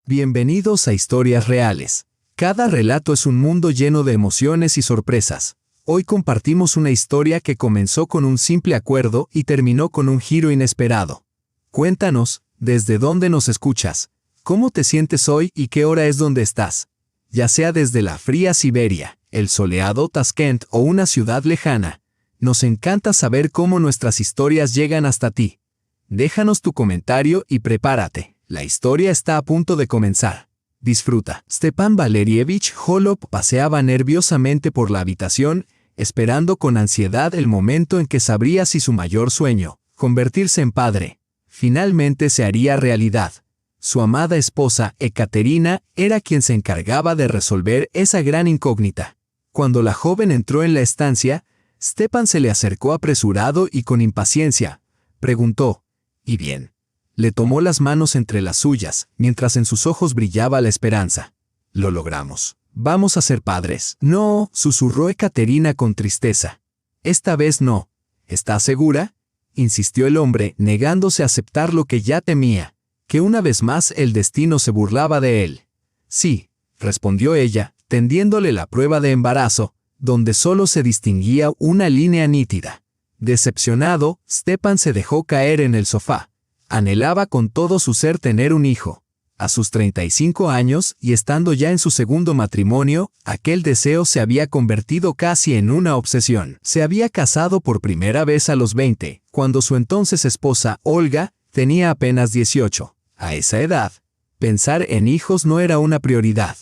Bienvenidos a Historias Reales. Cada relato es un mundo lleno de emociones y sorpresas. Hoy compartimos una historia que comenzó con un simple acuerdo y terminó con un giro inesperado. Cuéntanos, ¿desde dónde nos escuchas? ¿Cómo te sientes hoy y qué hora es donde estás? Ya sea desde la fría Siberia, el soleado Tashkent o una ciudad lejana, nos encanta saber cómo nuestras historias llegan hasta ti. Déjanos tu comentario y prepárate. La historia está a punto de comenzar. Disfruta. Stepan Valerievich Holop paseaba nerviosamente por la habitación, esperando con ansiedad el momento en que sabría si su mayor sueño, convertirse en padre, finalmente se haría realidad. Su amada esposa, Ekaterina, era quien se encargaba de resolver esa gran incógnita. Cuando la joven entró en la estancia, Stepan se le acercó apresurado y con impaciencia. Preguntó, ¿y bien? Le tomó las manos entre las suyas, mientras en sus ojos brillaba la esperanza. Lo logramos. Vamos a ser padres. No, susurró Ekaterina con tristeza. Esta vez no. ¿Estás segura? Insistió el hombre, negándose a aceptar lo que ya temía, que una vez más el destino se burlaba de él. Sí, respondió ella, tendiéndole la prueba de embarazo, donde solo se distinguía una línea nítida. Decepcionado, Stepan se dejó caer en el sofá. Anhelaba con todo su ser tener un hijo. A sus 35 años, y estando ya en su segundo matrimonio, aquel deseo se había convertido casi en una obsesión. Se había casado por primera vez a los 20, cuando su entonces esposa, Olga, tenía apenas 18. A esa edad, pensar en hijos no era una prioridad.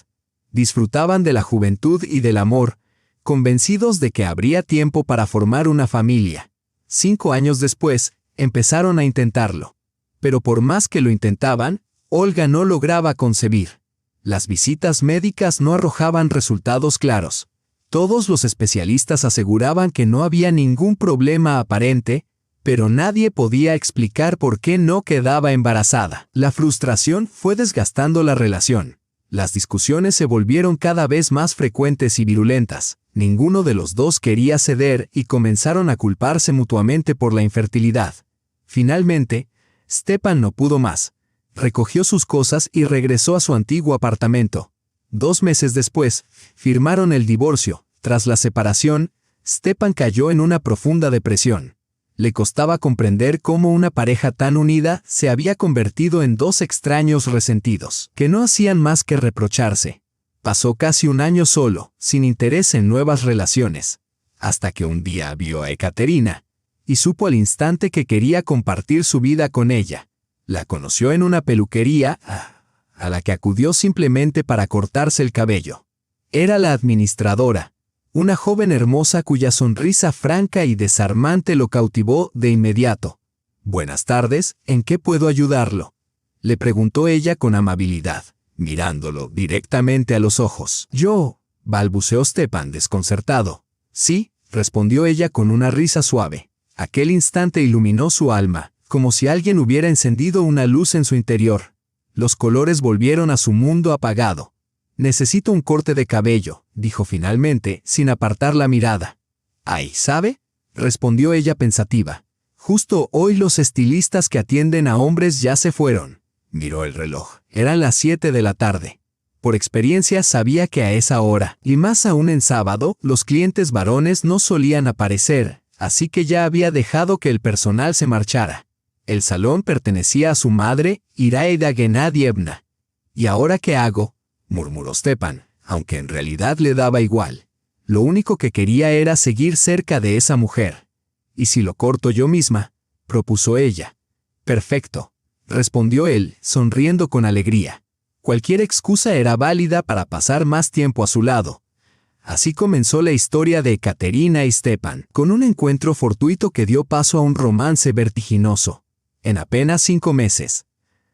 Disfrutaban de la juventud y del amor, convencidos de que habría tiempo para formar una familia. 5 años después, empezaron a intentarlo. Pero por más que lo intentaban, Olga no lograba concebir. Las visitas médicas no arrojaban resultados claros. Todos los especialistas aseguraban que no había ningún problema aparente, pero nadie podía explicar por qué no quedaba embarazada. La frustración fue desgastando la relación. Las discusiones se volvieron cada vez más frecuentes y virulentas. Ninguno de los dos quería ceder y comenzaron a culparse mutuamente por la infertilidad. Finalmente, Stepan no pudo más. Recogió sus cosas y regresó a su antiguo apartamento. 2 meses después, firmaron el divorcio. Tras la separación, Stepan cayó en una profunda depresión. Le costaba comprender cómo una pareja tan unida se había convertido en 2 extraños resentidos, que no hacían más que reprocharse. Pasó casi un año solo, sin interés en nuevas relaciones, hasta que un día vio a Ekaterina, y supo al instante que quería compartir su vida con ella. La conoció en una peluquería, a la que acudió simplemente para cortarse el cabello. Era la administradora, una joven hermosa cuya sonrisa franca y desarmante lo cautivó de inmediato. «Buenas tardes, ¿en qué puedo ayudarlo?», le preguntó ella con amabilidad, mirándolo directamente a los ojos. «Yo», balbuceó Stepan desconcertado. «Sí», respondió ella con una risa suave. Aquel instante iluminó su alma, como si alguien hubiera encendido una luz en su interior. Los colores volvieron a su mundo apagado. «Necesito un corte de cabello», dijo finalmente, sin apartar la mirada. «Ay, ¿sabe?», respondió ella pensativa. «Justo hoy los estilistas que atienden a hombres ya se fueron». Miró el reloj. Eran las 7 de la tarde. Por experiencia sabía que a esa hora, y más aún en sábado, los clientes varones no solían aparecer, así que ya había dejado que el personal se marchara. El salón pertenecía a su madre, Iraida Gennadievna. «¿Y ahora qué hago?», murmuró Stepan, aunque en realidad le daba igual. Lo único que quería era seguir cerca de esa mujer. «¿Y si lo corto yo misma?», propuso ella. «Perfecto», respondió él, sonriendo con alegría. Cualquier excusa era válida para pasar más tiempo a su lado. Así comenzó la historia de Ekaterina y Stepan, con un encuentro fortuito que dio paso a un romance vertiginoso. En apenas 5 meses,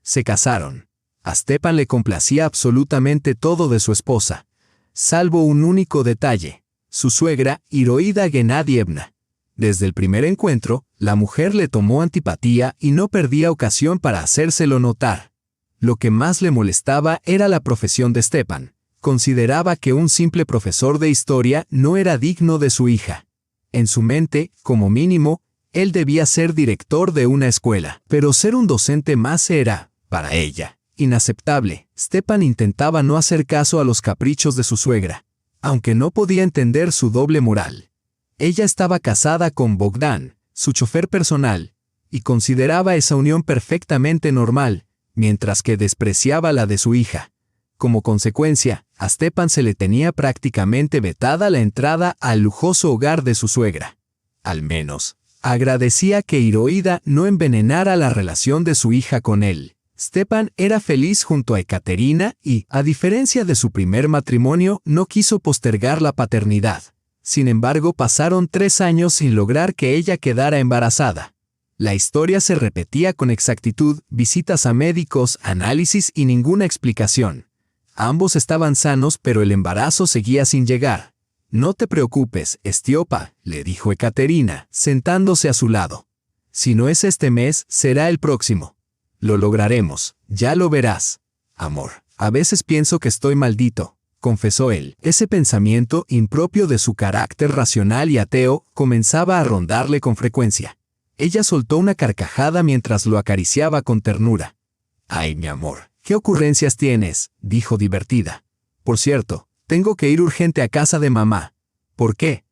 se casaron. A Stepan le complacía absolutamente todo de su esposa, salvo un único detalle: su suegra, Iraida Gennadievna. Desde el primer encuentro, la mujer le tomó antipatía y no perdía ocasión para hacérselo notar. Lo que más le molestaba era la profesión de Stepan. Consideraba que un simple profesor de historia no era digno de su hija. En su mente, como mínimo, él debía ser director de una escuela, pero ser un docente más era, para ella, inaceptable. Stepan intentaba no hacer caso a los caprichos de su suegra, aunque no podía entender su doble moral. Ella estaba casada con Bogdan, su chofer personal, y consideraba esa unión perfectamente normal, mientras que despreciaba la de su hija. Como consecuencia, a Stepan se le tenía prácticamente vetada la entrada al lujoso hogar de su suegra. Al menos, agradecía que Iroida no envenenara la relación de su hija con él. Stepan era feliz junto a Ekaterina y, a diferencia de su primer matrimonio, no quiso postergar la paternidad. Sin embargo, pasaron 3 años sin lograr que ella quedara embarazada. La historia se repetía con exactitud, visitas a médicos, análisis y ninguna explicación. Ambos estaban sanos, pero el embarazo seguía sin llegar. «No te preocupes, Estiopa», le dijo Ekaterina, sentándose a su lado. «Si no es este mes, será el próximo. Lo lograremos, ya lo verás. Amor, a veces pienso que estoy maldito», confesó él. Ese pensamiento, impropio de su carácter racional y ateo, comenzaba a rondarle con frecuencia. Ella soltó una carcajada mientras lo acariciaba con ternura. «Ay, mi amor, ¿qué ocurrencias tienes?», dijo divertida. «Por cierto, tengo que ir urgente a casa de mamá». «¿Por qué?».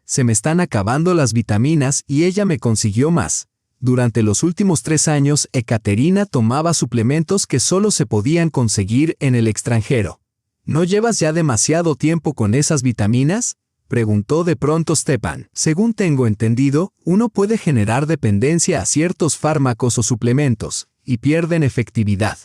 «Se me están acabando las vitaminas y ella me consiguió más». Durante los últimos 3 años, Ekaterina tomaba suplementos que solo se podían conseguir en el extranjero. «¿No llevas ya demasiado tiempo con esas vitaminas?», preguntó de pronto Stepan. «Según tengo entendido, uno puede generar dependencia a ciertos fármacos o suplementos, y pierden efectividad.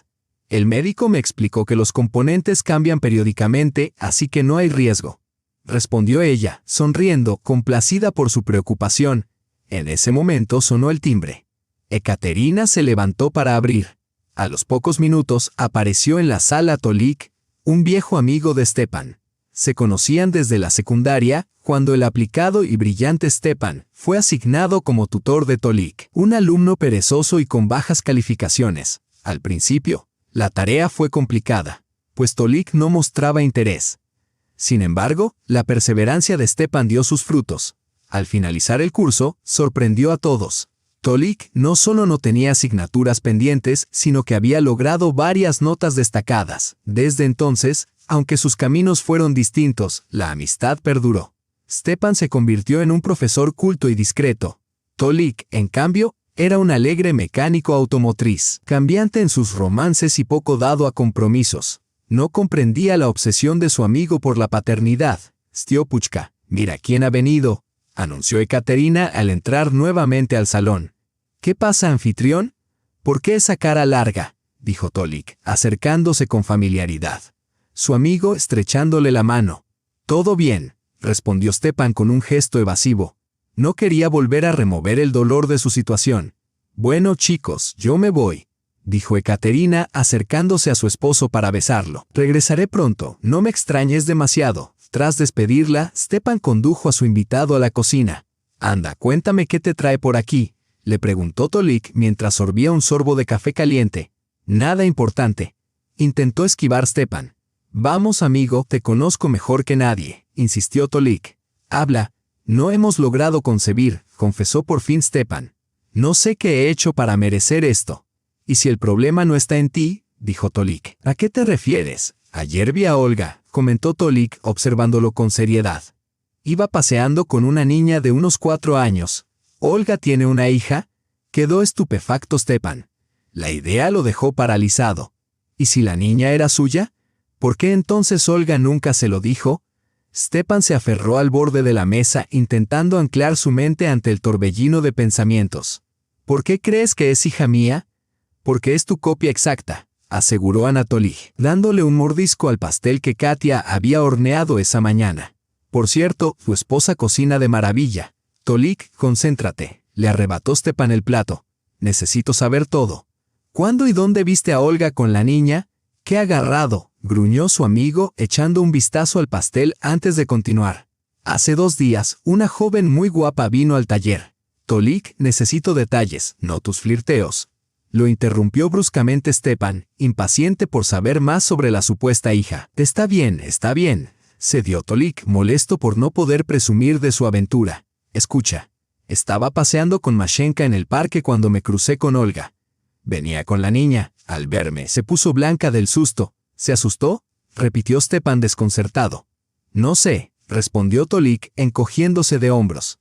El médico me explicó que los componentes cambian periódicamente, así que no hay riesgo», respondió ella, sonriendo, complacida por su preocupación. En ese momento sonó el timbre. Ekaterina se levantó para abrir. A los pocos minutos apareció en la sala Tolik, un viejo amigo de Stepan. Se conocían desde la secundaria, cuando el aplicado y brillante Stepan fue asignado como tutor de Tolik, un alumno perezoso y con bajas calificaciones. Al principio, la tarea fue complicada, pues Tolik no mostraba interés. Sin embargo, la perseverancia de Stepan dio sus frutos. Al finalizar el curso, sorprendió a todos. Tolik no solo no tenía asignaturas pendientes, sino que había logrado varias notas destacadas. Desde entonces, aunque sus caminos fueron distintos, la amistad perduró. Stepan se convirtió en un profesor culto y discreto. Tolik, en cambio, era un alegre mecánico automotriz, cambiante en sus romances y poco dado a compromisos. No comprendía la obsesión de su amigo por la paternidad. «Stiopuchka, mira quién ha venido», anunció Ekaterina al entrar nuevamente al salón. «¿Qué pasa, anfitrión? ¿Por qué esa cara larga?», dijo Tolik, acercándose con familiaridad. Su amigo estrechándole la mano. «Todo bien», respondió Stepan con un gesto evasivo. No quería volver a remover el dolor de su situación. «Bueno, chicos, yo me voy», dijo Ekaterina acercándose a su esposo para besarlo. «Regresaré pronto, no me extrañes demasiado». Tras despedirla, Stepan condujo a su invitado a la cocina. «Anda, cuéntame qué te trae por aquí», le preguntó Tolik mientras sorbía un sorbo de café caliente. «Nada importante», intentó esquivar Stepan. «Vamos, amigo, te conozco mejor que nadie», insistió Tolik. «Habla». «No hemos logrado concebir», confesó por fin Stepan. «No sé qué he hecho para merecer esto». «¿Y si el problema no está en ti?», dijo Tolik. «¿A qué te refieres?». «Ayer vi a Olga», comentó Tolik, observándolo con seriedad. «Iba paseando con una niña de unos 4 años. ¿Olga tiene una hija?». Quedó estupefacto Stepan. La idea lo dejó paralizado. ¿Y si la niña era suya? ¿Por qué entonces Olga nunca se lo dijo? Stepan se aferró al borde de la mesa intentando anclar su mente ante el torbellino de pensamientos. «¿Por qué crees que es hija mía?». «Porque es tu copia exacta», aseguró Anatoly, dándole un mordisco al pastel que Katia había horneado esa mañana. «Por cierto, tu esposa cocina de maravilla». «Tolik, concéntrate», le arrebató Stepan el plato. «Necesito saber todo. ¿Cuándo y dónde viste a Olga con la niña?». «Qué agarrado», gruñó su amigo echando un vistazo al pastel antes de continuar. «Hace 2 días, una joven muy guapa vino al taller». «Tolik, necesito detalles, no tus flirteos». Lo interrumpió bruscamente Stepan, impaciente por saber más sobre la supuesta hija. Está bien, cedió Tolik, molesto por no poder presumir de su aventura. «Escucha, estaba paseando con Mashenka en el parque cuando me crucé con Olga. Venía con la niña, Al verme, se puso blanca del susto. ¿Se asustó?, repitió Stepan desconcertado. No sé, respondió Tolik, encogiéndose de hombros.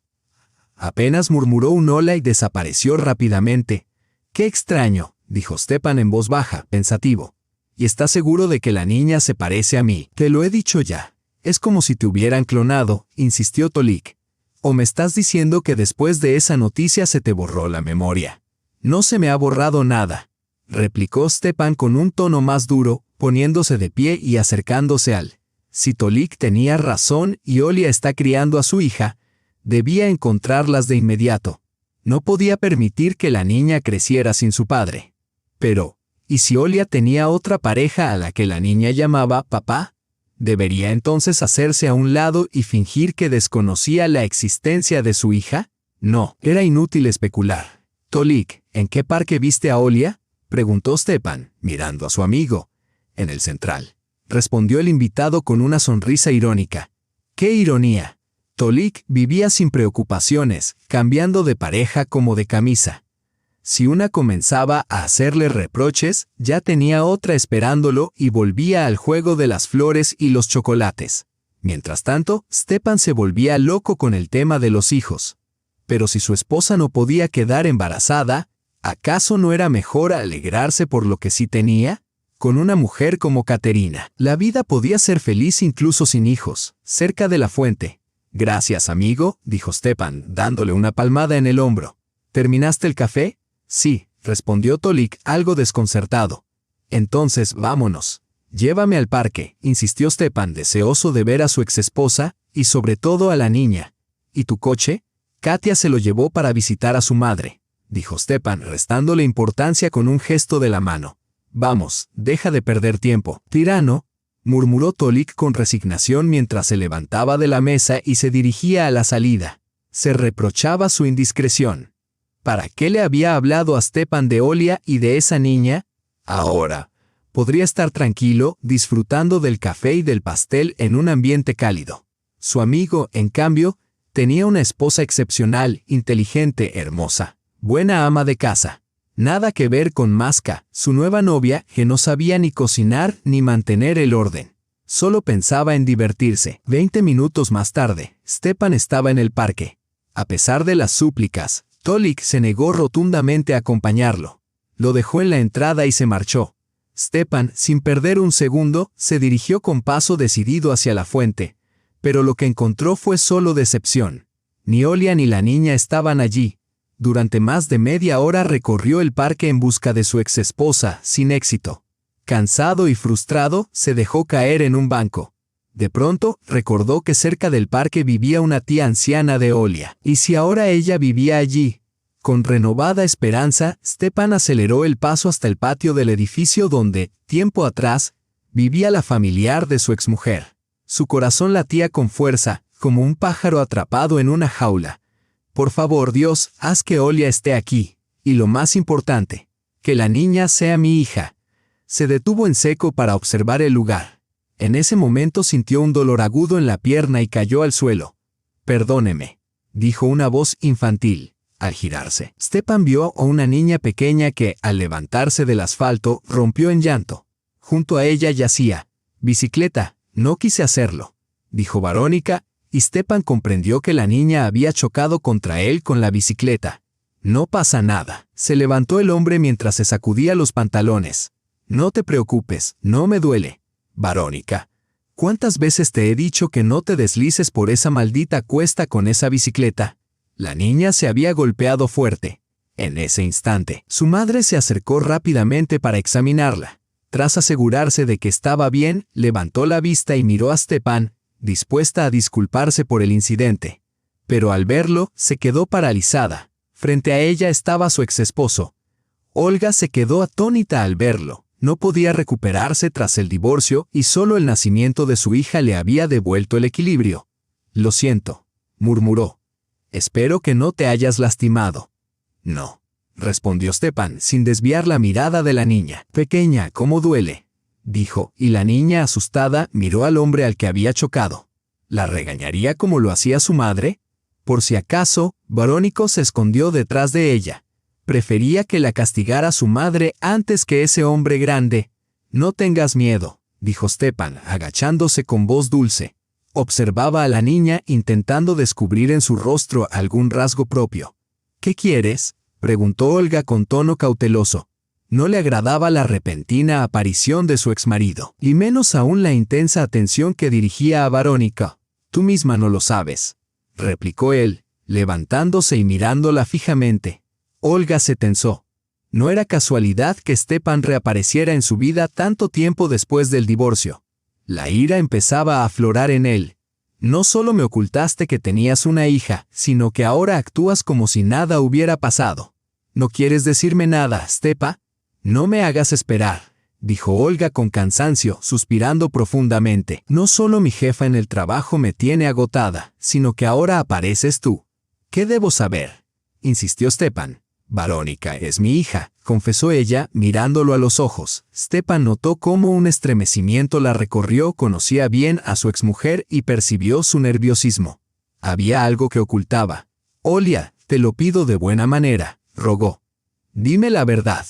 Apenas murmuró un hola y desapareció rápidamente. «Qué extraño», dijo Stepan en voz baja, pensativo. «¿Y estás seguro de que la niña se parece a mí?» «Te lo he dicho ya. Es como si te hubieran clonado», insistió Tolik. «¿O me estás diciendo que después de esa noticia se te borró la memoria?» «No se me ha borrado nada», replicó Stepan con un tono más duro, poniéndose de pie y acercándose al. Si Tolik tenía razón y Olia está criando a su hija, debía encontrarlas de inmediato. No podía permitir que la niña creciera sin su padre. Pero, ¿y si Olia tenía otra pareja a la que la niña llamaba papá? ¿Debería entonces hacerse a un lado y fingir que desconocía la existencia de su hija? No, era inútil especular. «Tolik, ¿en qué parque viste a Olia?», preguntó Stepan, mirando a su amigo. «En el central», respondió el invitado con una sonrisa irónica. ¡Qué ironía! Tolik vivía sin preocupaciones, cambiando de pareja como de camisa. Si una comenzaba a hacerle reproches, ya tenía otra esperándolo y volvía al juego de las flores y los chocolates. Mientras tanto, Stepan se volvía loco con el tema de los hijos. Pero si su esposa no podía quedar embarazada, ¿acaso no era mejor alegrarse por lo que sí tenía? Con una mujer como Caterina, la vida podía ser feliz incluso sin hijos, cerca de la fuente. «Gracias, amigo», dijo Stepan, dándole una palmada en el hombro. «¿Terminaste el café?» «Sí», respondió Tolik, algo desconcertado. «Entonces, vámonos. Llévame al parque», insistió Stepan, deseoso de ver a su exesposa, y sobre todo a la niña. «¿Y tu coche?» «Katia se lo llevó para visitar a su madre», dijo Stepan, restándole importancia con un gesto de la mano. «Vamos, deja de perder tiempo». «Tirano», murmuró Tolik con resignación mientras se levantaba de la mesa y se dirigía a la salida. Se reprochaba su indiscreción. ¿Para qué le había hablado a Stepan de Olia y de esa niña? Ahora podría estar tranquilo, disfrutando del café y del pastel en un ambiente cálido. Su amigo, en cambio, tenía una esposa excepcional, inteligente, hermosa, buena ama de casa. Nada que ver con Maska, su nueva novia, que no sabía ni cocinar ni mantener el orden. Solo pensaba en divertirse. 20 minutos más tarde, Stepan estaba en el parque. A pesar de las súplicas, Tolik se negó rotundamente a acompañarlo. Lo dejó en la entrada y se marchó. Stepan, sin perder un segundo, se dirigió con paso decidido hacia la fuente. Pero lo que encontró fue solo decepción. Ni Olia ni la niña estaban allí. Durante más de media hora recorrió el parque en busca de su exesposa, sin éxito. Cansado y frustrado, se dejó caer en un banco. De pronto, recordó que cerca del parque vivía una tía anciana de Olia. ¿Y si ahora ella vivía allí? Con renovada esperanza, Stepan aceleró el paso hasta el patio del edificio donde, tiempo atrás, vivía la familiar de su exmujer. Su corazón latía con fuerza, como un pájaro atrapado en una jaula. «Por favor, Dios, haz que Olia esté aquí. Y lo más importante, que la niña sea mi hija». Se detuvo en seco para observar el lugar. En ese momento sintió un dolor agudo en la pierna y cayó al suelo. «Perdóneme», dijo una voz infantil. Al girarse, Stepan vio a una niña pequeña que, al levantarse del asfalto, rompió en llanto. Junto a ella yacía. «Bicicleta, no quise hacerlo», dijo Verónica, y Stepan comprendió que la niña había chocado contra él con la bicicleta. «No pasa nada», se levantó el hombre mientras se sacudía los pantalones. «No te preocupes, no me duele». «Verónica, ¿cuántas veces te he dicho que no te deslices por esa maldita cuesta con esa bicicleta?» La niña se había golpeado fuerte. En ese instante, su madre se acercó rápidamente para examinarla. Tras asegurarse de que estaba bien, levantó la vista y miró a Stepan, dispuesta a disculparse por el incidente. Pero al verlo, se quedó paralizada. Frente a ella estaba su exesposo. Olga se quedó atónita al verlo. No podía recuperarse tras el divorcio y solo el nacimiento de su hija le había devuelto el equilibrio. «Lo siento», murmuró. «Espero que no te hayas lastimado». «No», respondió Stepan, sin desviar la mirada de la niña. «Pequeña, ¿cómo duele?», dijo, y la niña, asustada, miró al hombre al que había chocado. ¿La regañaría como lo hacía su madre? Por si acaso, Verónica se escondió detrás de ella. Prefería que la castigara su madre antes que ese hombre grande. No tengas miedo, dijo Stepan, agachándose con voz dulce. Observaba a la niña intentando descubrir en su rostro algún rasgo propio. ¿Qué quieres?, preguntó Olga con tono cauteloso. No le agradaba la repentina aparición de su exmarido, y menos aún la intensa atención que dirigía a Verónica. Tú misma no lo sabes, replicó él, levantándose y mirándola fijamente. Olga se tensó. No era casualidad que Stepan reapareciera en su vida tanto tiempo después del divorcio. La ira empezaba a aflorar en él. No solo me ocultaste que tenías una hija, sino que ahora actúas como si nada hubiera pasado. ¿No quieres decirme nada, Stepa? No me hagas esperar, dijo Olga con cansancio, suspirando profundamente. No solo mi jefa en el trabajo me tiene agotada, sino que ahora apareces tú. ¿Qué debo saber?, insistió Stepan. Verónica es mi hija, confesó ella, mirándolo a los ojos. Stepan notó cómo un estremecimiento la recorrió, conocía bien a su exmujer y percibió su nerviosismo. Había algo que ocultaba. Olia, te lo pido de buena manera, rogó. Dime la verdad.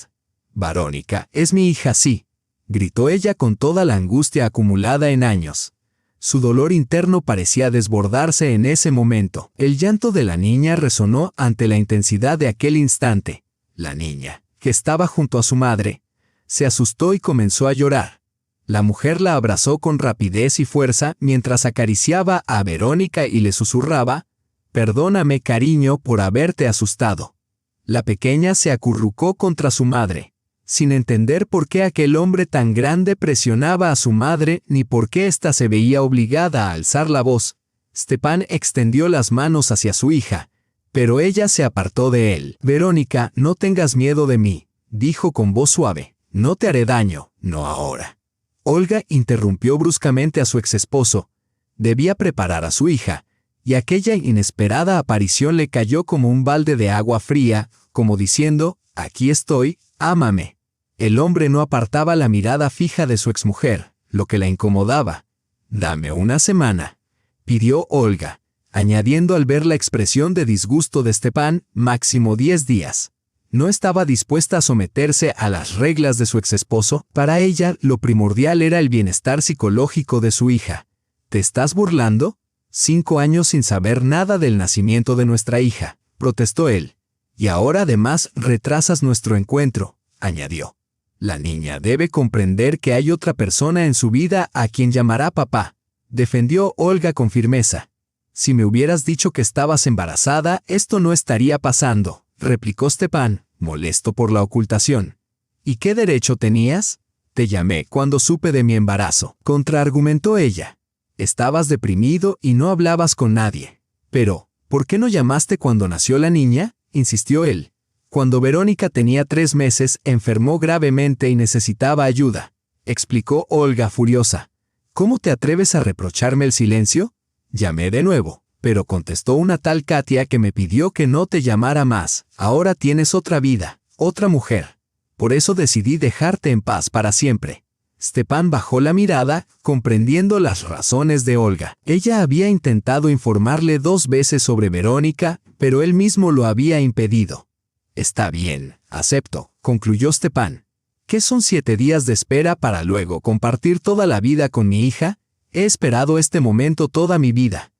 Verónica es mi hija, sí, gritó ella con toda la angustia acumulada en años. Su dolor interno parecía desbordarse en ese momento. El llanto de la niña resonó ante la intensidad de aquel instante. La niña, que estaba junto a su madre, se asustó y comenzó a llorar. La mujer la abrazó con rapidez y fuerza mientras acariciaba a Verónica y le susurraba: «Perdóname, cariño, por haberte asustado». La pequeña se acurrucó contra su madre, sin entender por qué aquel hombre tan grande presionaba a su madre ni por qué ésta se veía obligada a alzar la voz. Stepan extendió las manos hacia su hija, pero ella se apartó de él. «Verónica, no tengas miedo de mí», dijo con voz suave. «No te haré daño, no ahora». Olga interrumpió bruscamente a su exesposo. Debía preparar a su hija, y aquella inesperada aparición le cayó como un balde de agua fría, como diciendo: «Aquí estoy, ámame». El hombre no apartaba la mirada fija de su exmujer, lo que la incomodaba. «Dame una semana», pidió Olga, añadiendo al ver la expresión de disgusto de Stepan: «máximo 10 días». No estaba dispuesta a someterse a las reglas de su exesposo. Para ella, lo primordial era el bienestar psicológico de su hija. «¿Te estás burlando? 5 años sin saber nada del nacimiento de nuestra hija», protestó él. «Y ahora además retrasas nuestro encuentro», añadió. «La niña debe comprender que hay otra persona en su vida a quien llamará papá», defendió Olga con firmeza. «Si me hubieras dicho que estabas embarazada, esto no estaría pasando», replicó Stepan, molesto por la ocultación. «¿Y qué derecho tenías? Te llamé cuando supe de mi embarazo», contraargumentó ella. «Estabas deprimido y no hablabas con nadie». «Pero, ¿por qué no llamaste cuando nació la niña?», insistió él. «Cuando Verónica tenía 3 meses, enfermó gravemente y necesitaba ayuda», explicó Olga furiosa. «¿Cómo te atreves a reprocharme el silencio? Llamé de nuevo, pero contestó una tal Katia que me pidió que no te llamara más. Ahora tienes otra vida, otra mujer. Por eso decidí dejarte en paz para siempre». Stepan bajó la mirada, comprendiendo las razones de Olga. Ella había intentado informarle 2 veces sobre Verónica, pero él mismo lo había impedido. «Está bien, acepto», concluyó Stepan. «¿Qué son 7 días de espera para luego compartir toda la vida con mi hija? He esperado este momento toda mi vida.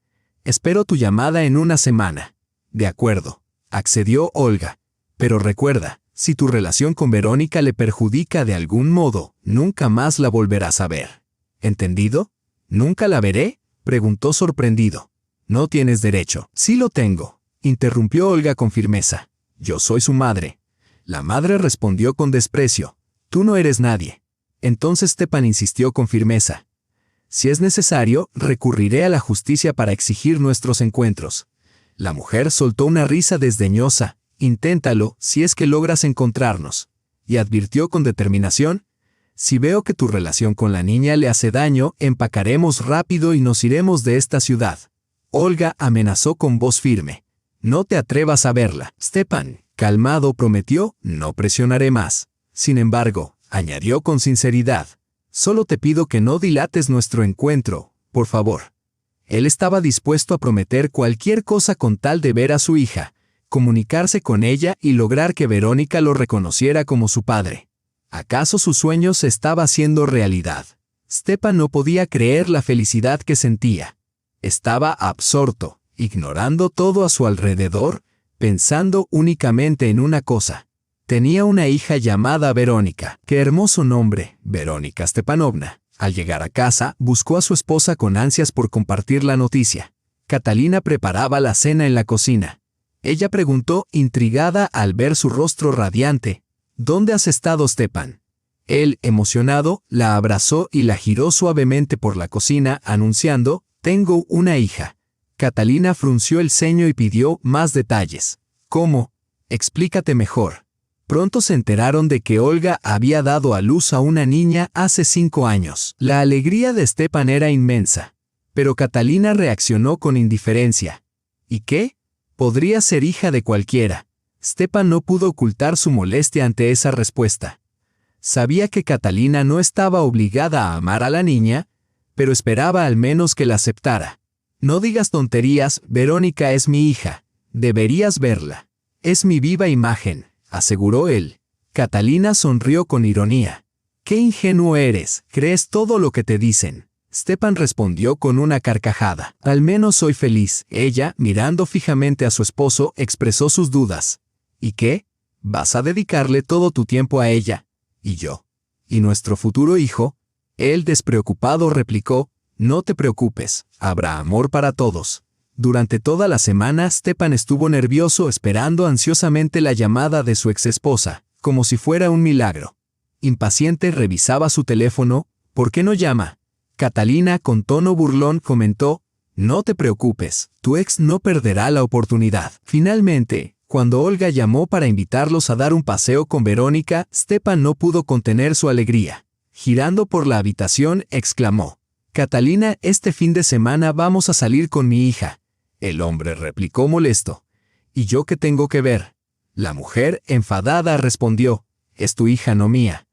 Espero tu llamada en una semana». «De acuerdo», accedió Olga. «Pero recuerda, si tu relación con Verónica le perjudica de algún modo, nunca más la volverás a ver. ¿Entendido?» «¿Nunca la veré?», preguntó sorprendido. «No tienes derecho». «Sí lo tengo», interrumpió Olga con firmeza. «Yo soy su madre». La madre respondió con desprecio. «Tú no eres nadie». Entonces Stepan insistió con firmeza. «Si es necesario, recurriré a la justicia para exigir nuestros encuentros». La mujer soltó una risa desdeñosa. «Inténtalo, si es que logras encontrarnos», y advirtió con determinación: «Si veo que tu relación con la niña le hace daño, empacaremos rápido y nos iremos de esta ciudad». Olga amenazó con voz firme. «No te atrevas a verla». Stepan, calmado, prometió: «No presionaré más». Sin embargo, añadió con sinceridad: «Solo te pido que no dilates nuestro encuentro, por favor». Él estaba dispuesto a prometer cualquier cosa con tal de ver a su hija. comunicarse con ella y lograr que Verónica lo reconociera como su padre. ¿Acaso su sueño se estaba haciendo realidad? Stepan no podía creer la felicidad que sentía. Estaba absorto, ignorando todo a su alrededor, pensando únicamente en una cosa. Tenía una hija llamada Verónica. ¡Qué hermoso nombre! Verónica Stepanovna. Al llegar a casa, buscó a su esposa con ansias por compartir la noticia. Catalina preparaba la cena en la cocina. Ella preguntó, intrigada al ver su rostro radiante, ¿dónde has estado, Stepan? Él, emocionado, la abrazó y la giró suavemente por la cocina, anunciando, «Tengo una hija». Catalina frunció el ceño y pidió más detalles. «¿Cómo? Explícate mejor». Pronto se enteraron de que Olga había dado a luz a una niña hace 5 años. La alegría de Stepan era inmensa. Pero Catalina reaccionó con indiferencia. ¿Y qué? Podría ser hija de cualquiera. Stepan no pudo ocultar su molestia ante esa respuesta. Sabía que Catalina no estaba obligada a amar a la niña, pero esperaba al menos que la aceptara. «No digas tonterías, Verónica es mi hija. Deberías verla. Es mi viva imagen», aseguró él. Catalina sonrió con ironía. «Qué ingenuo eres, crees todo lo que te dicen». Stepan respondió con una carcajada. «Al menos soy feliz». Ella, mirando fijamente a su esposo, expresó sus dudas. «¿Y qué? ¿Vas a dedicarle todo tu tiempo a ella? ¿Y yo? ¿Y nuestro futuro hijo?» Él, despreocupado, replicó, «No te preocupes, habrá amor para todos». Durante toda la semana, Stepan estuvo nervioso esperando ansiosamente la llamada de su exesposa, como si fuera un milagro. Impaciente revisaba su teléfono. «¿Por qué no llama?» Catalina, con tono burlón, comentó, «No te preocupes, tu ex no perderá la oportunidad». Finalmente, cuando Olga llamó para invitarlos a dar un paseo con Verónica, Stepan no pudo contener su alegría. Girando por la habitación, exclamó, «Catalina, este fin de semana vamos a salir con mi hija». El hombre replicó molesto, «¿Y yo qué tengo que ver?». La mujer, enfadada, respondió, «Es tu hija, no mía».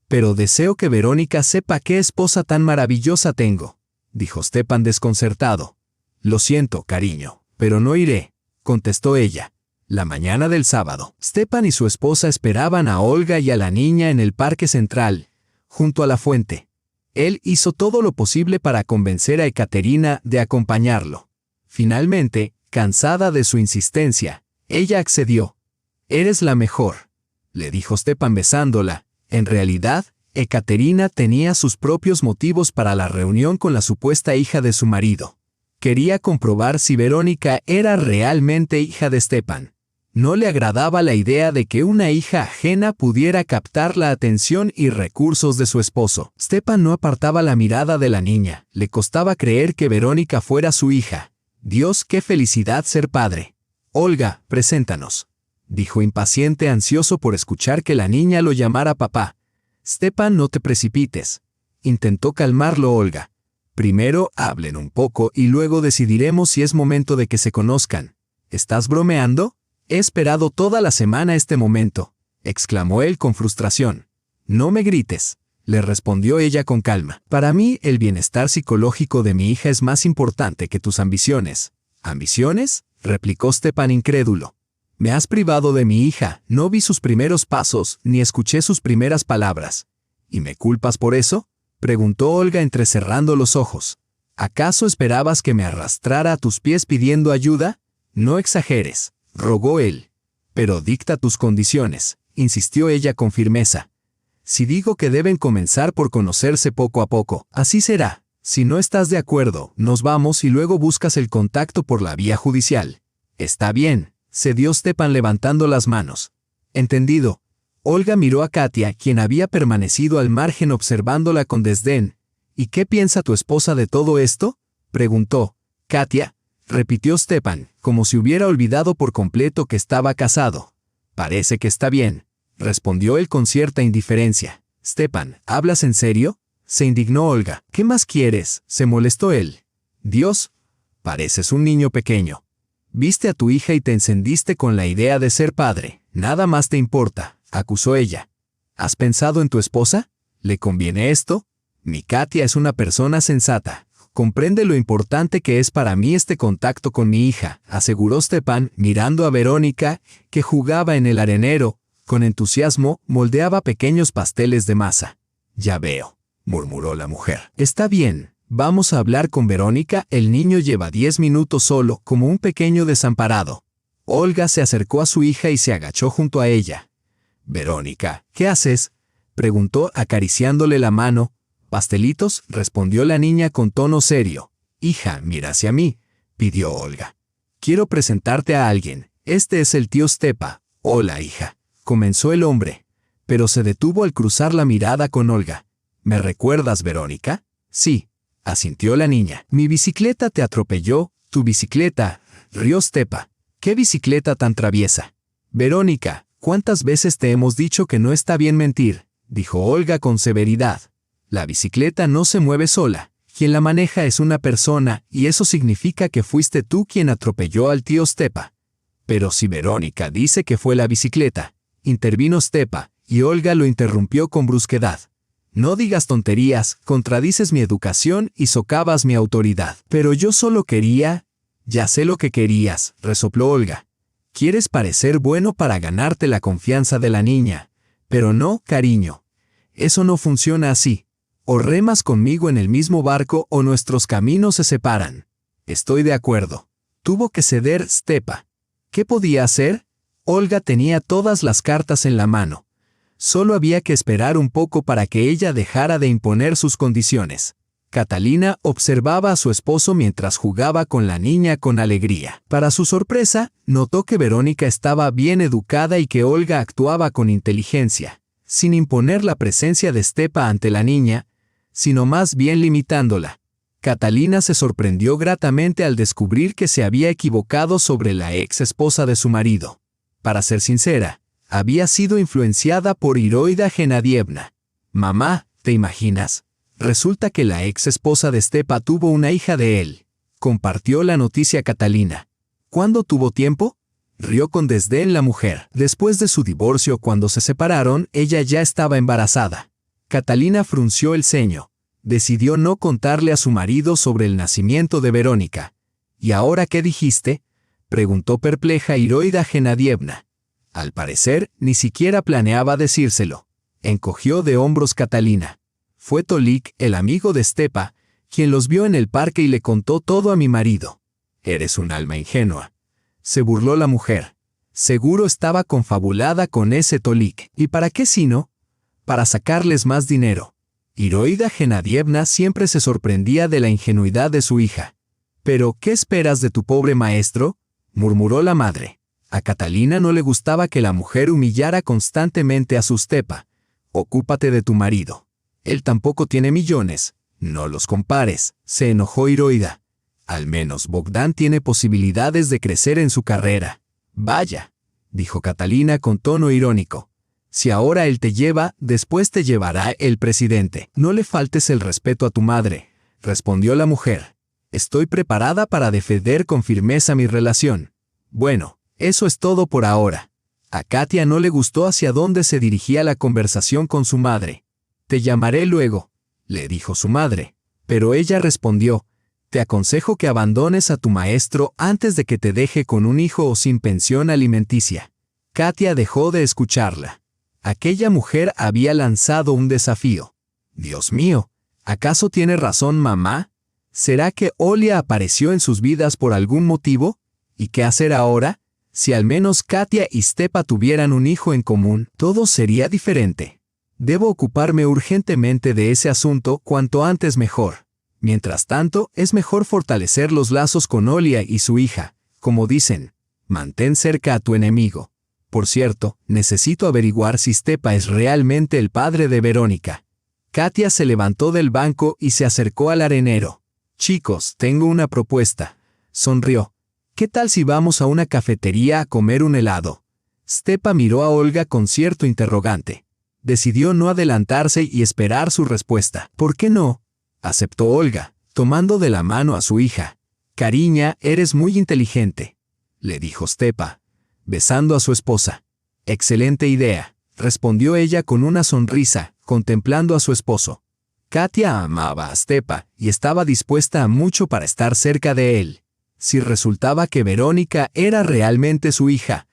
«Pero deseo que Verónica sepa qué esposa tan maravillosa tengo», dijo Stepan desconcertado. «Lo siento, cariño, pero no iré», contestó ella. La mañana del sábado, Stepan y su esposa esperaban a Olga y a la niña en el parque central, junto a la fuente. Él hizo todo lo posible para convencer a Ekaterina de acompañarlo. Finalmente, cansada de su insistencia, ella accedió. «Eres la mejor», le dijo Stepan besándola. En realidad, Ekaterina tenía sus propios motivos para la reunión con la supuesta hija de su marido. Quería comprobar si Verónica era realmente hija de Stepan. No le agradaba la idea de que una hija ajena pudiera captar la atención y recursos de su esposo. Stepan no apartaba la mirada de la niña. Le costaba creer que Verónica fuera su hija. «Dios, qué felicidad ser padre». «Olga, preséntanos», dijo impaciente, ansioso por escuchar que la niña lo llamara papá. «Stepan, no te precipites», intentó calmarlo Olga. «Primero hablen un poco y luego decidiremos si es momento de que se conozcan». «¿Estás bromeando? He esperado toda la semana este momento», exclamó él con frustración. «No me grites», le respondió ella con calma. «Para mí, el bienestar psicológico de mi hija es más importante que tus ambiciones». «¿Ambiciones?», replicó Stepan incrédulo. «Me has privado de mi hija, no vi sus primeros pasos, ni escuché sus primeras palabras». «¿Y me culpas por eso?», preguntó Olga entrecerrando los ojos. «¿Acaso esperabas que me arrastrara a tus pies pidiendo ayuda? No exageres», rogó él. «Pero dicta tus condiciones», insistió ella con firmeza. «Si digo que deben comenzar por conocerse poco a poco, así será. Si no estás de acuerdo, nos vamos y luego buscas el contacto por la vía judicial». «Está bien», cedió Stepan levantando las manos. «Entendido». Olga miró a Katia, quien había permanecido al margen observándola con desdén. «¿Y qué piensa tu esposa de todo esto?», preguntó. «Katia», repitió Stepan, como si hubiera olvidado por completo que estaba casado. «Parece que está bien», respondió él con cierta indiferencia. «Stepan, ¿hablas en serio?», se indignó Olga. «¿Qué más quieres?», se molestó él. «Dios, pareces un niño pequeño. Viste a tu hija y te encendiste con la idea de ser padre. Nada más te importa», acusó ella. «¿Has pensado en tu esposa? ¿Le conviene esto? Mi Katia es una persona sensata», comprende lo importante que es para mí este contacto con mi hija, aseguró Stepan, mirando a Verónica, que jugaba en el arenero. Con entusiasmo, moldeaba pequeños pasteles de masa. Ya veo, murmuró la mujer. Está bien, vamos a hablar con Verónica. El niño lleva 10 minutos solo, como un pequeño desamparado. Olga se acercó a su hija y se agachó junto a ella. Verónica, ¿qué haces?, preguntó acariciándole la mano. Pastelitos, respondió la niña con tono serio. Hija, mira hacia mí, pidió Olga. Quiero presentarte a alguien. Este es el tío Stepa. Hola, hija, comenzó el hombre, pero se detuvo al cruzar la mirada con Olga. ¿Me recuerdas, Verónica? Sí, asintió la niña. Mi bicicleta te atropelló. Tu bicicleta, rió Stepa. ¿Qué bicicleta tan traviesa? Verónica, ¿cuántas veces te hemos dicho que no está bien mentir?, dijo Olga con severidad. La bicicleta no se mueve sola. Quien la maneja es una persona, y eso significa que fuiste tú quien atropelló al tío Stepa. Pero si Verónica dice que fue la bicicleta, intervino Stepa, y Olga lo interrumpió con brusquedad. No digas tonterías, contradices mi educación y socavas mi autoridad. Pero yo solo quería... Ya sé lo que querías, resopló Olga. Quieres parecer bueno para ganarte la confianza de la niña. Pero no, cariño. Eso no funciona así. O remas conmigo en el mismo barco o nuestros caminos se separan. Estoy de acuerdo. Tuvo que ceder Stepa. ¿Qué podía hacer? Olga tenía todas las cartas en la mano. Solo había que esperar un poco para que ella dejara de imponer sus condiciones. Catalina observaba a su esposo mientras jugaba con la niña con alegría. Para su sorpresa, notó que Verónica estaba bien educada y que Olga actuaba con inteligencia, sin imponer la presencia de Stepa ante la niña, sino más bien limitándola. Catalina se sorprendió gratamente al descubrir que se había equivocado sobre la ex esposa de su marido. Para ser sincera, había sido influenciada por Iraida Genadievna. Mamá, ¿te imaginas? Resulta que la ex esposa de Stepa tuvo una hija de él. Compartió la noticia Catalina. ¿Cuándo tuvo tiempo? Rió con desdén la mujer. Después de su divorcio, cuando se separaron, ella ya estaba embarazada. Catalina frunció el ceño. Decidió no contarle a su marido sobre el nacimiento de Verónica. ¿Y ahora qué dijiste?, preguntó perpleja Iraida Genadievna. Al parecer, ni siquiera planeaba decírselo. Encogió de hombros Catalina. Fue Tolik, el amigo de Stepa, quien los vio en el parque y le contó todo a mi marido. Eres un alma ingenua, se burló la mujer. Seguro estaba confabulada con ese Tolik. ¿Y para qué si no? Para sacarles más dinero. Iraida Genadievna siempre se sorprendía de la ingenuidad de su hija. «¿Pero qué esperas de tu pobre maestro?», murmuró la madre. A Catalina no le gustaba que la mujer humillara constantemente a su Stepa. «Ocúpate de tu marido. Él tampoco tiene millones. No los compares», se enojó Iraida. «Al menos Bogdan tiene posibilidades de crecer en su carrera». «Vaya», dijo Catalina con tono irónico. «Si ahora él te lleva, después te llevará el presidente». «No le faltes el respeto a tu madre», respondió la mujer. «Estoy preparada para defender con firmeza mi relación». «Bueno, eso es todo por ahora». A Katia no le gustó hacia dónde se dirigía la conversación con su madre. «Te llamaré luego», le dijo su madre. Pero ella respondió: «Te aconsejo que abandones a tu maestro antes de que te deje con un hijo o sin pensión alimenticia». Katia dejó de escucharla. Aquella mujer había lanzado un desafío. «Dios mío, ¿acaso tiene razón mamá? ¿Será que Olia apareció en sus vidas por algún motivo? ¿Y qué hacer ahora? Si al menos Katia y Stepa tuvieran un hijo en común, todo sería diferente. Debo ocuparme urgentemente de ese asunto cuanto antes mejor. Mientras tanto, es mejor fortalecer los lazos con Olia y su hija. Como dicen, mantén cerca a tu enemigo. Por cierto, necesito averiguar si Stepa es realmente el padre de Verónica». Katia se levantó del banco y se acercó al arenero. «Chicos, tengo una propuesta», sonrió. «¿Qué tal si vamos a una cafetería a comer un helado?». Stepa miró a Olga con cierto interrogante. Decidió no adelantarse y esperar su respuesta. «¿Por qué no?», aceptó Olga, tomando de la mano a su hija. «Cariña, eres muy inteligente», le dijo Stepa, besando a su esposa. «Excelente idea», respondió ella con una sonrisa, contemplando a su esposo. Katia amaba a Stepa y estaba dispuesta a mucho para estar cerca de él. Si resultaba que Verónica era realmente su hija,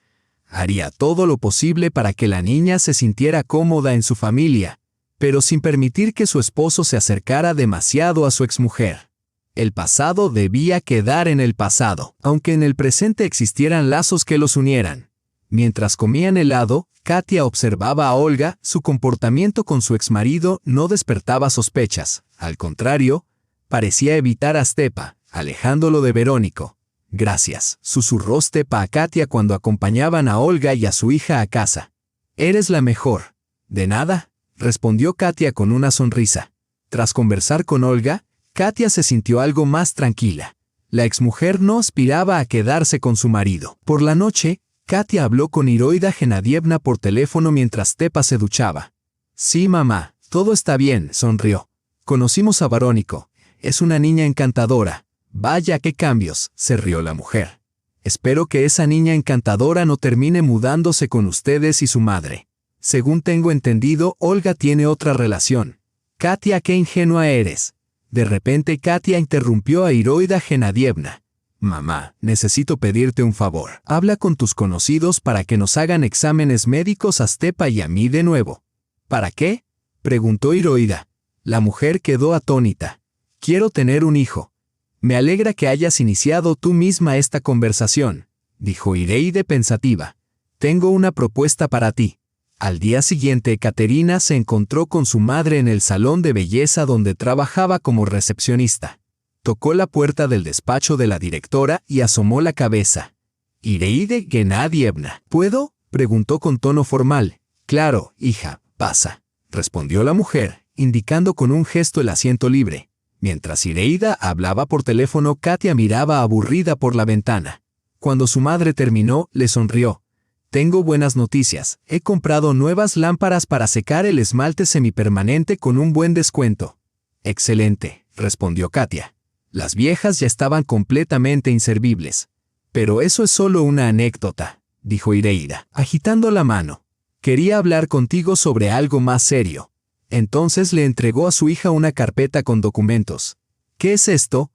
haría todo lo posible para que la niña se sintiera cómoda en su familia, pero sin permitir que su esposo se acercara demasiado a su exmujer. El pasado debía quedar en el pasado, aunque en el presente existieran lazos que los unieran. Mientras comían helado, Katia observaba a Olga. Su comportamiento con su exmarido no despertaba sospechas. Al contrario, parecía evitar a Stepa, alejándolo de Verónica. «Gracias», susurró Stepa a Katia cuando acompañaban a Olga y a su hija a casa. «Eres la mejor». «De nada», respondió Katia con una sonrisa. Tras conversar con Olga, Katia se sintió algo más tranquila. La exmujer no aspiraba a quedarse con su marido. Por la noche, Katia habló con Iraida Genadievna por teléfono mientras Stepa se duchaba. «Sí, mamá, todo está bien», sonrió. «Conocimos a Verónica. Es una niña encantadora». «Vaya, qué cambios», se rió la mujer. «Espero que esa niña encantadora no termine mudándose con ustedes y su madre. Según tengo entendido, Olga tiene otra relación». «Katia, qué ingenua eres». De repente Katia interrumpió a Iraida Genadievna. «Mamá, necesito pedirte un favor. Habla con tus conocidos para que nos hagan exámenes médicos a Stepa y a mí de nuevo». «¿Para qué?», preguntó Iraida. La mujer quedó atónita. «Quiero tener un hijo». «Me alegra que hayas iniciado tú misma esta conversación», dijo Iraida pensativa. «Tengo una propuesta para ti». Al día siguiente, Caterina se encontró con su madre en el salón de belleza donde trabajaba como recepcionista. Tocó la puerta del despacho de la directora y asomó la cabeza. «Iraida Genadievna, ¿puedo?», preguntó con tono formal. «Claro, hija, pasa», respondió la mujer, indicando con un gesto el asiento libre. Mientras Iraida hablaba por teléfono, Katia miraba aburrida por la ventana. Cuando su madre terminó, le sonrió. «Tengo buenas noticias. He comprado nuevas lámparas para secar el esmalte semipermanente con un buen descuento». «Excelente», respondió Katia. Las viejas ya estaban completamente inservibles. «Pero eso es solo una anécdota», dijo Iraida, agitando la mano. «Quería hablar contigo sobre algo más serio». Entonces le entregó a su hija una carpeta con documentos. «¿Qué es esto?»,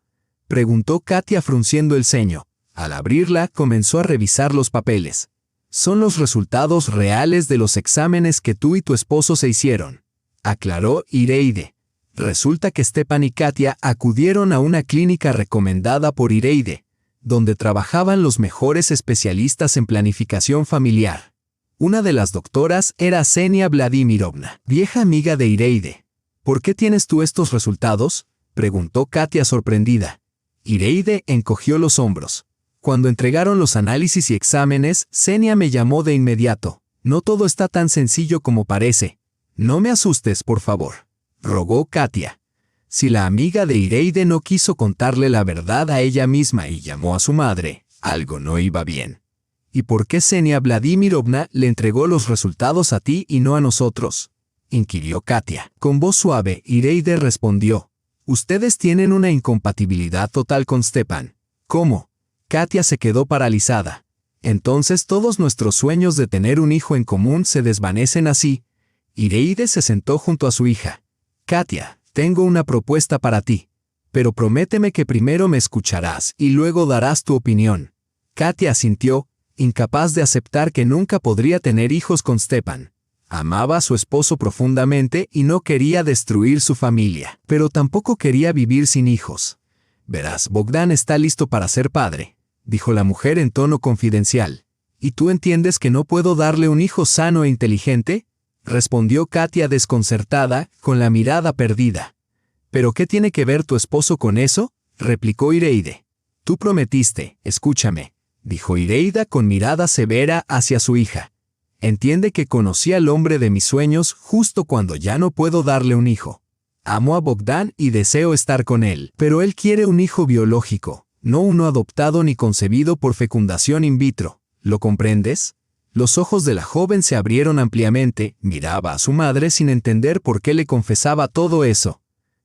preguntó Katia frunciendo el ceño. Al abrirla, comenzó a revisar los papeles. «Son los resultados reales de los exámenes que tú y tu esposo se hicieron», aclaró Iraida. Resulta que Stepan y Katia acudieron a una clínica recomendada por Iraida, donde trabajaban los mejores especialistas en planificación familiar. Una de las doctoras era Xenia Vladimirovna, vieja amiga de Iraida. «¿Por qué tienes tú estos resultados?», preguntó Katia sorprendida. Iraida encogió los hombros. «Cuando entregaron los análisis y exámenes, Xenia me llamó de inmediato. No todo está tan sencillo como parece. No me asustes, por favor», rogó Katia. Si la amiga de Iraida no quiso contarle la verdad a ella misma y llamó a su madre, algo no iba bien. «¿Y por qué Xenia Vladimirovna le entregó los resultados a ti y no a nosotros?», inquirió Katia. Con voz suave, Iraida respondió. «Ustedes tienen una incompatibilidad total con Stepan». «¿Cómo?». Katia se quedó paralizada. «Entonces todos nuestros sueños de tener un hijo en común se desvanecen así». Iraida se sentó junto a su hija. «Katia, tengo una propuesta para ti. Pero prométeme que primero me escucharás y luego darás tu opinión». Katia asintió, incapaz de aceptar que nunca podría tener hijos con Stepan. Amaba a su esposo profundamente y no quería destruir su familia, pero tampoco quería vivir sin hijos. «Verás, Bogdan está listo para ser padre», dijo la mujer en tono confidencial. «¿Y tú entiendes que no puedo darle un hijo sano e inteligente?», respondió Katia desconcertada, con la mirada perdida. «¿Pero qué tiene que ver tu esposo con eso?», replicó Iraida. «Tú prometiste, escúchame», dijo Iraida con mirada severa hacia su hija. «Entiende que conocí al hombre de mis sueños justo cuando ya no puedo darle un hijo. Amo a Bogdan y deseo estar con él, pero él quiere un hijo biológico, no uno adoptado ni concebido por fecundación in vitro. ¿Lo comprendes?». Los ojos de la joven se abrieron ampliamente, miraba a su madre sin entender por qué le confesaba todo eso.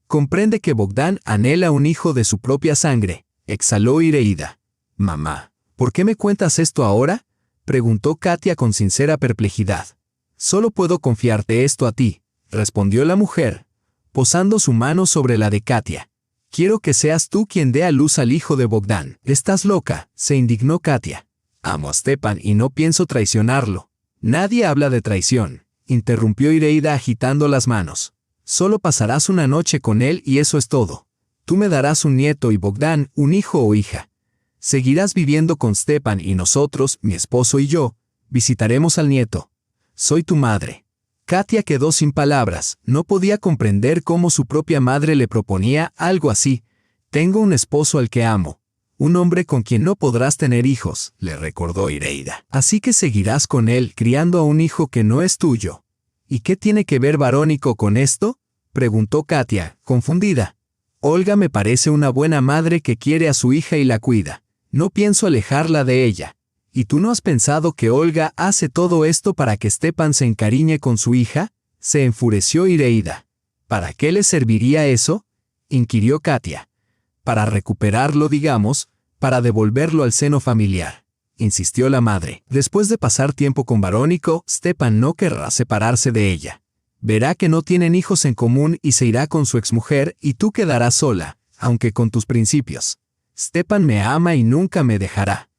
«Comprende que Bogdan anhela un hijo de su propia sangre», exhaló Iraida. «Mamá, ¿por qué me cuentas esto ahora?», preguntó Katia con sincera perplejidad. «Solo puedo confiarte esto a ti», respondió la mujer. posando su mano sobre la de Katia. «Quiero que seas tú quien dé a luz al hijo de Bogdan». «Estás loca», se indignó Katia. «Amo a Stepan y no pienso traicionarlo». «Nadie habla de traición», interrumpió Ireida agitando las manos. «Solo pasarás una noche con él y eso es todo. Tú me darás un nieto y Bogdan un hijo o hija. Seguirás viviendo con Stepan y nosotros, mi esposo y yo, visitaremos al nieto. Soy tu madre». Katia quedó sin palabras, no podía comprender cómo su propia madre le proponía algo así. «Tengo un esposo al que amo, un hombre con quien no podrás tener hijos», le recordó Ireida. «Así que seguirás con él criando a un hijo que no es tuyo». «¿Y qué tiene que ver Verónico con esto?», preguntó Katia, confundida. «Olga me parece una buena madre que quiere a su hija y la cuida. No pienso alejarla de ella. ¿Y tú no has pensado que Olga hace todo esto para que Stepan se encariñe con su hija?», se enfureció Ireida. «¿Para qué le serviría eso?», inquirió Katia. «Para recuperarlo, digamos, para devolverlo al seno familiar», insistió la madre. «Después de pasar tiempo con Verónico, Stepan no querrá separarse de ella. Verá que no tienen hijos en común y se irá con su exmujer y tú quedarás sola, aunque con tus principios. Stepan me ama y nunca me dejará».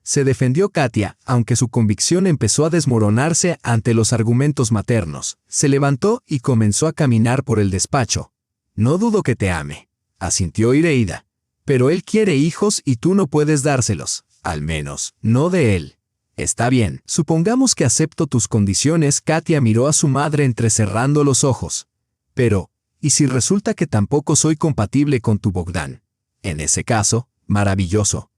Se defendió Katia, aunque su convicción empezó a desmoronarse ante los argumentos maternos. Se levantó y comenzó a caminar por el despacho. «No dudo que te ame», asintió Ireida. «Pero él quiere hijos y tú no puedes dárselos, al menos, no de él». «Está bien, supongamos que acepto tus condiciones». Katia miró a su madre entrecerrando los ojos. «Pero, ¿y si resulta que tampoco soy compatible con tu Bogdan? En ese caso, maravilloso».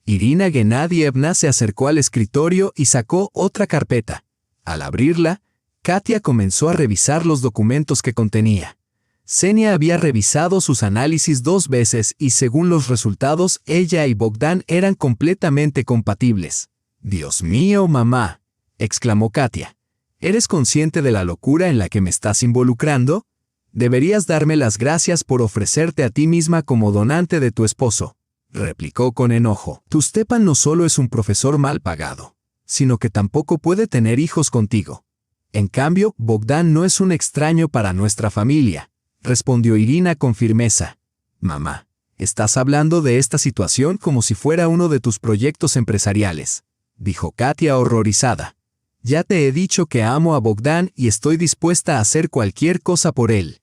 Irina Gennadievna se acercó al escritorio y sacó otra carpeta. Al abrirla, Katia comenzó a revisar los documentos que contenía. Xenia había revisado sus análisis 2 veces y según los resultados, ella y Bogdan eran completamente compatibles. «Dios mío, mamá», exclamó Katia. «¿Eres consciente de la locura en la que me estás involucrando? Deberías darme las gracias por ofrecerte a ti misma como donante de tu esposo», replicó con enojo. «Tu Stepan no solo es un profesor mal pagado, sino que tampoco puede tener hijos contigo. En cambio, Bogdan no es un extraño para nuestra familia», respondió Irina con firmeza. «Mamá, estás hablando de esta situación como si fuera uno de tus proyectos empresariales», dijo Katia horrorizada. «Ya te he dicho que amo a Bogdan y estoy dispuesta a hacer cualquier cosa por él».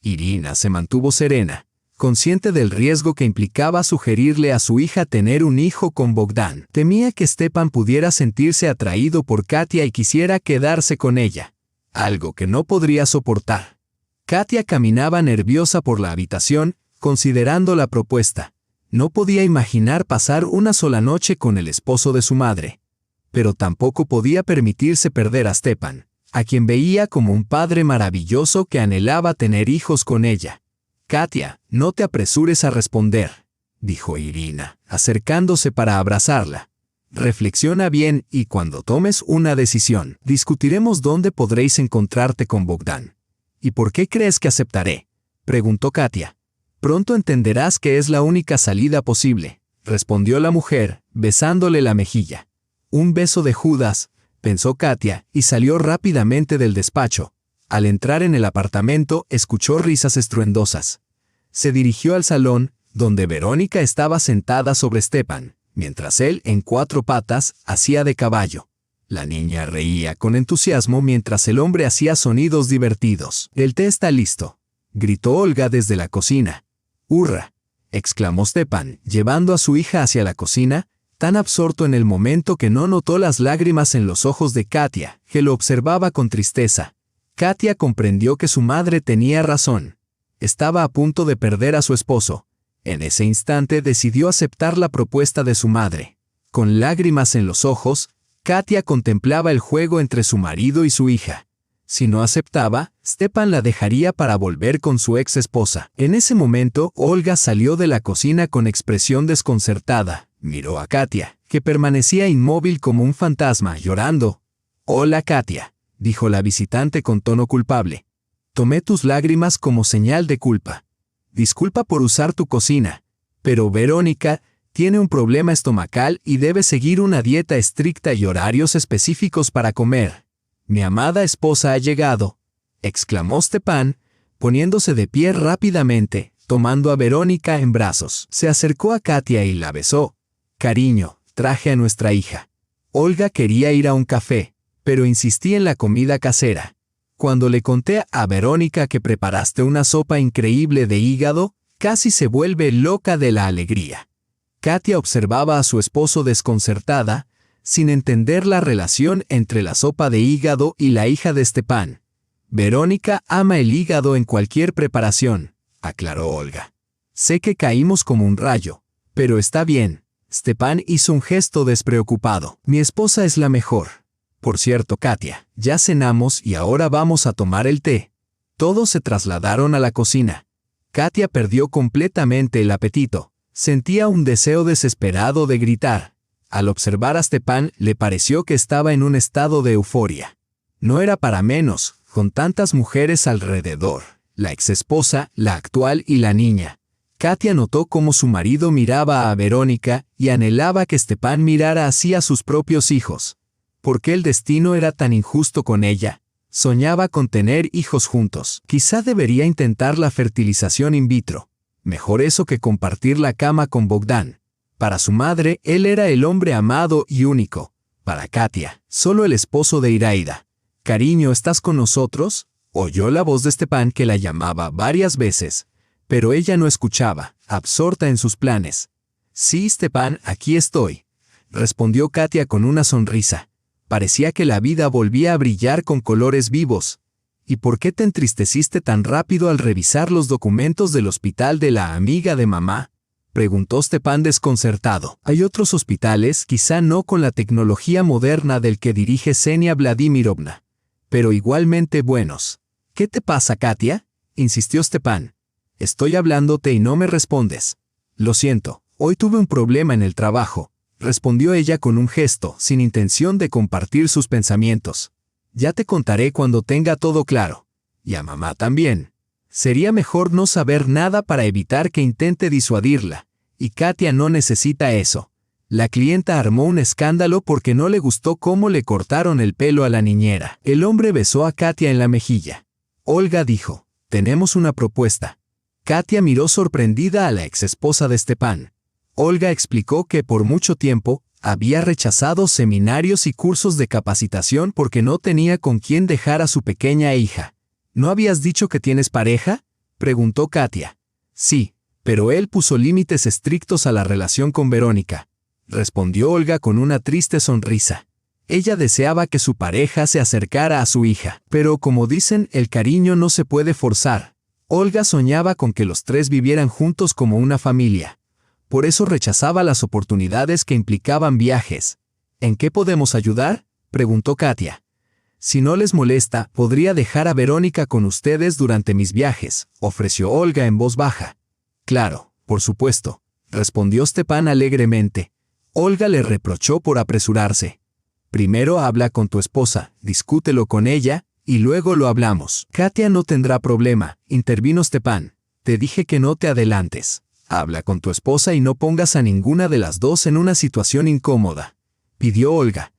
Irina se mantuvo serena, consciente del riesgo que implicaba sugerirle a su hija tener un hijo con Bogdan. Temía que Stepan pudiera sentirse atraído por Katia y quisiera quedarse con ella, algo que no podría soportar. Katia caminaba nerviosa por la habitación, considerando la propuesta. No podía imaginar pasar una sola noche con el esposo de su madre. Pero tampoco podía permitirse perder a Stepan, a quien veía como un padre maravilloso que anhelaba tener hijos con ella. «Katia, no te apresures a responder», dijo Irina, acercándose para abrazarla. «Reflexiona bien y cuando tomes una decisión, discutiremos dónde podréis encontrarte con Bogdan». «¿Y por qué crees que aceptaré?», preguntó Katia. «Pronto entenderás que es la única salida posible», respondió la mujer, besándole la mejilla. «Un beso de Judas», pensó Katia, y salió rápidamente del despacho. Al entrar en el apartamento, escuchó risas estruendosas. Se dirigió al salón, donde Verónica estaba sentada sobre Stepan, mientras él, en 4 patas, hacía de caballo. La niña reía con entusiasmo mientras el hombre hacía sonidos divertidos. «El té está listo», gritó Olga desde la cocina. «¡Hurra!», exclamó Stepan, llevando a su hija hacia la cocina, tan absorto en el momento que no notó las lágrimas en los ojos de Katia, que lo observaba con tristeza. Katia comprendió que su madre tenía razón. Estaba a punto de perder a su esposo. En ese instante decidió aceptar la propuesta de su madre. Con lágrimas en los ojos, Katia contemplaba el juego entre su marido y su hija. Si no aceptaba, Stepan la dejaría para volver con su ex esposa. En ese momento, Olga salió de la cocina con expresión desconcertada. Miró a Katia, que permanecía inmóvil como un fantasma, llorando. «Hola, Katia», dijo la visitante con tono culpable. «Tomé tus lágrimas como señal de culpa. Disculpa por usar tu cocina, pero Verónica tiene un problema estomacal y debe seguir una dieta estricta y horarios específicos para comer. Mi amada esposa ha llegado», exclamó Stepan, Poniéndose de pie rápidamente, tomando a Verónica en brazos, se acercó a Katia y la besó. Cariño, traje a nuestra hija. Olga quería ir a un café, pero insistí en la comida casera. Cuando le conté a Verónica que preparaste una sopa increíble de hígado, casi se vuelve loca de la alegría. Katia observaba a su esposo desconcertada, sin entender la relación entre la sopa de hígado y la hija de Stepan. Verónica ama el hígado en cualquier preparación, aclaró Olga. Sé que caímos como un rayo, pero está bien. Stepan hizo un gesto despreocupado. Mi esposa es la mejor. Por cierto, Katia, ya cenamos y ahora vamos a tomar el té. Todos se trasladaron a la cocina. Katia perdió completamente el apetito. Sentía un deseo desesperado de gritar. Al observar a Stepan, le pareció que estaba en un estado de euforia. No era para menos, con tantas mujeres alrededor, la exesposa, la actual y la niña. Katia notó cómo su marido miraba a Verónica y anhelaba que Stepan mirara así a sus propios hijos. ¿Por qué el destino era tan injusto con ella? Soñaba con tener hijos juntos. Quizá debería intentar la fertilización in vitro. Mejor eso que compartir la cama con Bogdan. Para su madre, él era el hombre amado y único. Para Katia, solo el esposo de Iraida. Cariño, ¿estás con nosotros? Oyó la voz de Stepan que la llamaba varias veces, pero ella no escuchaba, absorta en sus planes. Sí, Stepan, aquí estoy, respondió Katia con una sonrisa. Parecía que la vida volvía a brillar con colores vivos. ¿Y por qué te entristeciste tan rápido al revisar los documentos del hospital de la amiga de mamá? Preguntó Stepan desconcertado. Hay otros hospitales, quizá no con la tecnología moderna del que dirige Xenia Vladimirovna, pero igualmente buenos. ¿Qué te pasa, Katia? Insistió Stepan. Estoy hablándote y no me respondes. Lo siento, hoy tuve un problema en el trabajo, respondió ella con un gesto, sin intención de compartir sus pensamientos. Ya te contaré cuando tenga todo claro. Y a mamá también. Sería mejor no saber nada para evitar que intente disuadirla, y Katia no necesita eso. La clienta armó un escándalo porque no le gustó cómo le cortaron el pelo a la niñera. El hombre besó a Katia en la mejilla. Olga dijo, tenemos una propuesta. Katia miró sorprendida a la exesposa de Stepan. Olga explicó que por mucho tiempo había rechazado seminarios y cursos de capacitación porque no tenía con quién dejar a su pequeña hija. ¿No habías dicho que tienes pareja?, preguntó Katia. Sí, pero él puso límites estrictos a la relación con Verónica, respondió Olga con una triste sonrisa. Ella deseaba que su pareja se acercara a su hija, pero como dicen, el cariño no se puede forzar. Olga soñaba con que los tres vivieran juntos como una familia. Por eso rechazaba las oportunidades que implicaban viajes. ¿En qué podemos ayudar?, preguntó Katia. Si no les molesta, podría dejar a Verónica con ustedes durante mis viajes, ofreció Olga en voz baja. Claro, por supuesto, respondió Stepan alegremente. Olga le reprochó por apresurarse. Primero habla con tu esposa, discútelo con ella, y luego lo hablamos. Katia no tendrá problema, intervino Stepan. Te dije que no te adelantes. Habla con tu esposa y no pongas a ninguna de las dos en una situación incómoda, pidió Olga.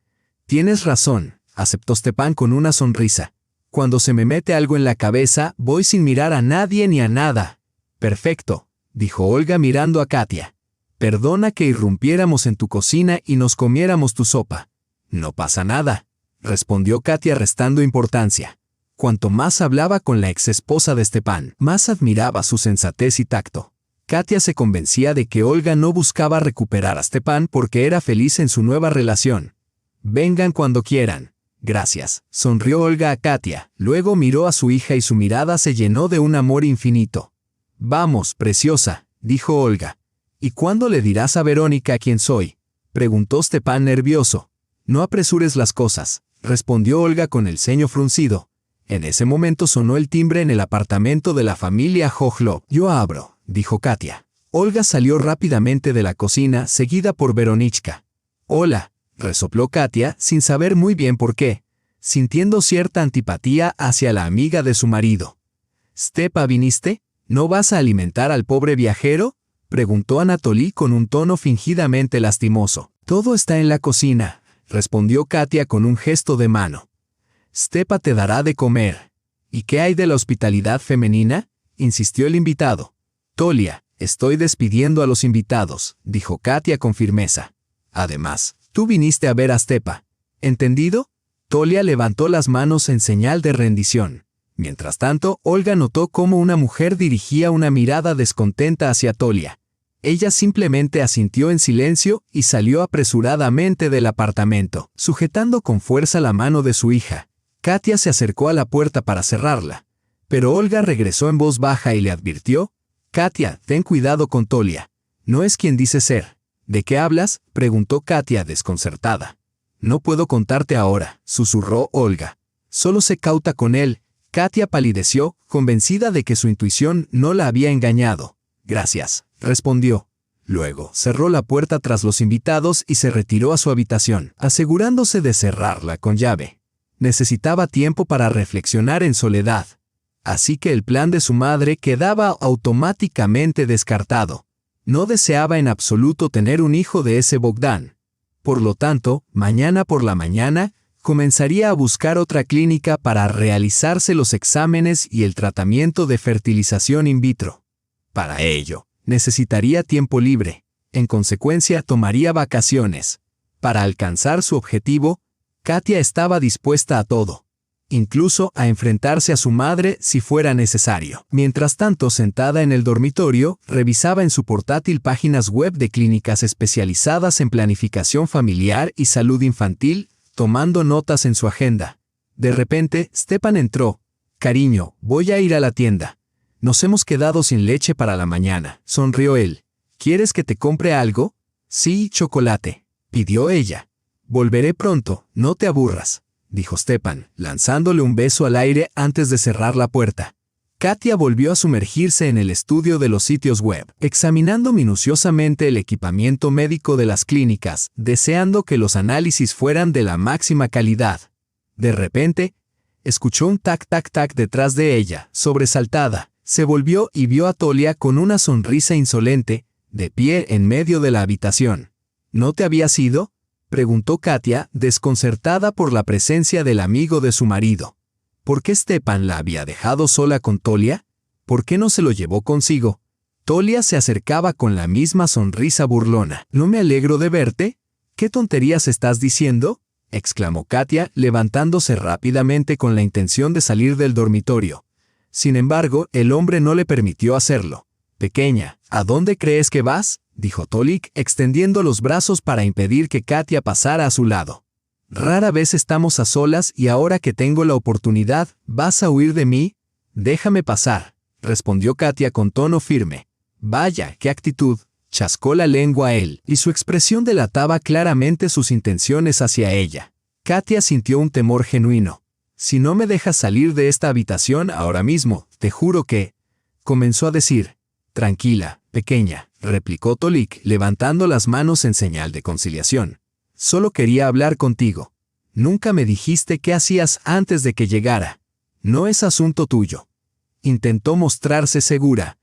Tienes razón, aceptó Stepan con una sonrisa. Cuando se me mete algo en la cabeza, voy sin mirar a nadie ni a nada. Perfecto, dijo Olga mirando a Katia. Perdona que irrumpiéramos en tu cocina y nos comiéramos tu sopa. No pasa nada, respondió Katia restando importancia. Cuanto más hablaba con la exesposa de Stepan, más admiraba su sensatez y tacto. Katia se convencía de que Olga no buscaba recuperar a Stepan porque era feliz en su nueva relación. Vengan cuando quieran. Gracias, sonrió Olga a Katia, luego miró a su hija y su mirada se llenó de un amor infinito. Vamos, preciosa, dijo Olga. ¿Y cuándo le dirás a Verónica quién soy?, preguntó Stepan nervioso. No apresures las cosas, respondió Olga con el ceño fruncido. En ese momento sonó el timbre en el apartamento de la familia Jojlov. Yo abro, dijo Katia. Olga salió rápidamente de la cocina, seguida por Veronichka. Hola, resopló Katia, sin saber muy bien por qué, sintiendo cierta antipatía hacia la amiga de su marido. «Stepa, ¿viniste? ¿No vas a alimentar al pobre viajero?», preguntó Anatoly con un tono fingidamente lastimoso. «Todo está en la cocina», respondió Katia con un gesto de mano. «Stepa te dará de comer». ¿Y qué hay de la hospitalidad femenina?, insistió el invitado. Tolia, estoy despidiendo a los invitados, dijo Katia con firmeza. Además, tú viniste a ver a Stepa. ¿Entendido? Tolia levantó las manos en señal de rendición. Mientras tanto, Olga notó cómo una mujer dirigía una mirada descontenta hacia Tolia. Ella simplemente asintió en silencio y salió apresuradamente del apartamento, sujetando con fuerza la mano de su hija. Katia se acercó a la puerta para cerrarla, pero Olga regresó en voz baja y le advirtió: «Katia, ten cuidado con Tolia. No es quien dice ser». «¿De qué hablas?», preguntó Katia desconcertada. «No puedo contarte ahora», susurró Olga. «Solo sé cauta con él». Katia palideció, convencida de que su intuición no la había engañado. «Gracias», respondió. Luego cerró la puerta tras los invitados y se retiró a su habitación, asegurándose de cerrarla con llave. Necesitaba tiempo para reflexionar en soledad. Así que el plan de su madre quedaba automáticamente descartado. No deseaba en absoluto tener un hijo de ese Bogdan. Por lo tanto, mañana por la mañana, comenzaría a buscar otra clínica para realizarse los exámenes y el tratamiento de fertilización in vitro. Para ello, necesitaría tiempo libre. En consecuencia, tomaría vacaciones. Para alcanzar su objetivo, Katia estaba dispuesta a todo, incluso a enfrentarse a su madre si fuera necesario. Mientras tanto, sentada en el dormitorio, revisaba en su portátil páginas web de clínicas especializadas en planificación familiar y salud infantil, tomando notas en su agenda. De repente, Stepan entró. «Cariño, voy a ir a la tienda. Nos hemos quedado sin leche para la mañana», sonrió él. «¿Quieres que te compre algo?» «Sí, chocolate», pidió ella. «Volveré pronto, no te aburras», dijo Stepan, lanzándole un beso al aire antes de cerrar la puerta. Katia volvió a sumergirse en el estudio de los sitios web, examinando minuciosamente el equipamiento médico de las clínicas, deseando que los análisis fueran de la máxima calidad. De repente, escuchó un tac-tac-tac detrás de ella, sobresaltada. Se volvió y vio a Tolia con una sonrisa insolente, de pie en medio de la habitación. «¿No te habías ido?», preguntó Katia, desconcertada por la presencia del amigo de su marido. ¿Por qué Stepan la había dejado sola con Tolia? ¿Por qué no se lo llevó consigo? Tolia se acercaba con la misma sonrisa burlona. «¿No me alegro de verte? ¿Qué tonterías estás diciendo?», exclamó Katia, levantándose rápidamente con la intención de salir del dormitorio. Sin embargo, el hombre no le permitió hacerlo. «Pequeña, ¿a dónde crees que vas?», dijo Tolik, extendiendo los brazos para impedir que Katia pasara a su lado. «Rara vez estamos a solas y ahora que tengo la oportunidad, ¿vas a huir de mí?». «Déjame pasar», respondió Katia con tono firme. «Vaya, qué actitud», chascó la lengua él, y su expresión delataba claramente sus intenciones hacia ella. Katia sintió un temor genuino. «Si no me dejas salir de esta habitación ahora mismo, te juro que…», comenzó a decir. «Tranquila, pequeña», replicó Tolik, levantando las manos en señal de conciliación. «Solo quería hablar contigo. Nunca me dijiste qué hacías antes de que llegara. No es asunto tuyo». Intentó mostrarse segura.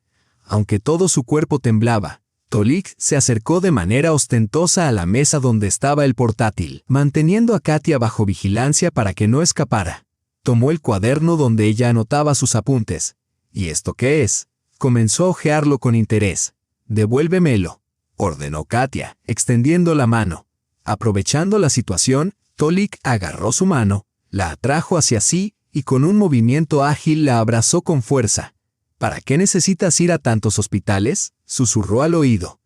Aunque todo su cuerpo temblaba, Tolik se acercó de manera ostentosa a la mesa donde estaba el portátil, manteniendo a Katia bajo vigilancia para que no escapara. Tomó el cuaderno donde ella anotaba sus apuntes. «¿Y esto qué es?», comenzó a hojearlo con interés. «Devuélvemelo», ordenó Katia, extendiendo la mano. Aprovechando la situación, Tolik agarró su mano, la atrajo hacia sí y con un movimiento ágil la abrazó con fuerza. «¿Para qué necesitas ir a tantos hospitales?», susurró al oído.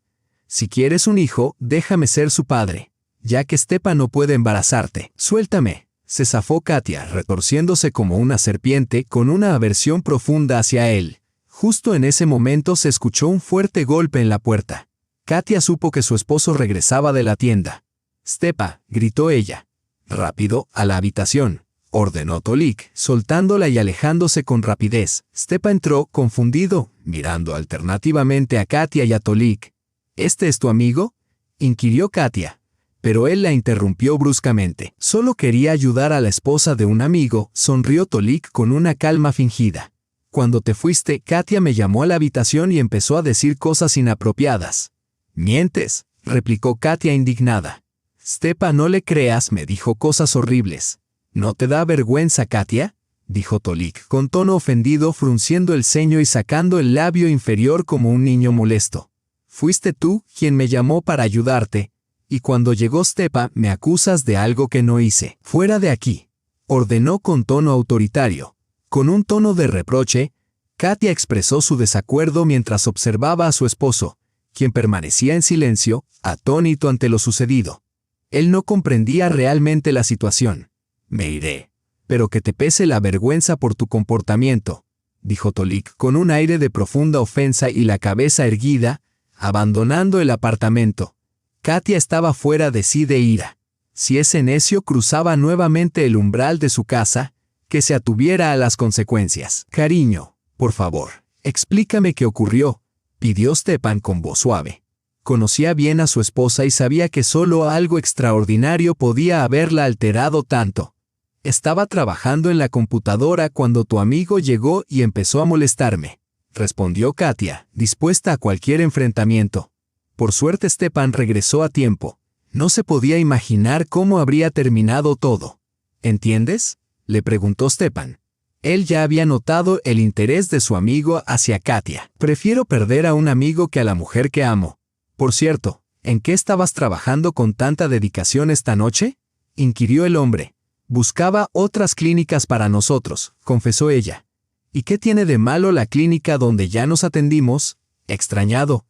«Si quieres un hijo, déjame ser su padre, ya que Stepan no puede embarazarte. Suéltame», se zafó Katia, retorciéndose como una serpiente con una aversión profunda hacia él. Justo en ese momento se escuchó un fuerte golpe en la puerta. Katia supo que su esposo regresaba de la tienda. «Stepa», gritó ella. «Rápido, a la habitación», ordenó Tolik, soltándola y alejándose con rapidez. Stepa entró, confundido, mirando alternativamente a Katia y a Tolik. «¿Este es tu amigo?», inquirió Katia. Pero él la interrumpió bruscamente. «Solo quería ayudar a la esposa de un amigo», sonrió Tolik con una calma fingida. «Cuando te fuiste, Katia me llamó a la habitación y empezó a decir cosas inapropiadas». «Mientes», replicó Katia indignada. «Stepa, no le creas, me dijo cosas horribles». «¿No te da vergüenza, Katia?», dijo Tolik, con tono ofendido, frunciendo el ceño y sacando el labio inferior como un niño molesto. Fuiste tú quien me llamó para ayudarte, y cuando llegó Stepa me acusas de algo que no hice. Fuera de aquí, ordenó con tono autoritario. Con un tono de reproche, Katia expresó su desacuerdo mientras observaba a su esposo, quien permanecía en silencio, atónito ante lo sucedido. Él no comprendía realmente la situación. Me iré. Pero que te pese la vergüenza por tu comportamiento, dijo Tolik con un aire de profunda ofensa y la cabeza erguida, abandonando el apartamento. Katia estaba fuera de sí de ira. Si ese necio cruzaba nuevamente el umbral de su casa, que se atuviera a las consecuencias. Cariño, por favor, explícame qué ocurrió, pidió Stepan con voz suave. Conocía bien a su esposa y sabía que solo algo extraordinario podía haberla alterado tanto. Estaba trabajando en la computadora cuando tu amigo llegó y empezó a molestarme, respondió Katia, dispuesta a cualquier enfrentamiento. Por suerte Stepan regresó a tiempo. No se podía imaginar cómo habría terminado todo. ¿Entiendes?, le preguntó Stepan. Él ya había notado el interés de su amigo hacia Katia. Prefiero perder a un amigo que a la mujer que amo. Por cierto, ¿en qué estabas trabajando con tanta dedicación esta noche?, inquirió el hombre. Buscaba otras clínicas para nosotros, confesó ella. ¿Y qué tiene de malo la clínica donde ya nos atendimos?, extrañado.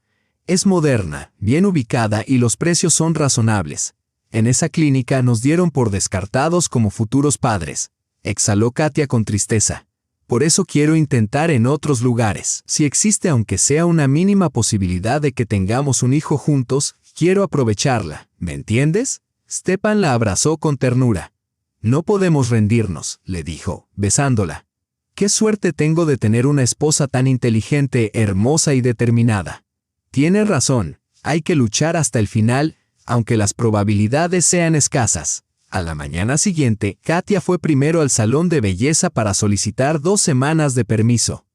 Es moderna, bien ubicada y los precios son razonables. En esa clínica nos dieron por descartados como futuros padres, exhaló Katia con tristeza. Por eso quiero intentar en otros lugares. Si existe aunque sea una mínima posibilidad de que tengamos un hijo juntos, quiero aprovecharla, ¿me entiendes? Stepan la abrazó con ternura. No podemos rendirnos, le dijo, besándola. Qué suerte tengo de tener una esposa tan inteligente, hermosa y determinada. Tienes razón, hay que luchar hasta el final, aunque las probabilidades sean escasas. A la mañana siguiente, Katia fue primero al salón de belleza para solicitar 2 semanas de permiso.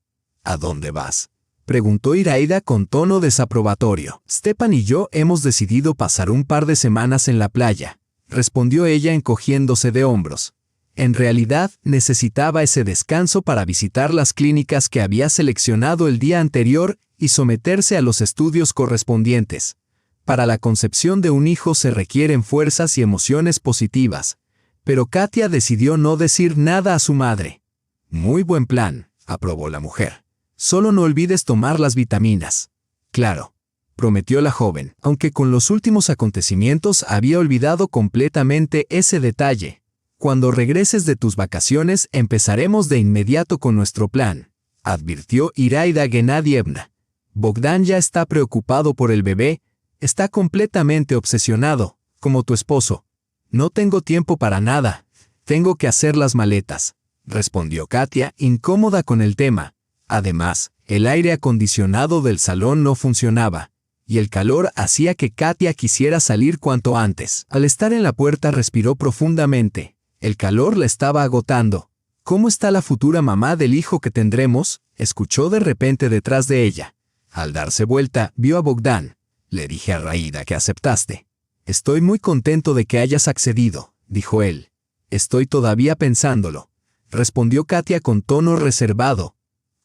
¿A dónde vas?, preguntó Iraida con tono desaprobatorio. Stepan y yo hemos decidido pasar un par de semanas en la playa, respondió ella encogiéndose de hombros. En realidad, necesitaba ese descanso para visitar las clínicas que había seleccionado el día anterior y someterse a los estudios correspondientes. Para la concepción de un hijo se requieren fuerzas y emociones positivas, pero Katia decidió no decir nada a su madre. Muy buen plan, aprobó la mujer. Solo no olvides tomar las vitaminas. Claro, prometió la joven, aunque con los últimos acontecimientos había olvidado completamente ese detalle. Cuando regreses de tus vacaciones empezaremos de inmediato con nuestro plan, advirtió Iraida Gennadievna. Bogdan ya está preocupado por el bebé, está completamente obsesionado, como tu esposo. No tengo tiempo para nada, tengo que hacer las maletas, respondió Katia, incómoda con el tema. Además, el aire acondicionado del salón no funcionaba, y el calor hacía que Katia quisiera salir cuanto antes. Al estar en la puerta respiró profundamente. El calor la estaba agotando. ¿Cómo está la futura mamá del hijo que tendremos?, escuchó de repente detrás de ella. Al darse vuelta, vio a Bogdan. Le dije a Raida que aceptaste. Estoy muy contento de que hayas accedido, dijo él. Estoy todavía pensándolo, respondió Katia con tono reservado.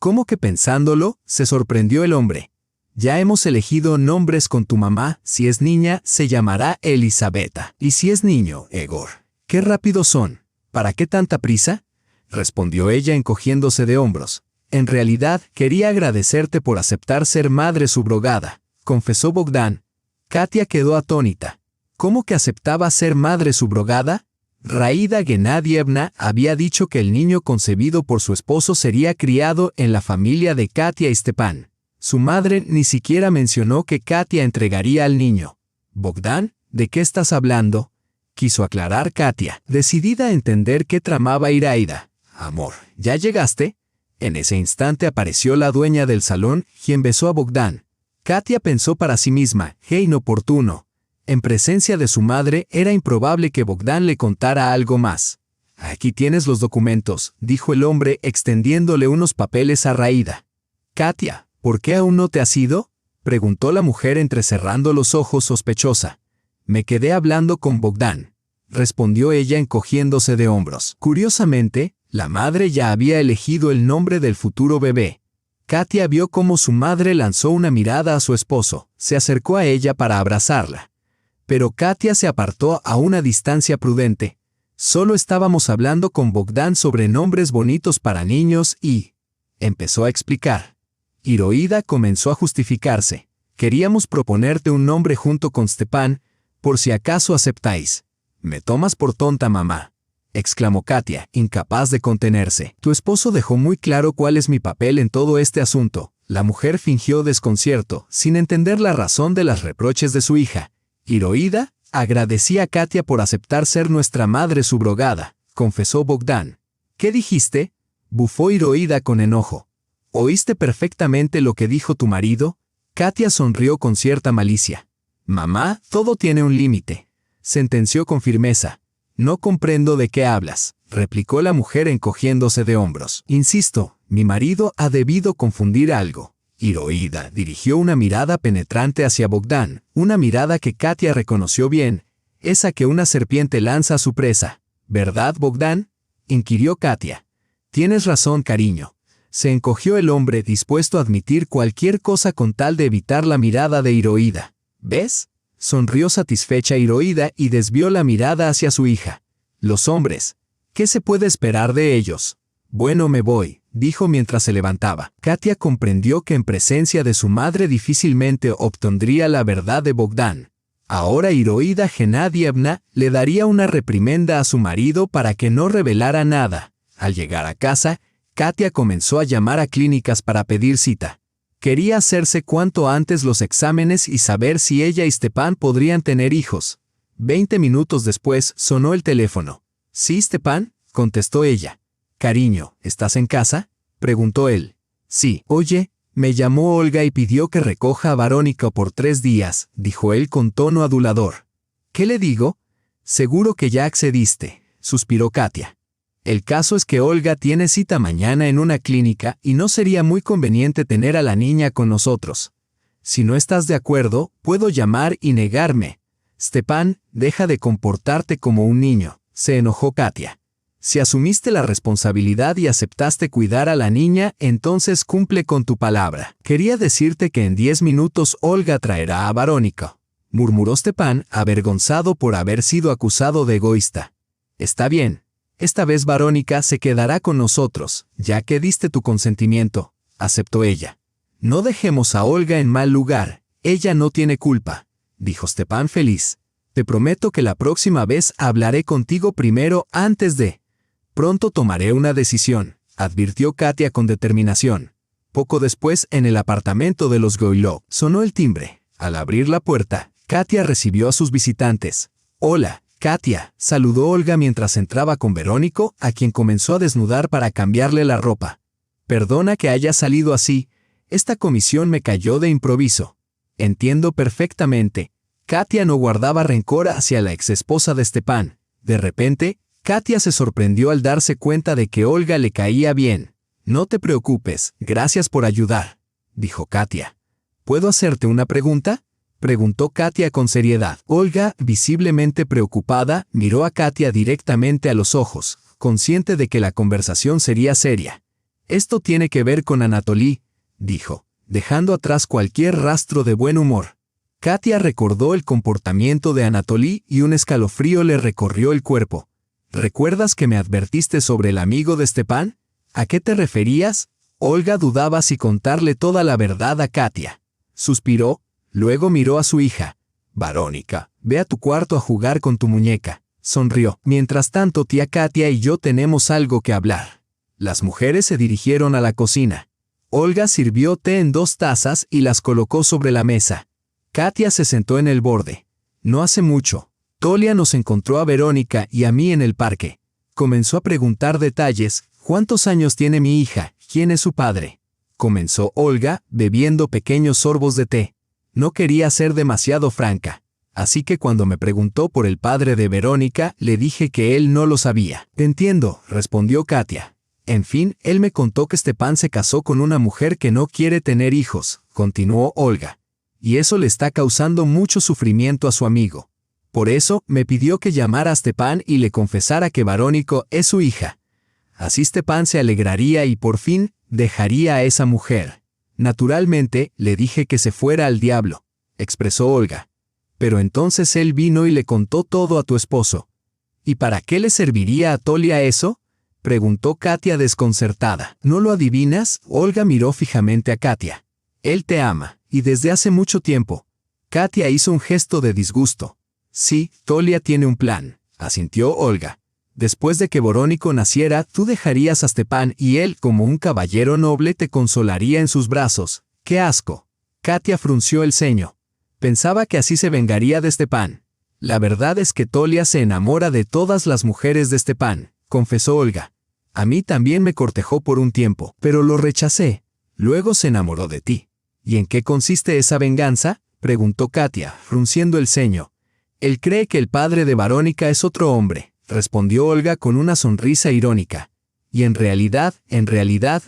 ¿Cómo que pensándolo?, se sorprendió el hombre. Ya hemos elegido nombres con tu mamá. Si es niña, se llamará Elisabetta. Y si es niño, Egor. ¡Qué rápidos son! ¿Para qué tanta prisa?, respondió ella encogiéndose de hombros. En realidad, quería agradecerte por aceptar ser madre subrogada, confesó Bogdan. Katia quedó atónita. ¿Cómo que aceptaba ser madre subrogada? Raida Gennadievna había dicho que el niño concebido por su esposo sería criado en la familia de Katia y Stepan. Su madre ni siquiera mencionó que Katia entregaría al niño. «Bogdan, ¿de qué estás hablando?», quiso aclarar Katia, decidida a entender qué tramaba Iraida. «Amor, ¿ya llegaste?». En ese instante apareció la dueña del salón, quien besó a Bogdan. Katia pensó para sí misma, «Qué inoportuno». En presencia de su madre era improbable que Bogdan le contara algo más. «Aquí tienes los documentos», dijo el hombre extendiéndole unos papeles a Raida. «Katia, ¿por qué aún no te has ido?», preguntó la mujer entrecerrando los ojos sospechosa. «Me quedé hablando con Bogdan», respondió ella encogiéndose de hombros. Curiosamente, La madre ya había elegido el nombre del futuro bebé. Katia vio cómo su madre lanzó una mirada a su esposo, se acercó a ella para abrazarla. Pero Katia se apartó a una distancia prudente. Solo estábamos hablando con Bogdan sobre nombres bonitos para niños y... empezó a explicar. Iroida comenzó a justificarse. Queríamos proponerte un nombre junto con Stepan, por si acaso aceptáis. «Me tomas por tonta, mamá», exclamó Katia, incapaz de contenerse. «Tu esposo dejó muy claro cuál es mi papel en todo este asunto». La mujer fingió desconcierto, sin entender la razón de los reproches de su hija. Iroida agradecía a Katia por aceptar ser nuestra madre subrogada, confesó Bogdan. «¿Qué dijiste?», bufó Iroida con enojo. «¿Oíste perfectamente lo que dijo tu marido?». Katia sonrió con cierta malicia. «Mamá, todo tiene un límite», sentenció con firmeza. «No comprendo de qué hablas», replicó la mujer encogiéndose de hombros. «Insisto, mi marido ha debido confundir algo». Iroida dirigió una mirada penetrante hacia Bogdan, una mirada que Katia reconoció bien, esa que una serpiente lanza a su presa. «¿Verdad, Bogdan?», inquirió Katia. «Tienes razón, cariño». Se encogió el hombre, dispuesto a admitir cualquier cosa con tal de evitar la mirada de Iroida. «¿Ves?», sonrió satisfecha Iroida y desvió la mirada hacia su hija. «Los hombres, ¿qué se puede esperar de ellos?». «Bueno, me voy», dijo mientras se levantaba. Katia comprendió que en presencia de su madre difícilmente obtendría la verdad de Bogdan. Ahora Iroida Gennadievna le daría una reprimenda a su marido para que no revelara nada. Al llegar a casa, Katia comenzó a llamar a clínicas para pedir cita. Quería hacerse cuanto antes los exámenes y saber si ella y Stepan podrían tener hijos. 20 minutos después sonó el teléfono. «¿Sí, Stepan?», contestó ella. «Cariño, ¿estás en casa?», preguntó él. «Sí». «Oye, me llamó Olga y pidió que recoja a Verónica por 3 días», dijo él con tono adulador. «¿Qué le digo?». «Seguro que ya accediste», suspiró Katia. «El caso es que Olga tiene cita mañana en una clínica y no sería muy conveniente tener a la niña con nosotros. Si no estás de acuerdo, puedo llamar y negarme». «Stepan, deja de comportarte como un niño», se enojó Katia. «Si asumiste la responsabilidad y aceptaste cuidar a la niña, entonces cumple con tu palabra. Quería decirte que en 10 minutos Olga traerá a Verónica», murmuró Stepan, avergonzado por haber sido acusado de egoísta. «Está bien. Esta vez Verónica se quedará con nosotros, ya que diste tu consentimiento», aceptó ella. «No dejemos a Olga en mal lugar, ella no tiene culpa», dijo Stepan feliz. «Te prometo que la próxima vez hablaré contigo primero antes de...». «Pronto tomaré una decisión», advirtió Katia con determinación. Poco después, en el apartamento de los Goilov, sonó el timbre. Al abrir la puerta, Katia recibió a sus visitantes. «Hola, Katia», saludó Olga mientras entraba con Verónica, a quien comenzó a desnudar para cambiarle la ropa. «Perdona que haya salido así, esta comisión me cayó de improviso». «Entiendo perfectamente». Katia no guardaba rencor hacia la exesposa de Stepan. De repente, Katia se sorprendió al darse cuenta de que Olga le caía bien. «No te preocupes, gracias por ayudar», dijo Katia. «¿Puedo hacerte una pregunta?», preguntó Katia con seriedad. Olga, visiblemente preocupada, miró a Katia directamente a los ojos, consciente de que la conversación sería seria. «Esto tiene que ver con Anatoly», dijo, dejando atrás cualquier rastro de buen humor. Katia recordó el comportamiento de Anatoly y un escalofrío le recorrió el cuerpo. «¿Recuerdas que me advertiste sobre el amigo de Stepan? ¿A qué te referías?». Olga dudaba si contarle toda la verdad a Katia. Suspiró, luego miró a su hija. «Verónica, ve a tu cuarto a jugar con tu muñeca», sonrió. «Mientras tanto, tía Katia y yo tenemos algo que hablar». Las mujeres se dirigieron a la cocina. Olga sirvió té en 2 tazas y las colocó sobre la mesa. Katia se sentó en el borde. «No hace mucho, Tolia nos encontró a Verónica y a mí en el parque. Comenzó a preguntar detalles. ¿Cuántos años tiene mi hija? ¿Quién es su padre?», comenzó Olga, bebiendo pequeños sorbos de té. No quería ser demasiado franca, así que cuando me preguntó por el padre de Verónica, le dije que él no lo sabía. «Te entiendo», respondió Katia. «En fin, él me contó que Stepan se casó con una mujer que no quiere tener hijos», continuó Olga. «Y eso le está causando mucho sufrimiento a su amigo. Por eso, me pidió que llamara a Stepan y le confesara que Verónica es su hija». Así Stepan se alegraría y por fin dejaría a esa mujer. Naturalmente, le dije que se fuera al diablo, expresó Olga. Pero entonces él vino y le contó todo a tu esposo. ¿Y para qué le serviría a Tolia eso?, preguntó Katia desconcertada. ¿No lo adivinas? Olga miró fijamente a Katia. Él te ama, y desde hace mucho tiempo. Katia hizo un gesto de disgusto. Sí, Tolia tiene un plan, asintió Olga. Después de que Vorónico naciera, tú dejarías a Stepan y él, como un caballero noble, te consolaría en sus brazos. ¡Qué asco! Katia frunció el ceño. Pensaba que así se vengaría de Stepan. La verdad es que Tolia se enamora de todas las mujeres de Stepan, confesó Olga. A mí también me cortejó por un tiempo, pero lo rechacé. Luego se enamoró de ti. ¿Y en qué consiste esa venganza?, preguntó Katia, frunciendo el ceño. Él cree que el padre de Verónica es otro hombre, respondió Olga con una sonrisa irónica. Y en realidad,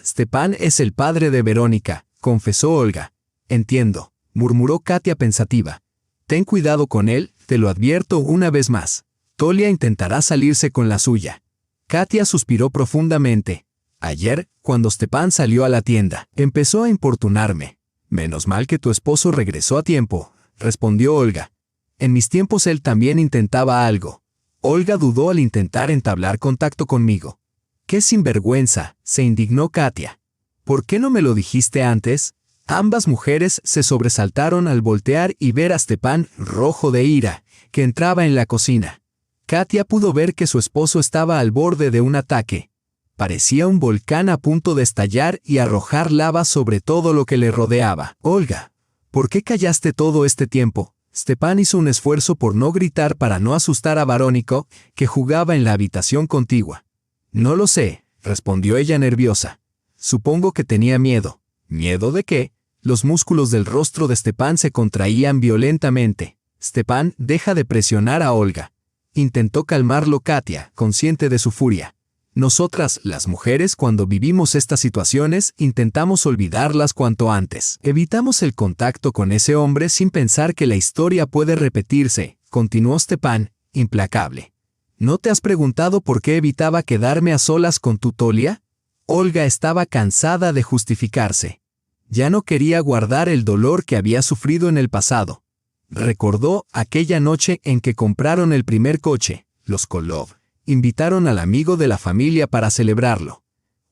Stepan es el padre de Verónica, confesó Olga. Entiendo, murmuró Katia pensativa. Ten cuidado con él, te lo advierto una vez más. Tolia intentará salirse con la suya. Katia suspiró profundamente. Ayer, cuando Stepan salió a la tienda, empezó a importunarme. Menos mal que tu esposo regresó a tiempo, respondió Olga. En mis tiempos él también intentaba algo. Olga dudó al intentar entablar contacto conmigo. ¡Qué sinvergüenza!, se indignó Katia. ¿Por qué no me lo dijiste antes? Ambas mujeres se sobresaltaron al voltear y ver a Stepan, rojo de ira, que entraba en la cocina. Katia pudo ver que su esposo estaba al borde de un ataque. Parecía un volcán a punto de estallar y arrojar lava sobre todo lo que le rodeaba. Olga, ¿por qué callaste todo este tiempo? Stepan hizo un esfuerzo por no gritar para no asustar a Verónico, que jugaba en la habitación contigua. No lo sé, respondió ella nerviosa. Supongo que tenía miedo. ¿Miedo de qué? Los músculos del rostro de Stepan se contraían violentamente. Stepan, deja de presionar a Olga. Intentó calmarlo Katia, consciente de su furia. Nosotras, las mujeres, cuando vivimos estas situaciones, intentamos olvidarlas cuanto antes. Evitamos el contacto con ese hombre sin pensar que la historia puede repetirse, continuó Stepan, implacable. ¿No te has preguntado por qué evitaba quedarme a solas con tu Tolia? Olga estaba cansada de justificarse. Ya no quería guardar el dolor que había sufrido en el pasado. Recordó aquella noche en que compraron el primer coche, los Kolov. Invitaron al amigo de la familia para celebrarlo.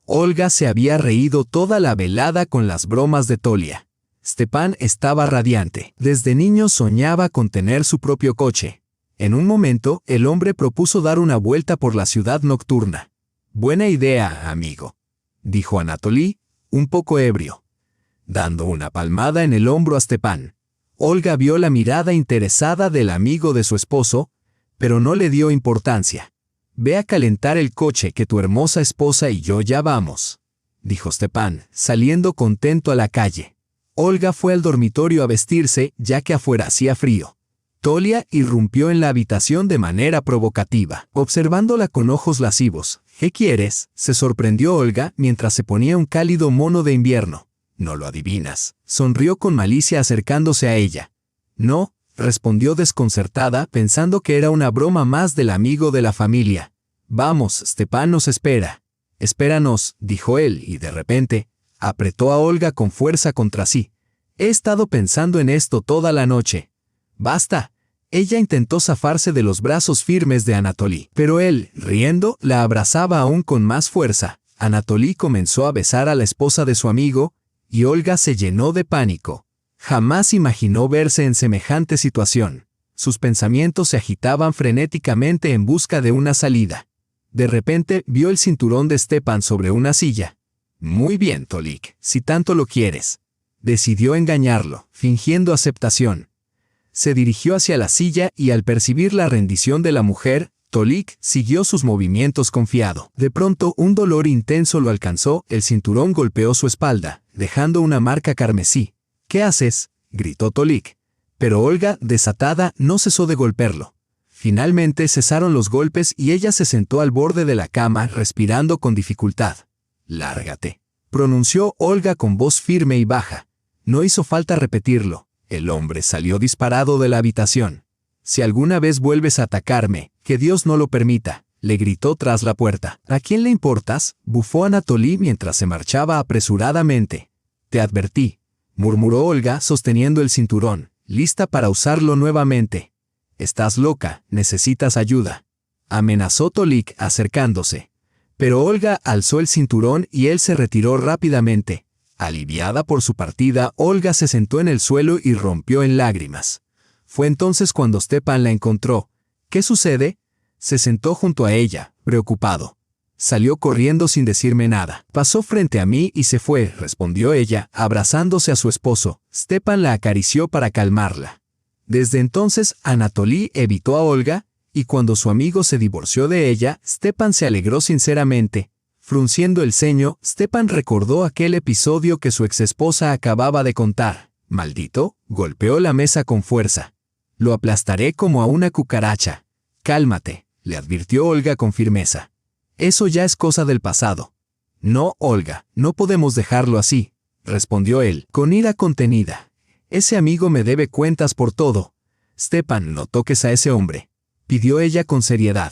Olga se había reído toda la velada con las bromas de Tolia. Stepan estaba radiante. Desde niño soñaba con tener su propio coche. En un momento, el hombre propuso dar una vuelta por la ciudad nocturna. Buena idea, amigo, dijo Anatoly, un poco ebrio, dando una palmada en el hombro a Stepan. Olga vio la mirada interesada del amigo de su esposo, pero no le dio importancia. Ve a calentar el coche que tu hermosa esposa y yo ya vamos, dijo Stepan, saliendo contento a la calle. Olga fue al dormitorio a vestirse, ya que afuera hacía frío. Tolia irrumpió en la habitación de manera provocativa, observándola con ojos lascivos. ¿Qué quieres?, se sorprendió Olga mientras se ponía un cálido mono de invierno. No lo adivinas, sonrió con malicia acercándose a ella. No, respondió desconcertada pensando que era una broma más del amigo de la familia. Vamos, Stepan nos espera. Espéranos, dijo él y de repente, apretó a Olga con fuerza contra sí. He estado pensando en esto toda la noche. Basta. Ella intentó zafarse de los brazos firmes de Anatoly, pero él, riendo, la abrazaba aún con más fuerza. Anatoly comenzó a besar a la esposa de su amigo, y Olga se llenó de pánico. Jamás imaginó verse en semejante situación. Sus pensamientos se agitaban frenéticamente en busca de una salida. De repente vio el cinturón de Stepan sobre una silla. Muy bien, Tolik, si tanto lo quieres. Decidió engañarlo, fingiendo aceptación. Se dirigió hacia la silla y al percibir la rendición de la mujer, Tolik siguió sus movimientos confiado. De pronto un dolor intenso lo alcanzó, el cinturón golpeó su espalda, dejando una marca carmesí. ¿Qué haces?, gritó Tolik. Pero Olga, desatada, no cesó de golpearlo. Finalmente cesaron los golpes y ella se sentó al borde de la cama, respirando con dificultad. «Lárgate», pronunció Olga con voz firme y baja. No hizo falta repetirlo. El hombre salió disparado de la habitación. «Si alguna vez vuelves a atacarme, que Dios no lo permita», le gritó tras la puerta. ¿A quién le importas?, bufó Anatoly mientras se marchaba apresuradamente. Te advertí, murmuró Olga sosteniendo el cinturón, lista para usarlo nuevamente. Estás loca, necesitas ayuda, amenazó Tolik acercándose. Pero Olga alzó el cinturón y él se retiró rápidamente. Aliviada por su partida, Olga se sentó en el suelo y rompió en lágrimas. Fue entonces cuando Stepan la encontró. ¿Qué sucede?, se sentó junto a ella, preocupado. Salió corriendo sin decirme nada. Pasó frente a mí y se fue, respondió ella, abrazándose a su esposo. Stepan la acarició para calmarla. Desde entonces, Anatoly evitó a Olga, y cuando su amigo se divorció de ella, Stepan se alegró sinceramente. Frunciendo el ceño, Stepan recordó aquel episodio que su exesposa acababa de contar. Maldito, golpeó la mesa con fuerza. Lo aplastaré como a una cucaracha. Cálmate, le advirtió Olga con firmeza. Eso ya es cosa del pasado. No, Olga, no podemos dejarlo así, respondió él, con ira contenida. Ese amigo me debe cuentas por todo. Stepan, no toques a ese hombre, pidió ella con seriedad.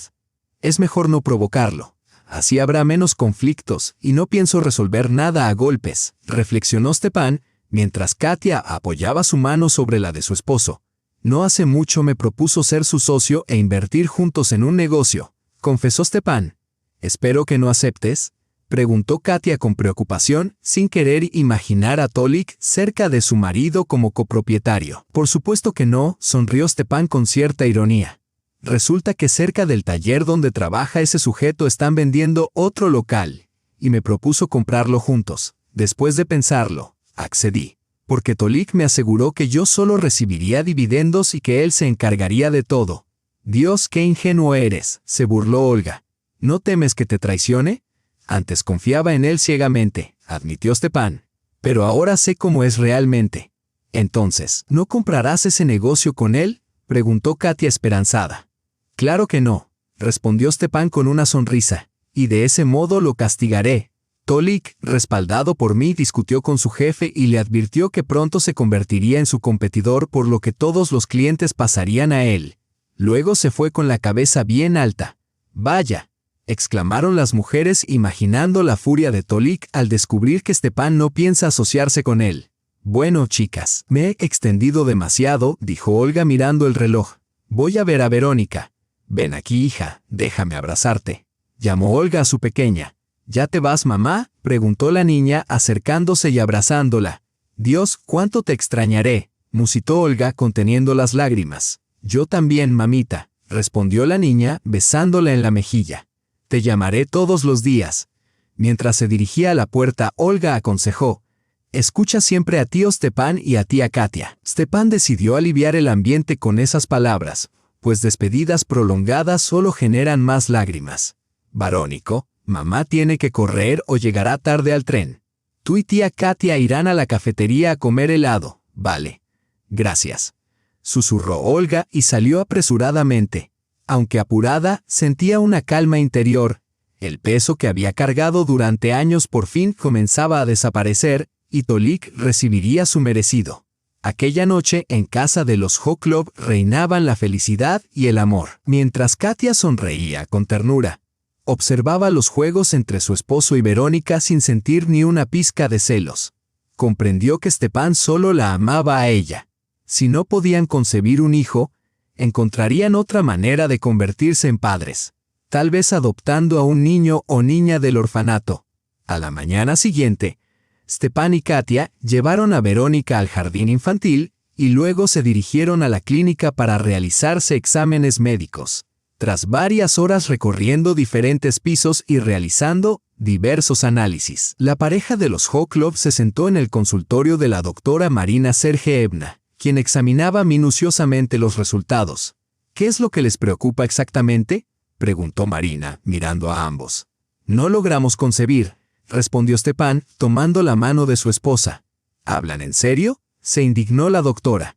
Es mejor no provocarlo. Así habrá menos conflictos y no pienso resolver nada a golpes, reflexionó Stepan, mientras Katia apoyaba su mano sobre la de su esposo. No hace mucho me propuso ser su socio e invertir juntos en un negocio, confesó Stepan. ¿Espero que no aceptes?, preguntó Katia con preocupación, sin querer imaginar a Tolik cerca de su marido como copropietario. Por supuesto que no, sonrió Stepan con cierta ironía. Resulta que cerca del taller donde trabaja ese sujeto están vendiendo otro local, y me propuso comprarlo juntos. Después de pensarlo, accedí, porque Tolik me aseguró que yo solo recibiría dividendos y que él se encargaría de todo. Dios, qué ingenuo eres, se burló Olga. ¿No temes que te traicione? Antes confiaba en él ciegamente, admitió Stepan. Pero ahora sé cómo es realmente. Entonces, ¿no comprarás ese negocio con él?, preguntó Katia esperanzada. Claro que no, respondió Stepan con una sonrisa, y de ese modo lo castigaré. Tolik, respaldado por mí, discutió con su jefe y le advirtió que pronto se convertiría en su competidor, por lo que todos los clientes pasarían a él. Luego se fue con la cabeza bien alta. Vaya, exclamaron las mujeres imaginando la furia de Tolik al descubrir que Stepan no piensa asociarse con él. Bueno, chicas, me he extendido demasiado, dijo Olga mirando el reloj. Voy a ver a Verónica. Ven aquí, hija, déjame abrazarte, llamó Olga a su pequeña. ¿Ya te vas, mamá?, preguntó la niña acercándose y abrazándola. Dios, cuánto te extrañaré, musitó Olga conteniendo las lágrimas. Yo también, mamita, respondió la niña besándola en la mejilla. Te llamaré todos los días. Mientras se dirigía a la puerta, Olga aconsejó: escucha siempre a tío Stepan y a tía Katia. Stepan decidió aliviar el ambiente con esas palabras, pues despedidas prolongadas solo generan más lágrimas. Verónico, mamá tiene que correr o llegará tarde al tren. Tú y tía Katia irán a la cafetería a comer helado. Vale. Gracias, susurró Olga y salió apresuradamente. Aunque apurada, sentía una calma interior. El peso que había cargado durante años por fin comenzaba a desaparecer, y Tolik recibiría su merecido. Aquella noche, en casa de los Hoklov, reinaban la felicidad y el amor. Mientras Katia sonreía con ternura, observaba los juegos entre su esposo y Verónica sin sentir ni una pizca de celos. Comprendió que Stepan solo la amaba a ella. Si no podían concebir un hijo, encontrarían otra manera de convertirse en padres, tal vez adoptando a un niño o niña del orfanato. A la mañana siguiente, Stepan y Katia llevaron a Verónica al jardín infantil y luego se dirigieron a la clínica para realizarse exámenes médicos. Tras varias horas recorriendo diferentes pisos y realizando diversos análisis, la pareja de los Hoklov se sentó en el consultorio de la doctora Marina Sergeevna, quien examinaba minuciosamente los resultados. ¿Qué es lo que les preocupa exactamente?, preguntó Marina, mirando a ambos. No logramos concebir, respondió Stepan, tomando la mano de su esposa. ¿Hablan en serio?, se indignó la doctora.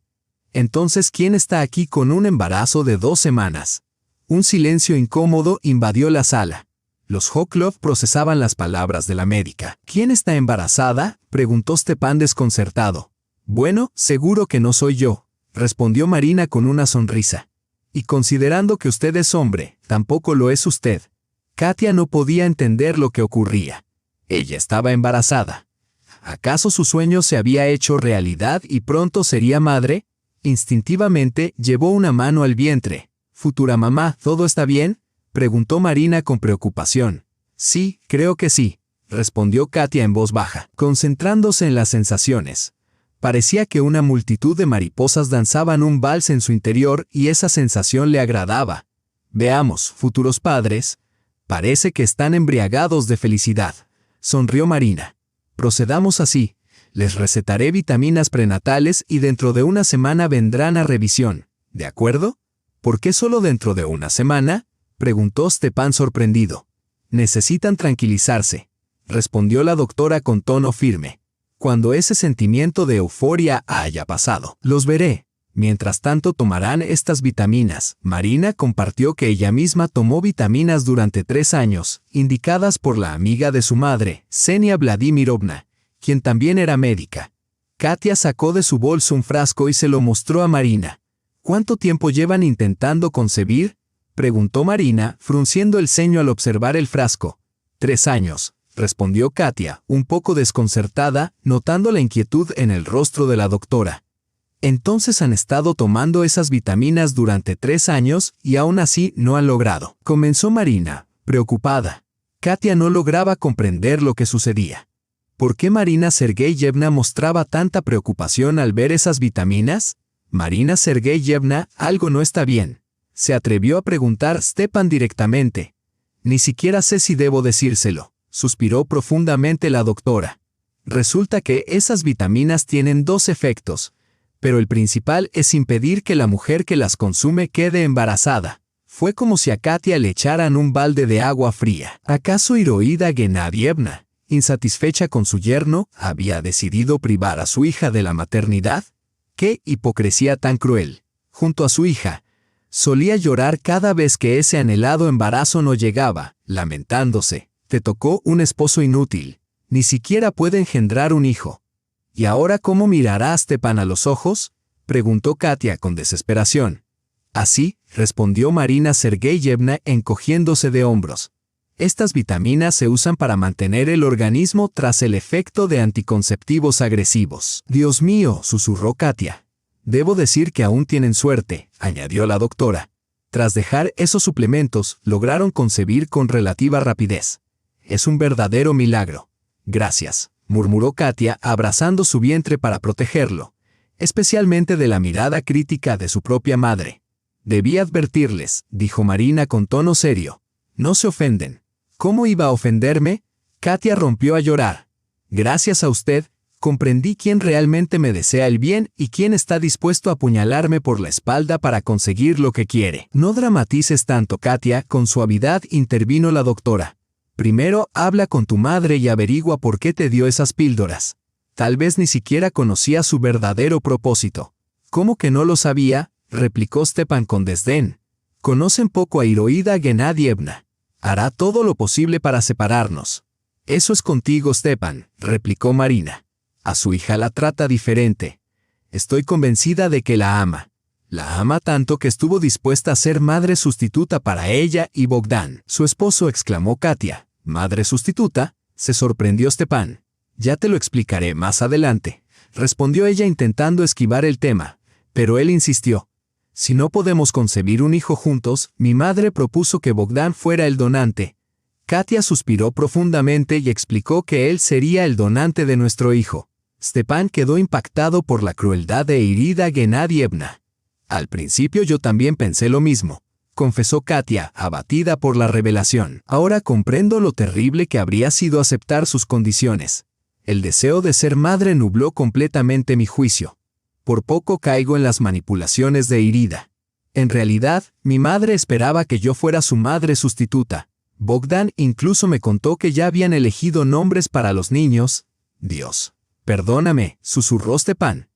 Entonces, ¿quién está aquí con un embarazo de 2 semanas? Un silencio incómodo invadió la sala. Los Hoklov procesaban las palabras de la médica. ¿Quién está embarazada?, preguntó Stepan desconcertado. Bueno, seguro que no soy yo, respondió Marina con una sonrisa. Y considerando que usted es hombre, tampoco lo es usted. Katia no podía entender lo que ocurría. Ella estaba embarazada. ¿Acaso su sueño se había hecho realidad y pronto sería madre? Instintivamente llevó una mano al vientre. «Futura mamá, ¿todo está bien?», preguntó Marina con preocupación. «Sí, creo que sí», respondió Katia en voz baja, concentrándose en las sensaciones. Parecía que una multitud de mariposas danzaban un vals en su interior y esa sensación le agradaba. «Veamos, futuros padres. Parece que están embriagados de felicidad», sonrió Marina. «Procedamos así. Les recetaré vitaminas prenatales y dentro de una semana vendrán a revisión. ¿De acuerdo?». «¿Por qué solo dentro de una semana?», preguntó Stepan sorprendido. «Necesitan tranquilizarse», respondió la doctora con tono firme. «Cuando ese sentimiento de euforia haya pasado, los veré. Mientras tanto tomarán estas vitaminas». Marina compartió que ella misma tomó vitaminas durante 3 años, indicadas por la amiga de su madre, Xenia Vladimirovna, quien también era médica. Katia sacó de su bolso un frasco y se lo mostró a Marina. «¿Cuánto tiempo llevan intentando concebir?», preguntó Marina, frunciendo el ceño al observar el frasco. 3 años, respondió Katia, un poco desconcertada, notando la inquietud en el rostro de la doctora. «Entonces han estado tomando esas vitaminas durante 3 años y aún así no han logrado», comenzó Marina, preocupada. Katia no lograba comprender lo que sucedía. ¿Por qué Marina Sergeyevna mostraba tanta preocupación al ver esas vitaminas? «Marina Sergeyevna, algo no está bien», se atrevió a preguntar Stepan directamente. «Ni siquiera sé si debo decírselo», suspiró profundamente la doctora. «Resulta que esas vitaminas tienen 2 efectos, pero el principal es impedir que la mujer que las consume quede embarazada». Fue como si a Katia le echaran un balde de agua fría. ¿Acaso Iroida Gennadievna, insatisfecha con su yerno, había decidido privar a su hija de la maternidad? ¡Qué hipocresía tan cruel! Junto a su hija, solía llorar cada vez que ese anhelado embarazo no llegaba, lamentándose. «Te tocó un esposo inútil. Ni siquiera puede engendrar un hijo». «¿Y ahora cómo mirará a Stepan a los ojos?», preguntó Katia con desesperación. «Así», respondió Marina Sergeyevna encogiéndose de hombros. «Estas vitaminas se usan para mantener el organismo tras el efecto de anticonceptivos agresivos». «Dios mío», susurró Katia. «Debo decir que aún tienen suerte», añadió la doctora. «Tras dejar esos suplementos, lograron concebir con relativa rapidez. Es un verdadero milagro». «Gracias», murmuró Katia abrazando su vientre para protegerlo, especialmente de la mirada crítica de su propia madre. «Debí advertirles», dijo Marina con tono serio. «No se ofenden». «¿Cómo iba a ofenderme?». Katia rompió a llorar. «Gracias a usted, comprendí quién realmente me desea el bien y quién está dispuesto a apuñalarme por la espalda para conseguir lo que quiere». «No dramatices tanto, Katia», con suavidad intervino la doctora. «Primero habla con tu madre y averigua por qué te dio esas píldoras. Tal vez ni siquiera conocía su verdadero propósito». «¿Cómo que no lo sabía?», replicó Stepan con desdén. «Conocen poco a Iroida Gennadievna. Hará todo lo posible para separarnos». «Eso es contigo, Stepan», replicó Marina. «A su hija la trata diferente. Estoy convencida de que la ama. La ama tanto que estuvo dispuesta a ser madre sustituta para ella y Bogdan, su esposo», exclamó Katia. «¿Madre sustituta?», se sorprendió Stepan. «Ya te lo explicaré más adelante», respondió ella intentando esquivar el tema, pero él insistió. «Si no podemos concebir un hijo juntos, mi madre propuso que Bogdan fuera el donante». Katia suspiró profundamente y explicó que él sería el donante de nuestro hijo. Stepan quedó impactado por la crueldad de Irida Gennadievna. «Al principio yo también pensé lo mismo», confesó Katia, abatida por la revelación. «Ahora comprendo lo terrible que habría sido aceptar sus condiciones. El deseo de ser madre nubló completamente mi juicio. Por poco caigo en las manipulaciones de Irida. En realidad, mi madre esperaba que yo fuera su madre sustituta. Bogdan incluso me contó que ya habían elegido nombres para los niños». «Dios, perdóname», susurró Stepan.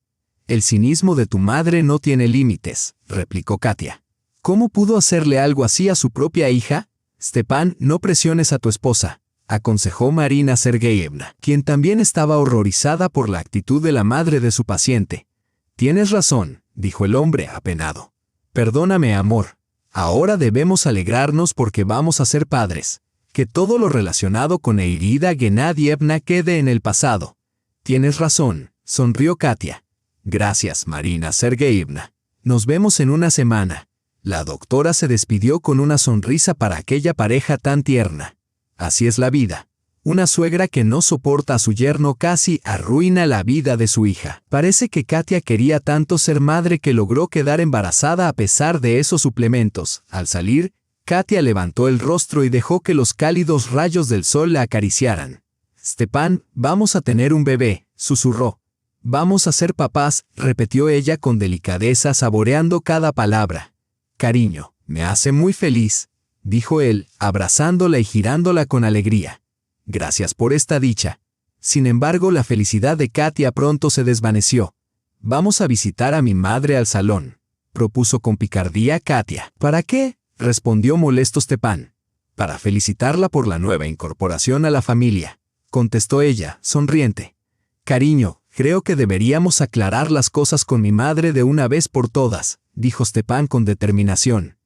«El cinismo de tu madre no tiene límites», replicó Katia. «¿Cómo pudo hacerle algo así a su propia hija?». «Stepan, no presiones a tu esposa», aconsejó Marina Sergeyevna, quien también estaba horrorizada por la actitud de la madre de su paciente. «Tienes razón», dijo el hombre apenado. Perdóname, amor. Ahora debemos alegrarnos porque vamos a ser padres. Que todo lo relacionado con Irina Gennadievna quede en el pasado. Tienes razón, sonrió Katia. Gracias, Marina Sergeyevna. Nos vemos en una semana. La doctora se despidió con una sonrisa para aquella pareja tan tierna. Así es la vida. Una suegra que no soporta a su yerno casi arruina la vida de su hija. Parece que Katia quería tanto ser madre que logró quedar embarazada a pesar de esos suplementos. Al salir, Katia levantó el rostro y dejó que los cálidos rayos del sol la acariciaran. «Stepan, vamos a tener un bebé», susurró. «Vamos a ser papás», repitió ella con delicadeza saboreando cada palabra. «Cariño, me hace muy feliz», dijo él, abrazándola y girándola con alegría. «Gracias por esta dicha». Sin embargo, la felicidad de Katia pronto se desvaneció. «Vamos a visitar a mi madre al salón», propuso con picardía Katia. «¿Para qué?», respondió molesto Stepan. «Para felicitarla por la nueva incorporación a la familia», contestó ella, sonriente. «Cariño, creo que deberíamos aclarar las cosas con mi madre de una vez por todas», dijo Stepan con determinación.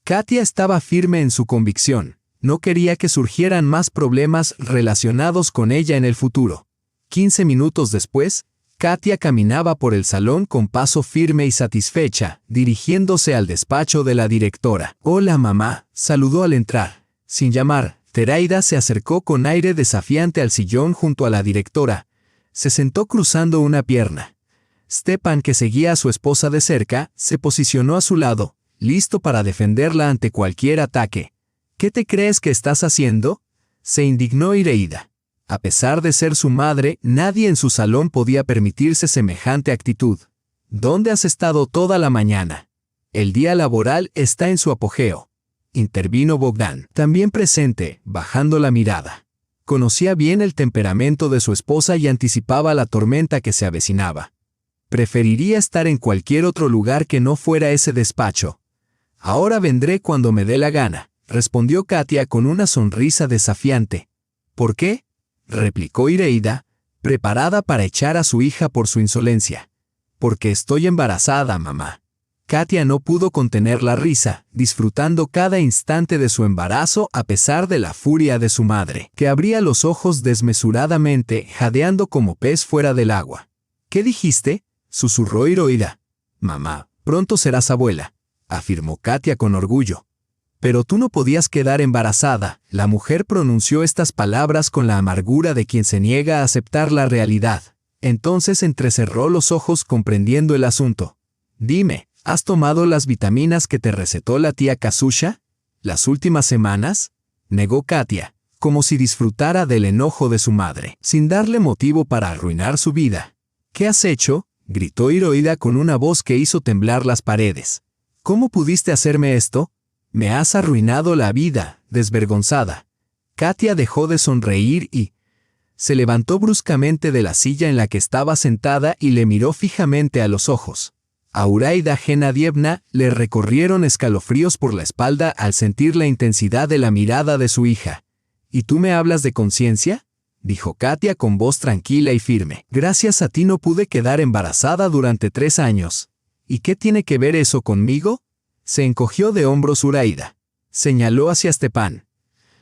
Katia estaba firme en su convicción. No quería que surgieran más problemas relacionados con ella en el futuro. 15 minutos después, Katia caminaba por el salón con paso firme y satisfecha, dirigiéndose al despacho de la directora. «Hola, mamá», saludó al entrar. Sin llamar, Teraida se acercó con aire desafiante al sillón junto a la directora. Se sentó cruzando una pierna. Stepan, que seguía a su esposa de cerca, se posicionó a su lado, listo para defenderla ante cualquier ataque. «¿Qué te crees que estás haciendo?», se indignó Ireida. A pesar de ser su madre, nadie en su salón podía permitirse semejante actitud. «¿Dónde has estado toda la mañana?». «El día laboral está en su apogeo», intervino Bogdan, también presente, bajando la mirada. Conocía bien el temperamento de su esposa y anticipaba la tormenta que se avecinaba. «Preferiría estar en cualquier otro lugar que no fuera ese despacho. Ahora vendré cuando me dé la gana», respondió Katia con una sonrisa desafiante. «¿Por qué?», replicó Ireida, preparada para echar a su hija por su insolencia. «Porque estoy embarazada, mamá». Katia no pudo contener la risa, disfrutando cada instante de su embarazo a pesar de la furia de su madre, que abría los ojos desmesuradamente, jadeando como pez fuera del agua. «¿Qué dijiste?», susurró Ireida. «Mamá, pronto serás abuela», afirmó Katia con orgullo. «Pero tú no podías quedar embarazada», la mujer pronunció estas palabras con la amargura de quien se niega a aceptar la realidad. Entonces entrecerró los ojos comprendiendo el asunto. «Dime, ¿has tomado las vitaminas que te recetó la tía Kasusha? ¿Las últimas semanas?», negó Katia, como si disfrutara del enojo de su madre, sin darle motivo para arruinar su vida. «¿Qué has hecho?», gritó Ireida con una voz que hizo temblar las paredes. «¿Cómo pudiste hacerme esto? Me has arruinado la vida, desvergonzada». Katia dejó de sonreír y se levantó bruscamente de la silla en la que estaba sentada y le miró fijamente a los ojos. A Uraida Gennadievna le recorrieron escalofríos por la espalda al sentir la intensidad de la mirada de su hija. «¿Y tú me hablas de conciencia?», dijo Katia con voz tranquila y firme. «Gracias a ti no pude quedar embarazada durante 3 años. ¿Y qué tiene que ver eso conmigo?». Se encogió de hombros Uraida. Señaló hacia Stepan.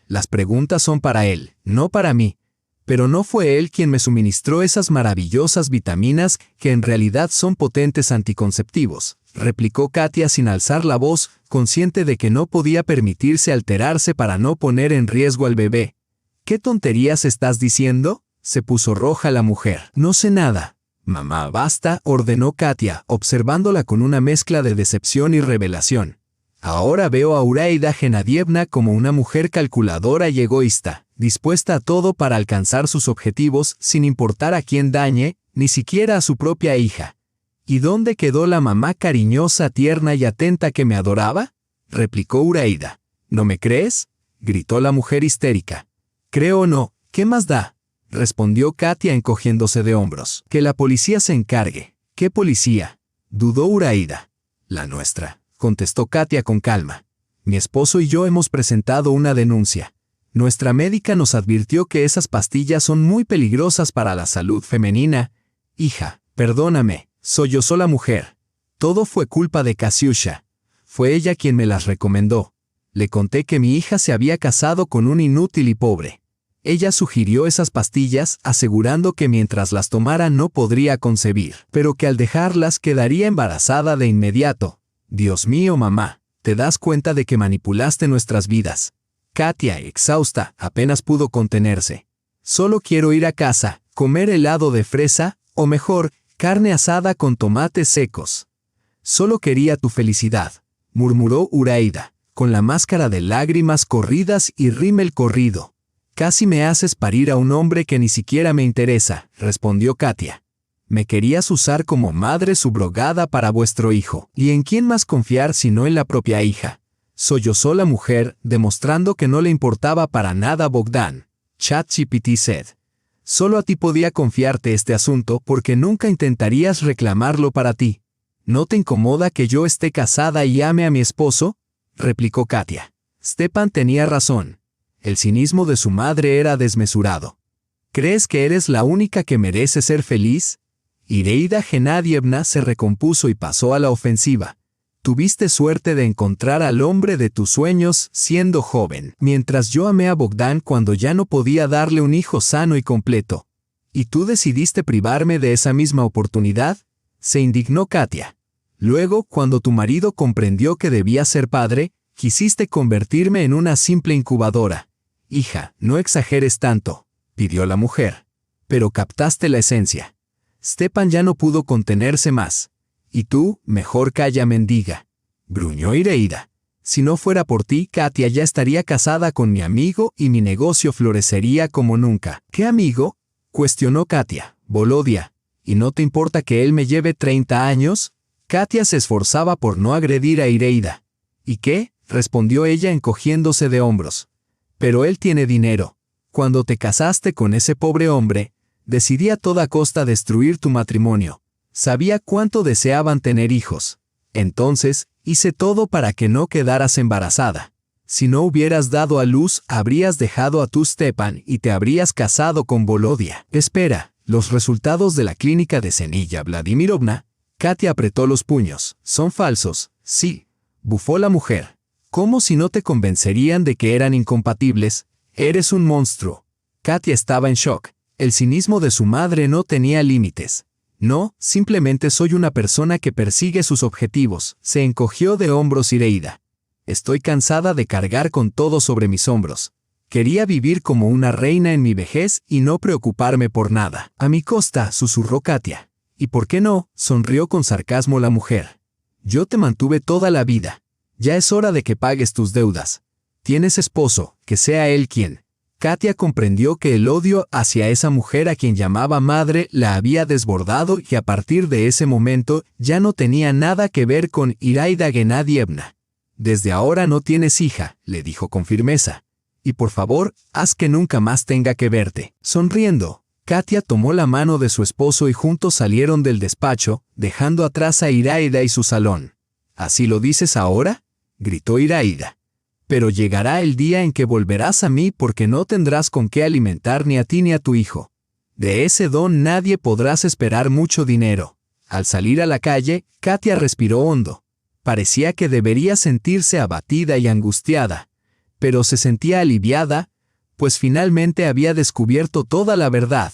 «Las preguntas son para él, no para mí. Pero no fue él quien me suministró esas maravillosas vitaminas que en realidad son potentes anticonceptivos», replicó Katia sin alzar la voz, consciente de que no podía permitirse alterarse para no poner en riesgo al bebé. «¿Qué tonterías estás diciendo?», se puso roja la mujer. «No sé nada». «Mamá, basta», ordenó Katia, observándola con una mezcla de decepción y revelación. «Ahora veo a Uraida Gennadievna como una mujer calculadora y egoísta, dispuesta a todo para alcanzar sus objetivos sin importar a quién dañe, ni siquiera a su propia hija. ¿Y dónde quedó la mamá cariñosa, tierna y atenta que me adoraba?», replicó Uraida. «¿No me crees?», gritó la mujer histérica. «Creo o no, ¿qué más da?», respondió Katia encogiéndose de hombros. «Que la policía se encargue». «¿Qué policía?», dudó Uraida. «La nuestra», contestó Katia con calma. «Mi esposo y yo hemos presentado una denuncia. Nuestra médica nos advirtió que esas pastillas son muy peligrosas para la salud femenina. Hija, perdóname, sollozó la mujer. Todo fue culpa de Kasyusha. Fue ella quien me las recomendó. Le conté que mi hija se había casado con un inútil y pobre. Ella sugirió esas pastillas, asegurando que mientras las tomara no podría concebir, pero que al dejarlas quedaría embarazada de inmediato. Dios mío, mamá, ¿te das cuenta de que manipulaste nuestras vidas? Katia, exhausta, apenas pudo contenerse. Solo quiero ir a casa, comer helado de fresa, o mejor, carne asada con tomates secos. Solo quería tu felicidad, murmuró Uraida, con la máscara de lágrimas corridas y rímel corrido. Casi me haces parir a un hombre que ni siquiera me interesa, respondió Katia. Me querías usar como madre subrogada para vuestro hijo. ¿Y en quién más confiar sino en la propia hija? Sollozó la mujer, demostrando que no le importaba para nada Bogdan. ChatGPT said. Solo a ti podía confiarte este asunto porque nunca intentarías reclamarlo para ti. ¿No te incomoda que yo esté casada y ame a mi esposo? Replicó Katia. Stepan tenía razón. El cinismo de su madre era desmesurado. ¿Crees que eres la única que merece ser feliz? Iraida Genadievna se recompuso y pasó a la ofensiva. Tuviste suerte de encontrar al hombre de tus sueños siendo joven, mientras yo amé a Bogdan cuando ya no podía darle un hijo sano y completo. ¿Y tú decidiste privarme de esa misma oportunidad? Se indignó Katia. Luego, cuando tu marido comprendió que debía ser padre, quisiste convertirme en una simple incubadora. Hija, no exageres tanto, pidió la mujer. Pero captaste la esencia. Stepan ya no pudo contenerse más. Y tú, mejor calla, mendiga, gruñó Iraida. Si no fuera por ti, Katia ya estaría casada con mi amigo y mi negocio florecería como nunca. ¿Qué amigo? Cuestionó Katia. Volodia. ¿Y no te importa que él me lleve 30 años? Katia se esforzaba por no agredir a Iraida. ¿Y qué? Respondió ella encogiéndose de hombros. Pero él tiene dinero. Cuando te casaste con ese pobre hombre, decidí a toda costa destruir tu matrimonio. Sabía cuánto deseaban tener hijos. Entonces, hice todo para que no quedaras embarazada. Si no hubieras dado a luz, habrías dejado a tu Stepan y te habrías casado con Volodia. Espera, los resultados de la clínica de Zenilla Vladimirovna. Katia apretó los puños. Son falsos, sí, bufó la mujer. ¿Cómo si no te convencerían de que eran incompatibles? Eres un monstruo. Katia estaba en shock. El cinismo de su madre no tenía límites. No, simplemente soy una persona que persigue sus objetivos, se encogió de hombros Iraida. Estoy cansada de cargar con todo sobre mis hombros. Quería vivir como una reina en mi vejez y no preocuparme por nada. A mi costa, susurró Katia. ¿Y por qué no? Sonrió con sarcasmo la mujer. Yo te mantuve toda la vida. Ya es hora de que pagues tus deudas. Tienes esposo, que sea él quien. Katia comprendió que el odio hacia esa mujer a quien llamaba madre la había desbordado y a partir de ese momento ya no tenía nada que ver con Iraida Genadievna. Desde ahora no tienes hija, le dijo con firmeza. Y por favor, haz que nunca más tenga que verte. Sonriendo, Katia tomó la mano de su esposo y juntos salieron del despacho, dejando atrás a Iraida y su salón. ¿Así lo dices ahora? Gritó Iraida. Pero llegará el día en que volverás a mí porque no tendrás con qué alimentar ni a ti ni a tu hijo. De ese don nadie podrás esperar mucho dinero. Al salir a la calle, Katia respiró hondo. Parecía que debería sentirse abatida y angustiada, pero se sentía aliviada, pues finalmente había descubierto toda la verdad.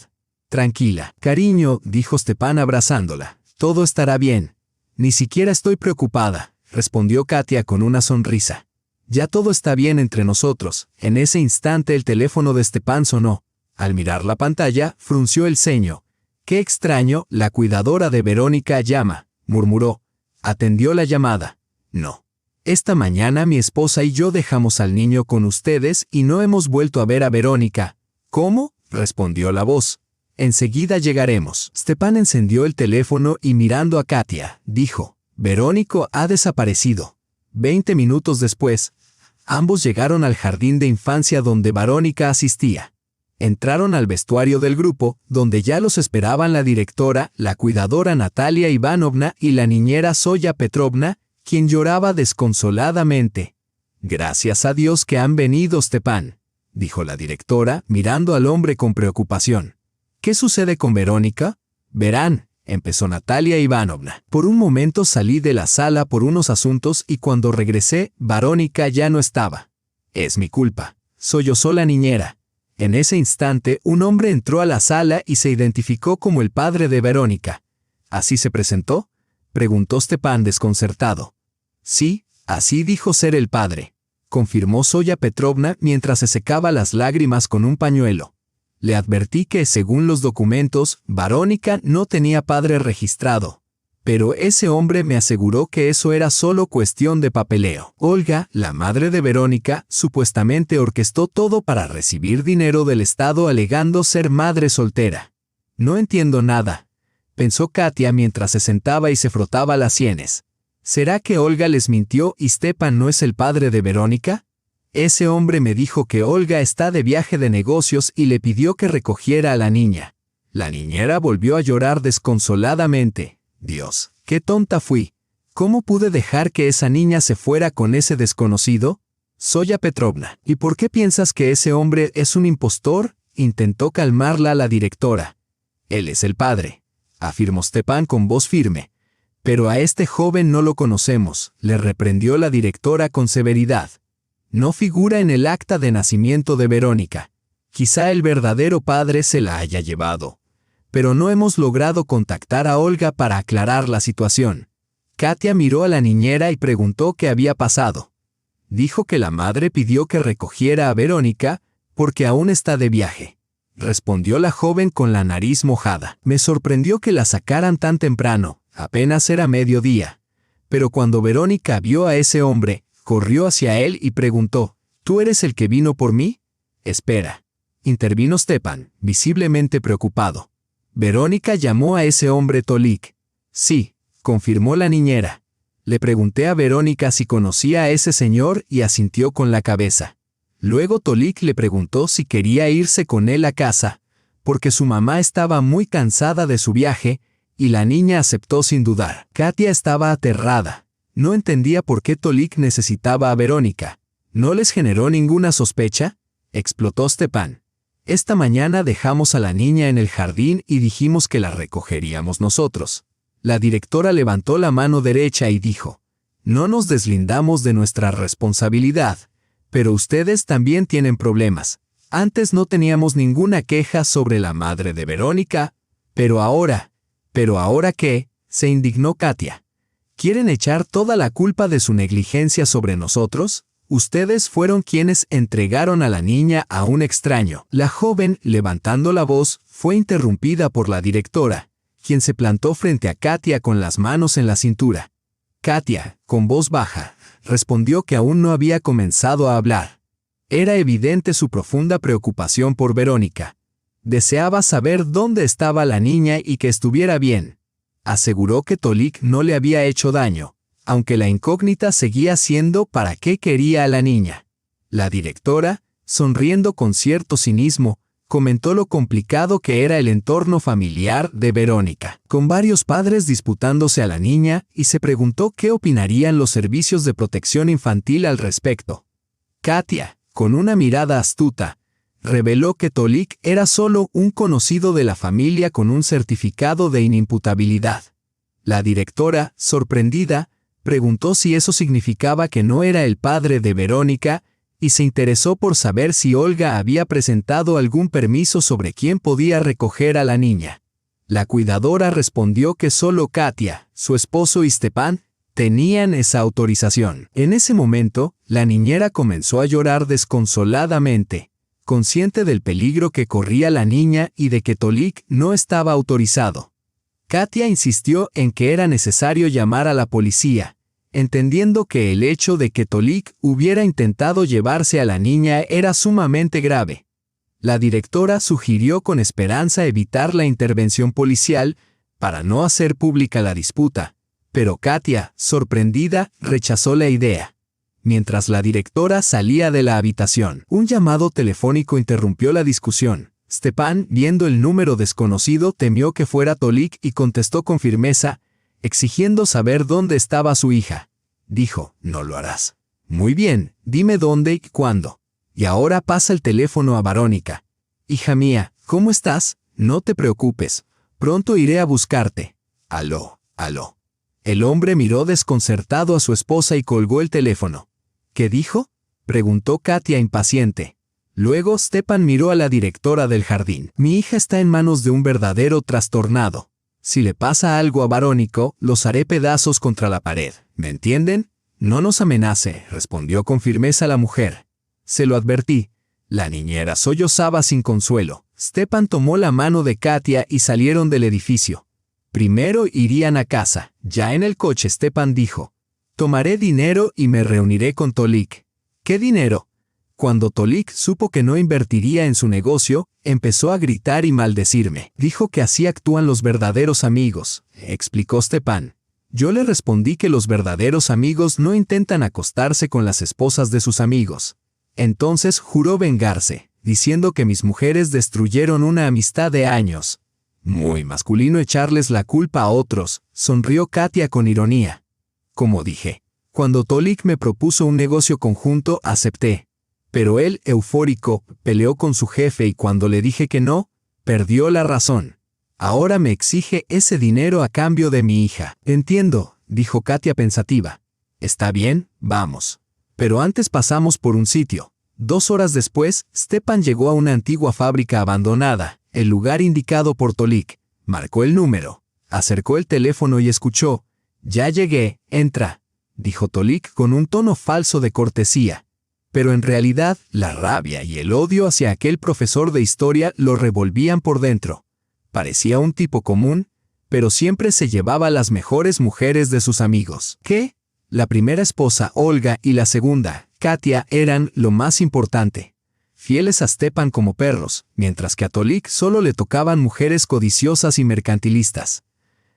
Tranquila, cariño, dijo Stepan abrazándola. Todo estará bien. Ni siquiera estoy preocupada, respondió Katia con una sonrisa. Ya todo está bien entre nosotros. En ese instante el teléfono de Stepan sonó. Al mirar la pantalla, frunció el ceño. Qué extraño, la cuidadora de Verónica llama, murmuró. Atendió la llamada. No. Esta mañana mi esposa y yo dejamos al niño con ustedes y no hemos vuelto a ver a Verónica. ¿Cómo? Respondió la voz. Enseguida llegaremos. Stepan encendió el teléfono y mirando a Katia, dijo. Verónica ha desaparecido. 20 minutos después, ambos llegaron al jardín de infancia donde Verónica asistía. Entraron al vestuario del grupo, donde ya los esperaban la directora, la cuidadora Natalia Ivanovna y la niñera Zoya Petrovna, quien lloraba desconsoladamente. Gracias a Dios que han venido, Stepan, dijo la directora, mirando al hombre con preocupación. ¿Qué sucede con Verónica? Verán, empezó Natalia Ivanovna. Por un momento salí de la sala por unos asuntos y cuando regresé, Verónica ya no estaba. Es mi culpa. Sollozó la niñera. En ese instante, un hombre entró a la sala y se identificó como el padre de Verónica. ¿Así se presentó?, preguntó Stepan desconcertado. Sí, así dijo ser el padre, confirmó Zoya Petrovna mientras se secaba las lágrimas con un pañuelo. Le advertí que, según los documentos, Verónica no tenía padre registrado. Pero ese hombre me aseguró que eso era solo cuestión de papeleo. Olga, la madre de Verónica, supuestamente orquestó todo para recibir dinero del Estado alegando ser madre soltera. No entiendo nada, pensó Katia mientras se sentaba y se frotaba las sienes. ¿Será que Olga les mintió y Stepan no es el padre de Verónica? Ese hombre me dijo que Olga está de viaje de negocios y le pidió que recogiera a la niña. La niñera volvió a llorar desconsoladamente. Dios, qué tonta fui. ¿Cómo pude dejar que esa niña se fuera con ese desconocido? Zoya Petrovna, ¿y por qué piensas que ese hombre es un impostor? Intentó calmarla la directora. Él es el padre, afirmó Stepan con voz firme. Pero a este joven no lo conocemos, le reprendió la directora con severidad. No figura en el acta de nacimiento de Verónica. Quizá el verdadero padre se la haya llevado. Pero no hemos logrado contactar a Olga para aclarar la situación. Katia miró a la niñera y preguntó qué había pasado. Dijo que la madre pidió que recogiera a Verónica porque aún está de viaje. Respondió la joven con la nariz mojada. Me sorprendió que la sacaran tan temprano, apenas era mediodía. Pero cuando Verónica vio a ese hombre, corrió hacia él y preguntó, ¿tú eres el que vino por mí? Espera, intervino Stepan, visiblemente preocupado. Verónica llamó a ese hombre Tolik. Sí, confirmó la niñera. Le pregunté a Verónica si conocía a ese señor y asintió con la cabeza. Luego Tolik le preguntó si quería irse con él a casa, porque su mamá estaba muy cansada de su viaje, y la niña aceptó sin dudar. Katia estaba aterrada. No entendía por qué Tolik necesitaba a Verónica. ¿No les generó ninguna sospecha?, explotó Stepan. Esta mañana dejamos a la niña en el jardín y dijimos que la recogeríamos nosotros. La directora levantó la mano derecha y dijo, no nos deslindamos de nuestra responsabilidad, pero ustedes también tienen problemas. Antes no teníamos ninguna queja sobre la madre de Verónica, ¿pero ahora qué?, se indignó Katia. ¿Quieren echar toda la culpa de su negligencia sobre nosotros? Ustedes fueron quienes entregaron a la niña a un extraño. La joven, levantando la voz, fue interrumpida por la directora, quien se plantó frente a Katia con las manos en la cintura. Katia, con voz baja, respondió que aún no había comenzado a hablar. Era evidente su profunda preocupación por Verónica. Deseaba saber dónde estaba la niña y que estuviera bien. Aseguró que Tolik no le había hecho daño, aunque la incógnita seguía siendo para qué quería a la niña. La directora, sonriendo con cierto cinismo, comentó lo complicado que era el entorno familiar de Verónica, con varios padres disputándose a la niña, y se preguntó qué opinarían los servicios de protección infantil al respecto. Katia, con una mirada astuta, reveló que Tolik era solo un conocido de la familia con un certificado de inimputabilidad. La directora, sorprendida, preguntó si eso significaba que no era el padre de Verónica y se interesó por saber si Olga había presentado algún permiso sobre quién podía recoger a la niña. La cuidadora respondió que solo Katia, su esposo y Stepan tenían esa autorización. En ese momento, la niñera comenzó a llorar desconsoladamente, consciente del peligro que corría la niña y de que Tolik no estaba autorizado. Katia insistió en que era necesario llamar a la policía, entendiendo que el hecho de que Tolik hubiera intentado llevarse a la niña era sumamente grave. La directora sugirió con esperanza evitar la intervención policial para no hacer pública la disputa, pero Katia, sorprendida, rechazó la idea. Mientras la directora salía de la habitación, un llamado telefónico interrumpió la discusión. Stepan, viendo el número desconocido, temió que fuera Tolik y contestó con firmeza, exigiendo saber dónde estaba su hija. Dijo, no lo harás. Muy bien, dime dónde y cuándo. Y ahora pasa el teléfono a Verónica. Hija mía, ¿cómo estás? No te preocupes. Pronto iré a buscarte. Aló, aló. El hombre miró desconcertado a su esposa y colgó el teléfono. ¿Qué dijo?, preguntó Katia impaciente. Luego Stepan miró a la directora del jardín. Mi hija está en manos de un verdadero trastornado. Si le pasa algo a Verónica, los haré pedazos contra la pared. ¿Me entienden? No nos amenace, respondió con firmeza la mujer. Se lo advertí. La niñera sollozaba sin consuelo. Stepan tomó la mano de Katia y salieron del edificio. Primero irían a casa. Ya en el coche Stepan dijo: tomaré dinero y me reuniré con Tolik. ¿Qué dinero? Cuando Tolik supo que no invertiría en su negocio, empezó a gritar y maldecirme. Dijo que así actúan los verdaderos amigos, explicó Stepan. Yo le respondí que los verdaderos amigos no intentan acostarse con las esposas de sus amigos. Entonces juró vengarse, diciendo que mis mujeres destruyeron una amistad de años. Muy masculino echarles la culpa a otros, sonrió Katia con ironía. Como dije, cuando Tolik me propuso un negocio conjunto, acepté. Pero él, eufórico, peleó con su jefe y cuando le dije que no, perdió la razón. Ahora me exige ese dinero a cambio de mi hija. Entiendo, dijo Katia pensativa. Está bien, vamos. Pero antes pasamos por un sitio. 2 horas después, Stepan llegó a una antigua fábrica abandonada, el lugar indicado por Tolik. Marcó el número, acercó el teléfono y escuchó. Ya llegué, entra, dijo Tolik con un tono falso de cortesía. Pero en realidad, la rabia y el odio hacia aquel profesor de historia lo revolvían por dentro. Parecía un tipo común, pero siempre se llevaba las mejores mujeres de sus amigos. ¿Qué? La primera esposa, Olga, y la segunda, Katia, eran lo más importante. Fieles a Stepan como perros, mientras que a Tolik solo le tocaban mujeres codiciosas y mercantilistas.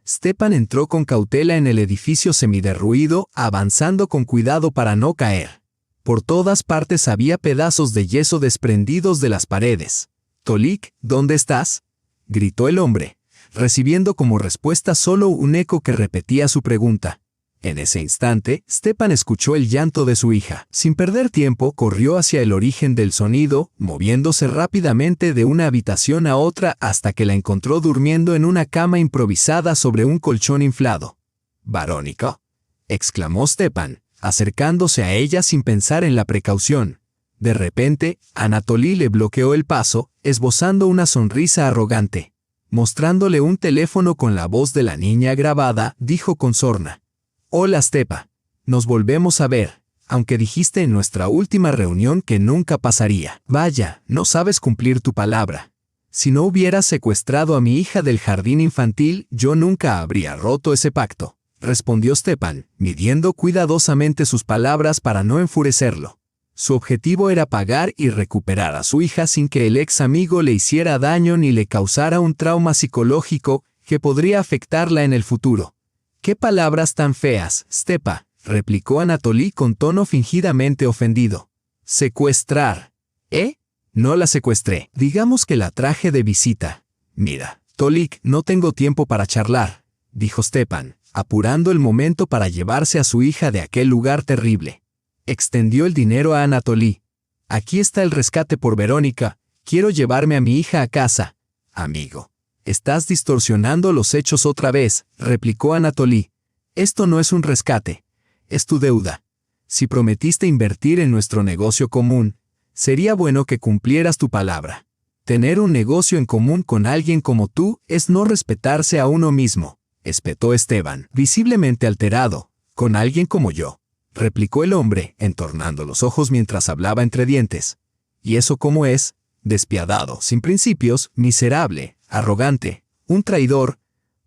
Stepan entró con cautela en el edificio semiderruido, avanzando con cuidado para no caer. Por todas partes había pedazos de yeso desprendidos de las paredes. «Tolik, ¿dónde estás?», gritó el hombre, recibiendo como respuesta solo un eco que repetía su pregunta. En ese instante, Stepan escuchó el llanto de su hija. Sin perder tiempo, corrió hacia el origen del sonido, moviéndose rápidamente de una habitación a otra hasta que la encontró durmiendo en una cama improvisada sobre un colchón inflado. «¿Verónica?», exclamó Stepan, acercándose a ella sin pensar en la precaución. De repente, Anatoly le bloqueó el paso, esbozando una sonrisa arrogante. Mostrándole un teléfono con la voz de la niña grabada, dijo con sorna: «Hola Stepa, nos volvemos a ver, aunque dijiste en nuestra última reunión que nunca pasaría. Vaya, no sabes cumplir tu palabra. Si no hubieras secuestrado a mi hija del jardín infantil, yo nunca habría roto ese pacto», respondió Stepan, midiendo cuidadosamente sus palabras para no enfurecerlo. Su objetivo era pagar y recuperar a su hija sin que el ex amigo le hiciera daño ni le causara un trauma psicológico que podría afectarla en el futuro. «¿Qué palabras tan feas, Stepa?», replicó Anatoly con tono fingidamente ofendido. «Secuestrar. ¿Eh? No la secuestré. Digamos que la traje de visita. Mira, Tolik, no tengo tiempo para charlar», dijo Stepan, apurando el momento para llevarse a su hija de aquel lugar terrible. Extendió el dinero a Anatoly. «Aquí está el rescate por Verónica. Quiero llevarme a mi hija a casa». «Amigo, estás distorsionando los hechos otra vez», replicó Anatoly. «Esto no es un rescate. Es tu deuda. Si prometiste invertir en nuestro negocio común, sería bueno que cumplieras tu palabra. Tener un negocio en común con alguien como tú es no respetarse a uno mismo», espetó Esteban, visiblemente alterado. «Con alguien como yo», replicó el hombre, entornando los ojos mientras hablaba entre dientes. «¿Y eso cómo es? Despiadado, sin principios, miserable, arrogante, un traidor.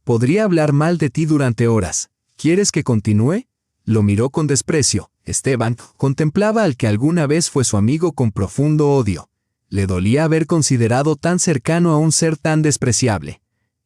Podría hablar mal de ti durante horas. ¿Quieres que continúe?». Lo miró con desprecio. Esteban contemplaba al que alguna vez fue su amigo con profundo odio. Le dolía haber considerado tan cercano a un ser tan despreciable.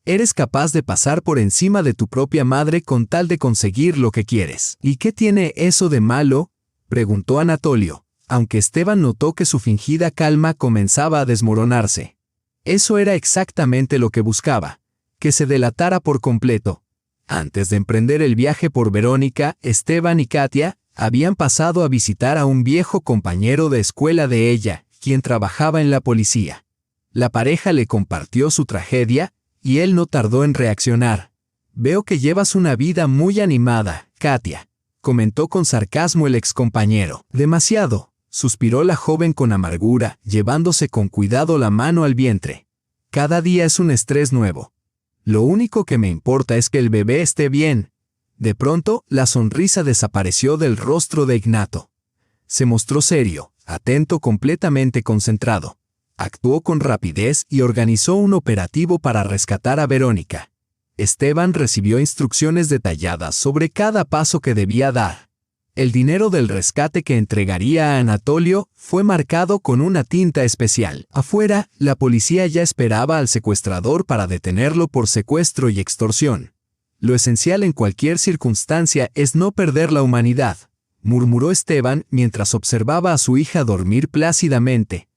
«Eres capaz de pasar por encima de tu propia madre con tal de conseguir lo que quieres». «¿Y qué tiene eso de malo?», preguntó Anatolio, aunque Esteban notó que su fingida calma comenzaba a desmoronarse. Eso era exactamente lo que buscaba, que se delatara por completo. Antes de emprender el viaje por Verónica, Esteban y Katia habían pasado a visitar a un viejo compañero de escuela de ella, quien trabajaba en la policía. La pareja le compartió su tragedia, y él no tardó en reaccionar. «Veo que llevas una vida muy animada, Katia», comentó con sarcasmo el excompañero. «Demasiado», suspiró la joven con amargura, llevándose con cuidado la mano al vientre. «Cada día es un estrés nuevo. Lo único que me importa es que el bebé esté bien». De pronto, la sonrisa desapareció del rostro de Ignato. Se mostró serio, atento, completamente concentrado. Actuó con rapidez y organizó un operativo para rescatar a Verónica. Esteban recibió instrucciones detalladas sobre cada paso que debía dar. El dinero del rescate que entregaría a Anatolio fue marcado con una tinta especial. Afuera, la policía ya esperaba al secuestrador para detenerlo por secuestro y extorsión. «Lo esencial en cualquier circunstancia es no perder la humanidad», murmuró Esteban mientras observaba a su hija dormir plácidamente.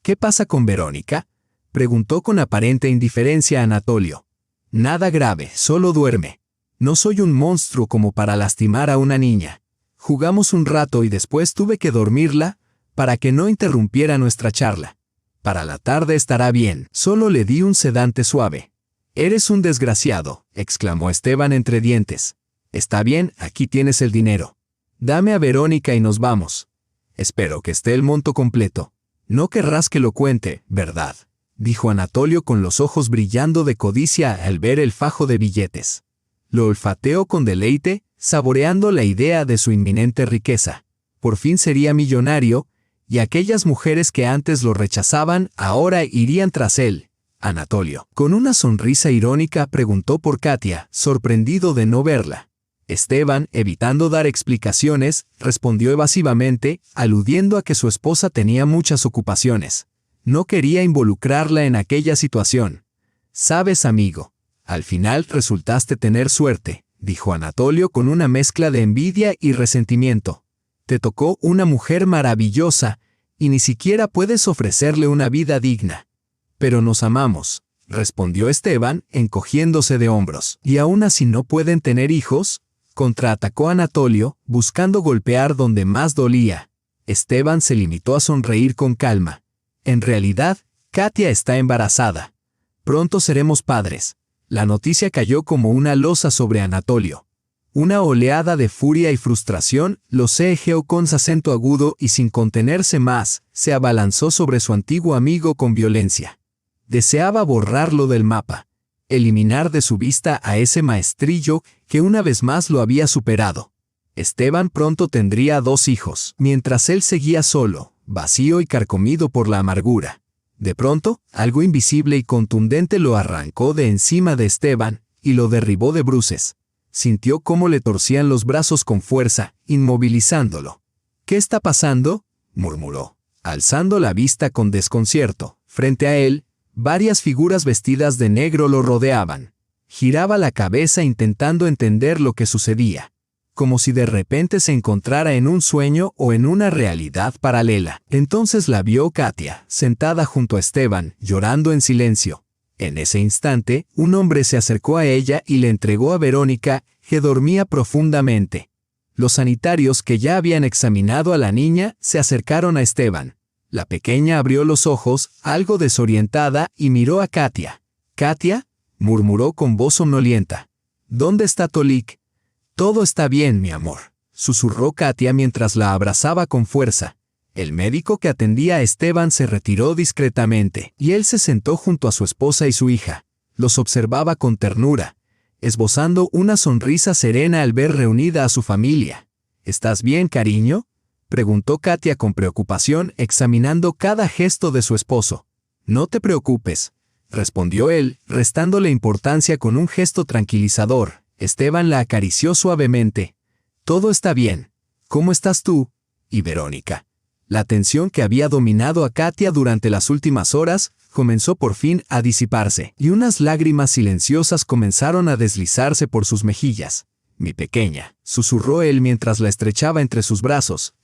«¿Qué pasa con Verónica?», preguntó con aparente indiferencia Anatolio. «Nada grave, solo duerme. No soy un monstruo como para lastimar a una niña. Jugamos un rato y después tuve que dormirla para que no interrumpiera nuestra charla. Para la tarde estará bien, solo le di un sedante suave». «Eres un desgraciado», exclamó Esteban entre dientes. «Está bien, aquí tienes el dinero. Dame a Verónica y nos vamos. Espero que esté el monto completo. No querrás que lo cuente, ¿verdad?», dijo Anatolio con los ojos brillando de codicia al ver el fajo de billetes. Lo olfateó con deleite, saboreando la idea de su inminente riqueza. Por fin sería millonario, y aquellas mujeres que antes lo rechazaban ahora irían tras él. Anatolio, con una sonrisa irónica, preguntó por Katia, sorprendido de no verla. Esteban, evitando dar explicaciones, respondió evasivamente, aludiendo a que su esposa tenía muchas ocupaciones. No quería involucrarla en aquella situación. «Sabes, amigo, al final resultaste tener suerte», dijo Anatolio con una mezcla de envidia y resentimiento. «Te tocó una mujer maravillosa, y ni siquiera puedes ofrecerle una vida digna». «Pero nos amamos», respondió Esteban, encogiéndose de hombros. «¿Y aún así no pueden tener hijos?», contraatacó Anatolio, buscando golpear donde más dolía. Esteban se limitó a sonreír con calma. «En realidad, Katia está embarazada. Pronto seremos padres». La noticia cayó como una losa sobre Anatolio. Una oleada de furia y frustración lo cejeó con acento agudo y sin contenerse más, se abalanzó sobre su antiguo amigo con violencia. Deseaba borrarlo del mapa, eliminar de su vista a ese maestrillo que una vez más lo había superado. Esteban pronto tendría 2 hijos, mientras él seguía solo, vacío y carcomido por la amargura. De pronto, algo invisible y contundente lo arrancó de encima de Esteban y lo derribó de bruces. Sintió cómo le torcían los brazos con fuerza, inmovilizándolo. «¿Qué está pasando?», murmuró, alzando la vista con desconcierto. Frente a él, varias figuras vestidas de negro lo rodeaban. Giraba la cabeza intentando entender lo que sucedía, como si de repente se encontrara en un sueño o en una realidad paralela. Entonces la vio Katia, sentada junto a Esteban, llorando en silencio. En ese instante, un hombre se acercó a ella y le entregó a Verónica, que dormía profundamente. Los sanitarios que ya habían examinado a la niña se acercaron a Esteban. La pequeña abrió los ojos, algo desorientada, y miró a Katia. «¿Katia?», murmuró con voz somnolienta. «¿Dónde está Tolik?». «Todo está bien, mi amor», susurró Katia mientras la abrazaba con fuerza. El médico que atendía a Esteban se retiró discretamente, y él se sentó junto a su esposa y su hija. Los observaba con ternura, esbozando una sonrisa serena al ver reunida a su familia. «¿Estás bien, cariño?», preguntó Katia con preocupación, examinando cada gesto de su esposo. «No te preocupes», respondió él, restándole importancia con un gesto tranquilizador. Esteban la acarició suavemente. «Todo está bien. ¿Cómo estás tú? ¿Y Verónica?». La tensión que había dominado a Katia durante las últimas horas comenzó por fin a disiparse, y unas lágrimas silenciosas comenzaron a deslizarse por sus mejillas. «Mi pequeña», susurró él mientras la estrechaba entre sus brazos.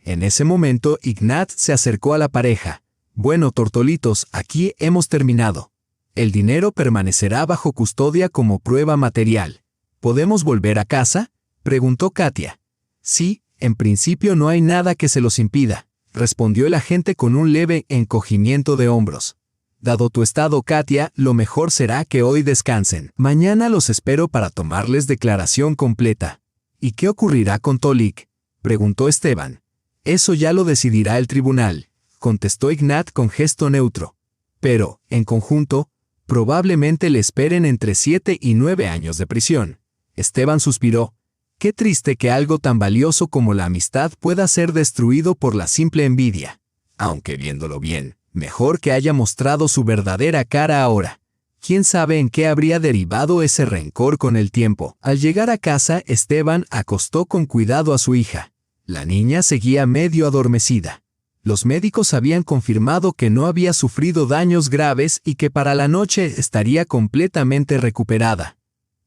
En ese momento, Ignat se acercó a la pareja. «Bueno, tortolitos, aquí hemos terminado. El dinero permanecerá bajo custodia como prueba material. ¿Podemos volver a casa?», preguntó Katia. «Sí, en principio no hay nada que se los impida», respondió el agente con un leve encogimiento de hombros. Dado tu estado, Katia, lo mejor será que hoy descansen. Mañana los espero para tomarles declaración completa. ¿Y qué ocurrirá con Tolik?, preguntó Esteban. Eso ya lo decidirá el tribunal, contestó Ignat con gesto neutro. Pero, en conjunto, probablemente le esperen entre 7 y 9 años de prisión. Esteban suspiró. Qué triste que algo tan valioso como la amistad pueda ser destruido por la simple envidia. Aunque viéndolo bien, mejor que haya mostrado su verdadera cara ahora. ¿Quién sabe en qué habría derivado ese rencor con el tiempo? Al llegar a casa, Esteban acostó con cuidado a su hija. La niña seguía medio adormecida. Los médicos habían confirmado que no había sufrido daños graves y que para la noche estaría completamente recuperada.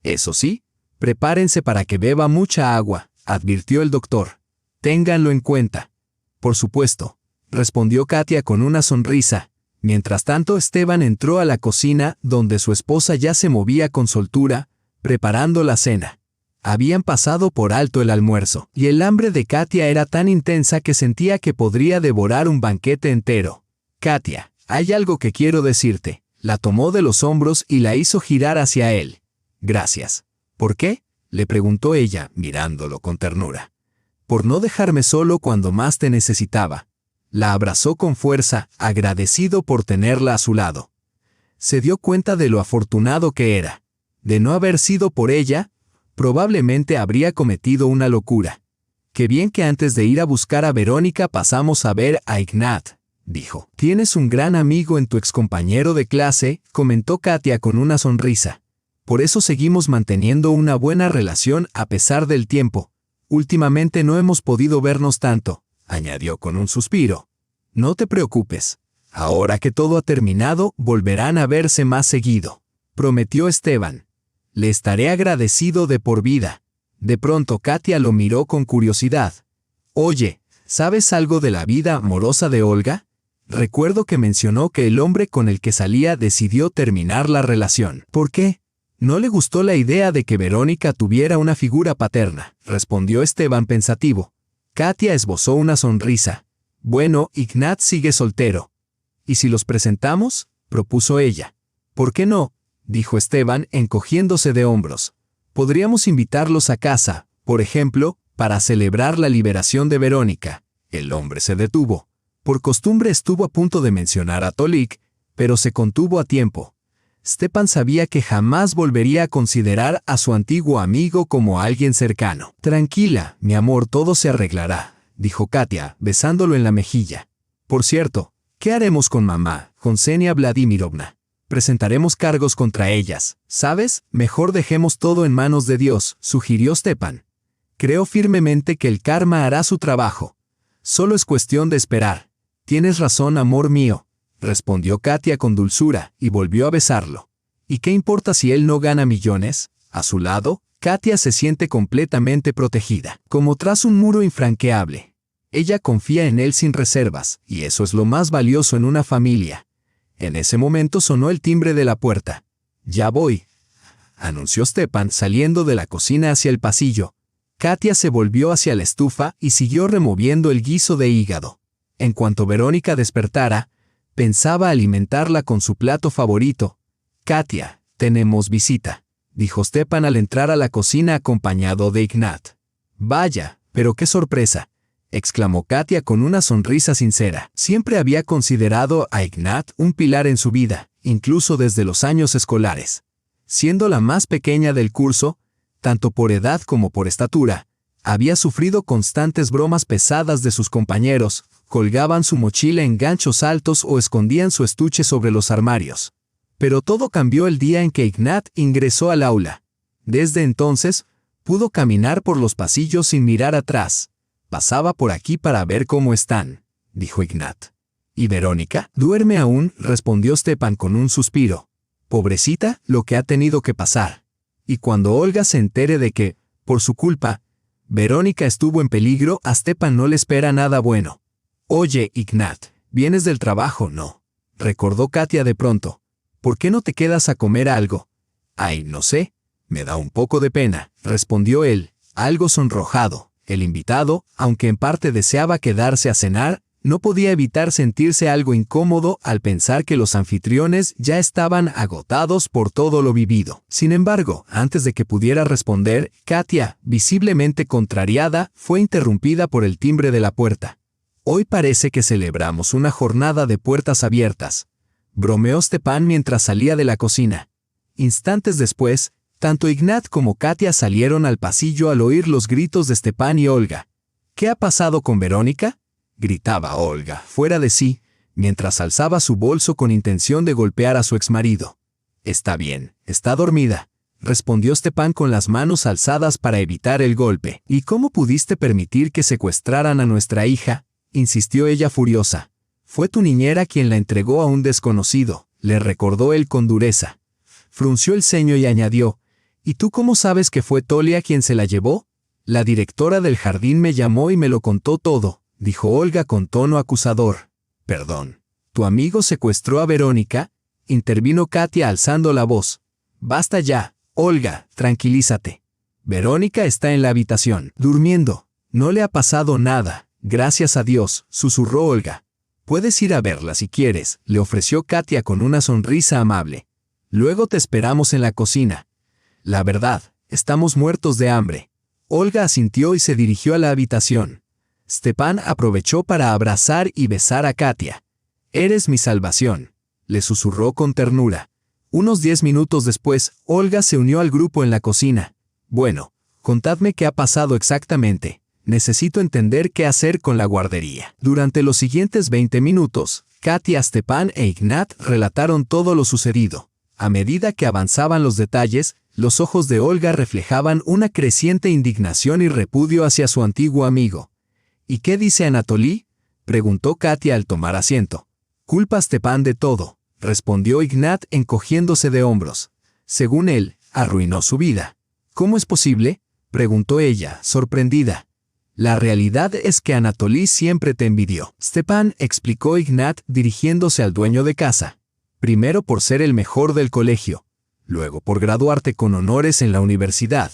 Eso sí, prepárense para que beba mucha agua, advirtió el doctor. Ténganlo en cuenta. Por supuesto, respondió Katia con una sonrisa. Mientras tanto, Esteban entró a la cocina, donde su esposa ya se movía con soltura, preparando la cena. Habían pasado por alto el almuerzo, y el hambre de Katia era tan intensa que sentía que podría devorar un banquete entero. Katia, hay algo que quiero decirte. La tomó de los hombros y la hizo girar hacia él. Gracias. ¿Por qué?, le preguntó ella, mirándolo con ternura. Por no dejarme solo cuando más te necesitaba. La abrazó con fuerza, agradecido por tenerla a su lado. Se dio cuenta de lo afortunado que era. De no haber sido por ella, probablemente habría cometido una locura. Qué bien que antes de ir a buscar a Verónica pasamos a ver a Ignat, dijo. Tienes un gran amigo en tu excompañero de clase, comentó Katia con una sonrisa. Por eso seguimos manteniendo una buena relación a pesar del tiempo. Últimamente no hemos podido vernos tanto, añadió con un suspiro. No te preocupes. Ahora que todo ha terminado, volverán a verse más seguido, prometió Esteban. Le estaré agradecido de por vida. De pronto Katia lo miró con curiosidad. Oye, ¿sabes algo de la vida amorosa de Olga? Recuerdo que mencionó que el hombre con el que salía decidió terminar la relación. ¿Por qué? No le gustó la idea de que Verónica tuviera una figura paterna, respondió Esteban pensativo. Katia esbozó una sonrisa. Bueno, Ignat sigue soltero. ¿Y si los presentamos?, propuso ella. ¿Por qué no?, dijo Esteban, encogiéndose de hombros. Podríamos invitarlos a casa, por ejemplo, para celebrar la liberación de Verónica. El hombre se detuvo. Por costumbre estuvo a punto de mencionar a Tolik, pero se contuvo a tiempo. Stepan sabía que jamás volvería a considerar a su antiguo amigo como alguien cercano. Tranquila, mi amor, todo se arreglará, dijo Katia, besándolo en la mejilla. Por cierto, ¿qué haremos con mamá, con Xenia Vladimirovna? Presentaremos cargos contra ellas, ¿sabes? Mejor dejemos todo en manos de Dios, sugirió Stepan. Creo firmemente que el karma hará su trabajo. Solo es cuestión de esperar. Tienes razón, amor mío, respondió Katia con dulzura, y volvió a besarlo. ¿Y qué importa si él no gana millones? A su lado, Katia se siente completamente protegida, como tras un muro infranqueable. Ella confía en él sin reservas, y eso es lo más valioso en una familia. En ese momento sonó el timbre de la puerta. «Ya voy», anunció Stepan saliendo de la cocina hacia el pasillo. Katia se volvió hacia la estufa y siguió removiendo el guiso de hígado. En cuanto Verónica despertara, pensaba alimentarla con su plato favorito. «Katia, tenemos visita», dijo Stepan al entrar a la cocina acompañado de Ignat. «Vaya, pero qué sorpresa», exclamó Katia con una sonrisa sincera. Siempre había considerado a Ignat un pilar en su vida, incluso desde los años escolares. Siendo la más pequeña del curso, tanto por edad como por estatura, había sufrido constantes bromas pesadas de sus compañeros, colgaban su mochila en ganchos altos o escondían su estuche sobre los armarios. Pero todo cambió el día en que Ignat ingresó al aula. Desde entonces, pudo caminar por los pasillos sin mirar atrás. «Pasaba por aquí para ver cómo están», dijo Ignat. «¿Y Verónica? ¿Duerme aún?», respondió Stepan con un suspiro. «Pobrecita, lo que ha tenido que pasar. Y cuando Olga se entere de que, por su culpa, Verónica estuvo en peligro, a Stepan no le espera nada bueno». «Oye, Ignat, ¿vienes del trabajo, no?», recordó Katia de pronto. «¿Por qué no te quedas a comer algo?». «Ay, no sé. Me da un poco de pena», respondió él, algo sonrojado. El invitado, aunque en parte deseaba quedarse a cenar, No podía evitar sentirse algo incómodo al pensar que los anfitriones ya estaban agotados por todo lo vivido. Sin embargo, antes de que pudiera responder, Katia, visiblemente contrariada, fue interrumpida por el timbre de la puerta. «Hoy parece que celebramos una jornada de puertas abiertas», bromeó Stepan mientras salía de la cocina. Instantes después, tanto Ignat como Katia salieron al pasillo al oír los gritos de Stepan y Olga. «¿Qué ha pasado con Verónica?», gritaba Olga, fuera de sí, mientras alzaba su bolso con intención de golpear a su exmarido. «Está bien, está dormida», respondió Stepan con las manos alzadas para evitar el golpe. «¿Y cómo pudiste permitir que secuestraran a nuestra hija?», insistió ella furiosa. «Fue tu niñera quien la entregó a un desconocido», le recordó él con dureza. Frunció el ceño y añadió, «¿Y tú cómo sabes que fue Tolia quien se la llevó?». «La directora del jardín me llamó y me lo contó todo», dijo Olga con tono acusador. «Perdón. ¿Tu amigo secuestró a Verónica?», intervino Katia alzando la voz. «Basta ya, Olga, tranquilízate. Verónica está en la habitación, durmiendo. No le ha pasado nada, gracias a Dios», susurró Olga. «Puedes ir a verla si quieres», le ofreció Katia con una sonrisa amable. «Luego te esperamos en la cocina. La verdad, estamos muertos de hambre». Olga asintió y se dirigió a la habitación. Stepan aprovechó para abrazar y besar a Katia. «Eres mi salvación», le susurró con ternura. Unos 10 minutos después, Olga se unió al grupo en la cocina. «Bueno, contadme qué ha pasado exactamente. Necesito entender qué hacer con la guardería». Durante los siguientes 20 minutos, Katia, Stepan e Ignat relataron todo lo sucedido. A medida que avanzaban los detalles, los ojos de Olga reflejaban una creciente indignación y repudio hacia su antiguo amigo. «¿Y qué dice Anatolí?», preguntó Katia al tomar asiento. «Culpa a Stepan de todo», respondió Ignat encogiéndose de hombros. «Según él, arruinó su vida». «¿Cómo es posible?», preguntó ella, sorprendida. «La realidad es que Anatolí siempre te envidió», Stepan, explicó Ignat dirigiéndose al dueño de casa. «Primero por ser el mejor del colegio, luego por graduarte con honores en la universidad,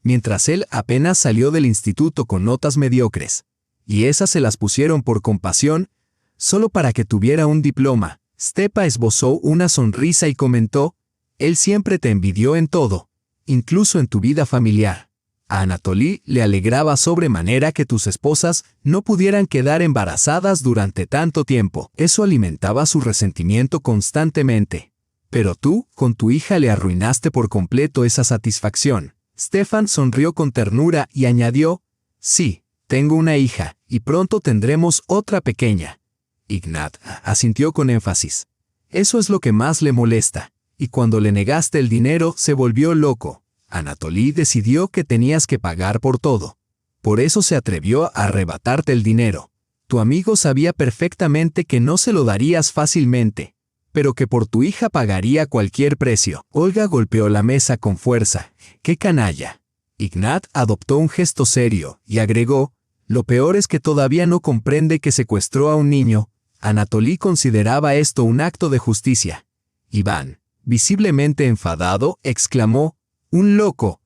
mientras él apenas salió del instituto con notas mediocres. Y esas se las pusieron por compasión, solo para que tuviera un diploma». Stepa esbozó una sonrisa y comentó, «Él siempre te envidió en todo, incluso en tu vida familiar. A Anatolí le alegraba sobremanera que tus esposas no pudieran quedar embarazadas durante tanto tiempo. Eso alimentaba su resentimiento constantemente. Pero tú, con tu hija le arruinaste por completo esa satisfacción». Stefan sonrió con ternura y añadió, «Sí, tengo una hija, y pronto tendremos otra pequeña». Ignat asintió con énfasis. «Eso es lo que más le molesta. Y cuando le negaste el dinero, se volvió loco. Anatolí decidió que tenías que pagar por todo. Por eso se atrevió a arrebatarte el dinero. Tu amigo sabía perfectamente que no se lo darías fácilmente, pero que por tu hija pagaría cualquier precio». Olga golpeó la mesa con fuerza. «¡Qué canalla!». Ignat adoptó un gesto serio y agregó, «Lo peor es que todavía no comprende que secuestró a un niño». Anatolí consideraba esto un acto de justicia. Iván, visiblemente enfadado, exclamó, «¡Un loco!».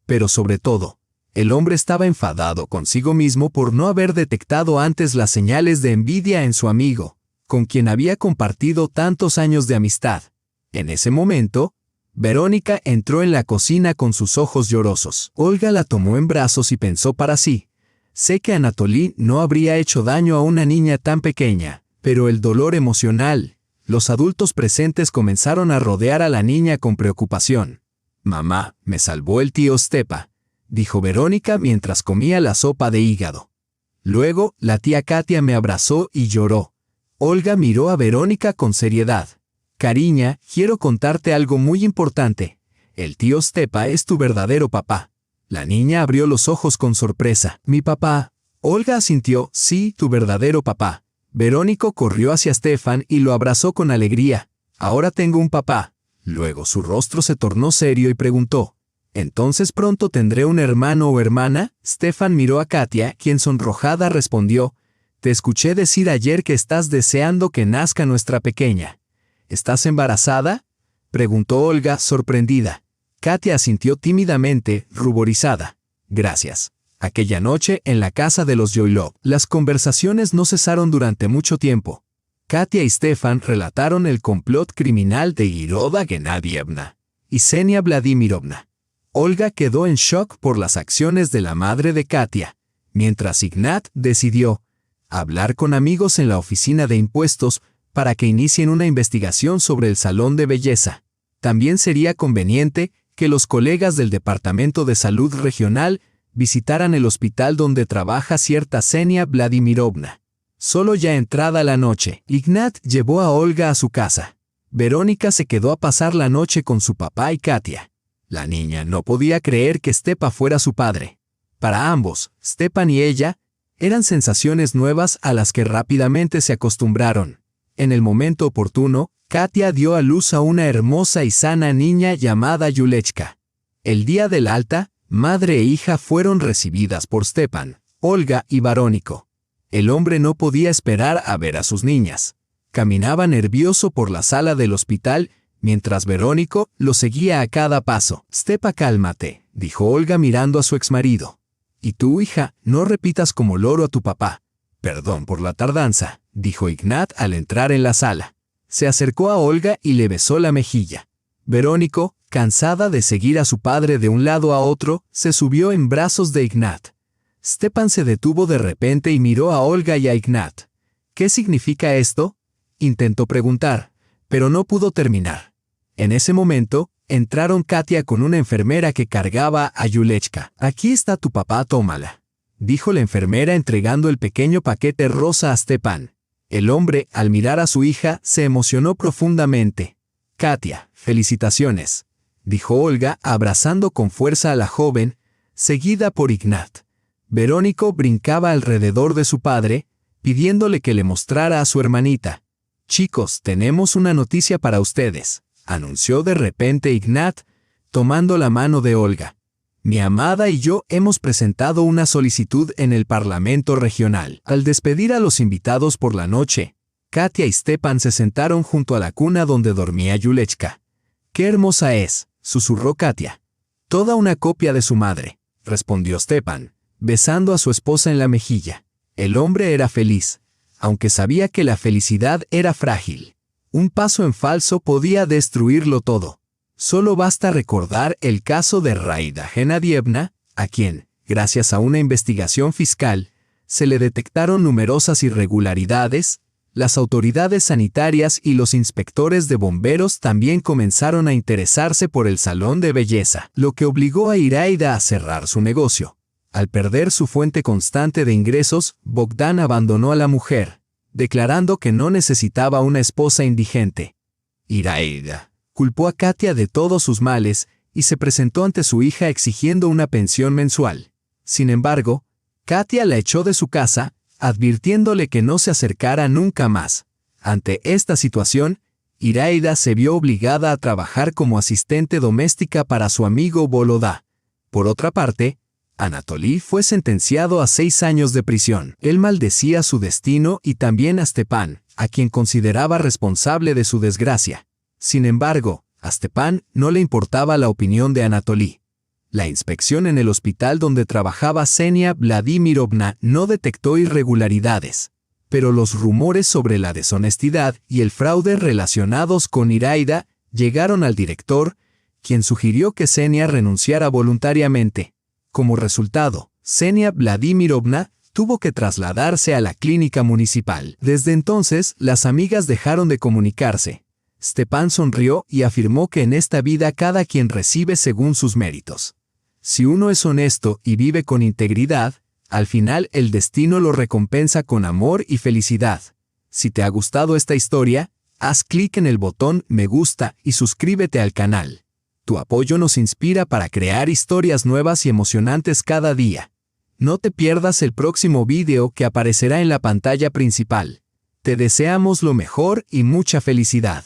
Pero sobre todo, el hombre estaba enfadado consigo mismo por no haber detectado antes las señales de envidia en su amigo, con quien había compartido tantos años de amistad. En ese momento, Verónica entró en la cocina con sus ojos llorosos. Olga la tomó en brazos y pensó para sí, «Sé que Anatolí no habría hecho daño a una niña tan pequeña». Pero el dolor emocional. Los adultos presentes comenzaron a rodear a la niña con preocupación. «Mamá, me salvó el tío Stepa», dijo Verónica mientras comía la sopa de hígado. Luego, la tía Katia me abrazó y lloró. Olga miró a Verónica con seriedad. «Cariña, quiero contarte algo muy importante. El tío Stepa es tu verdadero papá». La niña abrió los ojos con sorpresa. «¿Mi papá?». Olga asintió, «Sí, tu verdadero papá». Verónica corrió hacia Stefan y lo abrazó con alegría. «Ahora tengo un papá». Luego su rostro se tornó serio y preguntó, «¿Entonces pronto tendré un hermano o hermana?». Stefan miró a Katia, quien sonrojada respondió, «Te escuché decir ayer que estás deseando que nazca nuestra pequeña». «¿Estás embarazada?», preguntó Olga, sorprendida. Katia asintió tímidamente, ruborizada. «Gracias. Aquella noche, en la casa de los Yoilov, las conversaciones no cesaron durante mucho tiempo. Katia y Stefan relataron el complot criminal de Iroda Gennadievna y Ksenia Vladimirovna. Olga quedó en shock por las acciones de la madre de Katia, mientras Ignat decidió hablar con amigos en la oficina de impuestos para que inicien una investigación sobre el salón de belleza. También sería conveniente que los colegas del Departamento de Salud Regional visitaran el hospital donde trabaja cierta Ksenia Vladimirovna. Solo ya entrada la noche, Ignat llevó a Olga a su casa. Verónica se quedó a pasar la noche con su papá y Katia. La niña no podía creer que Stepa fuera su padre. Para ambos, Stepan y ella, eran sensaciones nuevas a las que rápidamente se acostumbraron. En el momento oportuno, Katia dio a luz a una hermosa y sana niña llamada Yulechka. El día del alta, madre e hija fueron recibidas por Stepan, Olga y Varónico. El hombre no podía esperar a ver a sus niñas. Caminaba nervioso por la sala del hospital, mientras Verónico lo seguía a cada paso. «Stepa, cálmate», dijo Olga mirando a su exmarido. «Y tú, hija, no repitas como loro a tu papá». «Perdón por la tardanza», dijo Ignat al entrar en la sala. Se acercó a Olga y le besó la mejilla. Verónico, cansada de seguir a su padre de un lado a otro, se subió en brazos de Ignat. Stepan se detuvo de repente y miró a Olga y a Ignat. «¿Qué significa esto?», intentó preguntar, pero no pudo terminar. En ese momento, entraron Katia con una enfermera que cargaba a Yulechka. «Aquí está tu papá, tómala», dijo la enfermera entregando el pequeño paquete rosa a Stepan. El hombre, al mirar a su hija, se emocionó profundamente. «Katia, felicitaciones», dijo Olga, abrazando con fuerza a la joven, seguida por Ignat. Verónico brincaba alrededor de su padre, pidiéndole que le mostrara a su hermanita. «Chicos, tenemos una noticia para ustedes», anunció de repente Ignat, tomando la mano de Olga. «Mi amada y yo hemos presentado una solicitud en el Parlamento Regional». Al despedir a los invitados por la noche, Katia y Stepan se sentaron junto a la cuna donde dormía Yulechka. «Qué hermosa es», susurró Katia. «Toda una copia de su madre», respondió Stepan, besando a su esposa en la mejilla. El hombre era feliz, aunque sabía que la felicidad era frágil. Un paso en falso podía destruirlo todo. Solo basta recordar el caso de Raida Gennadievna, a quien, gracias a una investigación fiscal, se le detectaron numerosas irregularidades. Las autoridades sanitarias y los inspectores de bomberos también comenzaron a interesarse por el salón de belleza, lo que obligó a Iraida a cerrar su negocio. Al perder su fuente constante de ingresos, Bogdan abandonó a la mujer, declarando que no necesitaba una esposa indigente. Iraida culpó a Katia de todos sus males y se presentó ante su hija exigiendo una pensión mensual. Sin embargo, Katia la echó de su casa, advirtiéndole que no se acercara nunca más. Ante esta situación, Iraida se vio obligada a trabajar como asistente doméstica para su amigo Volodá. Por otra parte, Anatoly fue sentenciado a 6 años de prisión. Él maldecía su destino y también a Stepan, a quien consideraba responsable de su desgracia. Sin embargo, a Stepan no le importaba la opinión de Anatoly. La inspección en el hospital donde trabajaba Ksenia Vladimirovna no detectó irregularidades, pero los rumores sobre la deshonestidad y el fraude relacionados con Iraida llegaron al director, quien sugirió que Ksenia renunciara voluntariamente. Como resultado, Ksenia Vladimirovna tuvo que trasladarse a la clínica municipal. Desde entonces, las amigas dejaron de comunicarse. Stepan sonrió y afirmó que en esta vida cada quien recibe según sus méritos. Si uno es honesto y vive con integridad, al final el destino lo recompensa con amor y felicidad. Si te ha gustado esta historia, haz clic en el botón me gusta y suscríbete al canal. Tu apoyo nos inspira para crear historias nuevas y emocionantes cada día. No te pierdas el próximo video que aparecerá en la pantalla principal. Te deseamos lo mejor y mucha felicidad.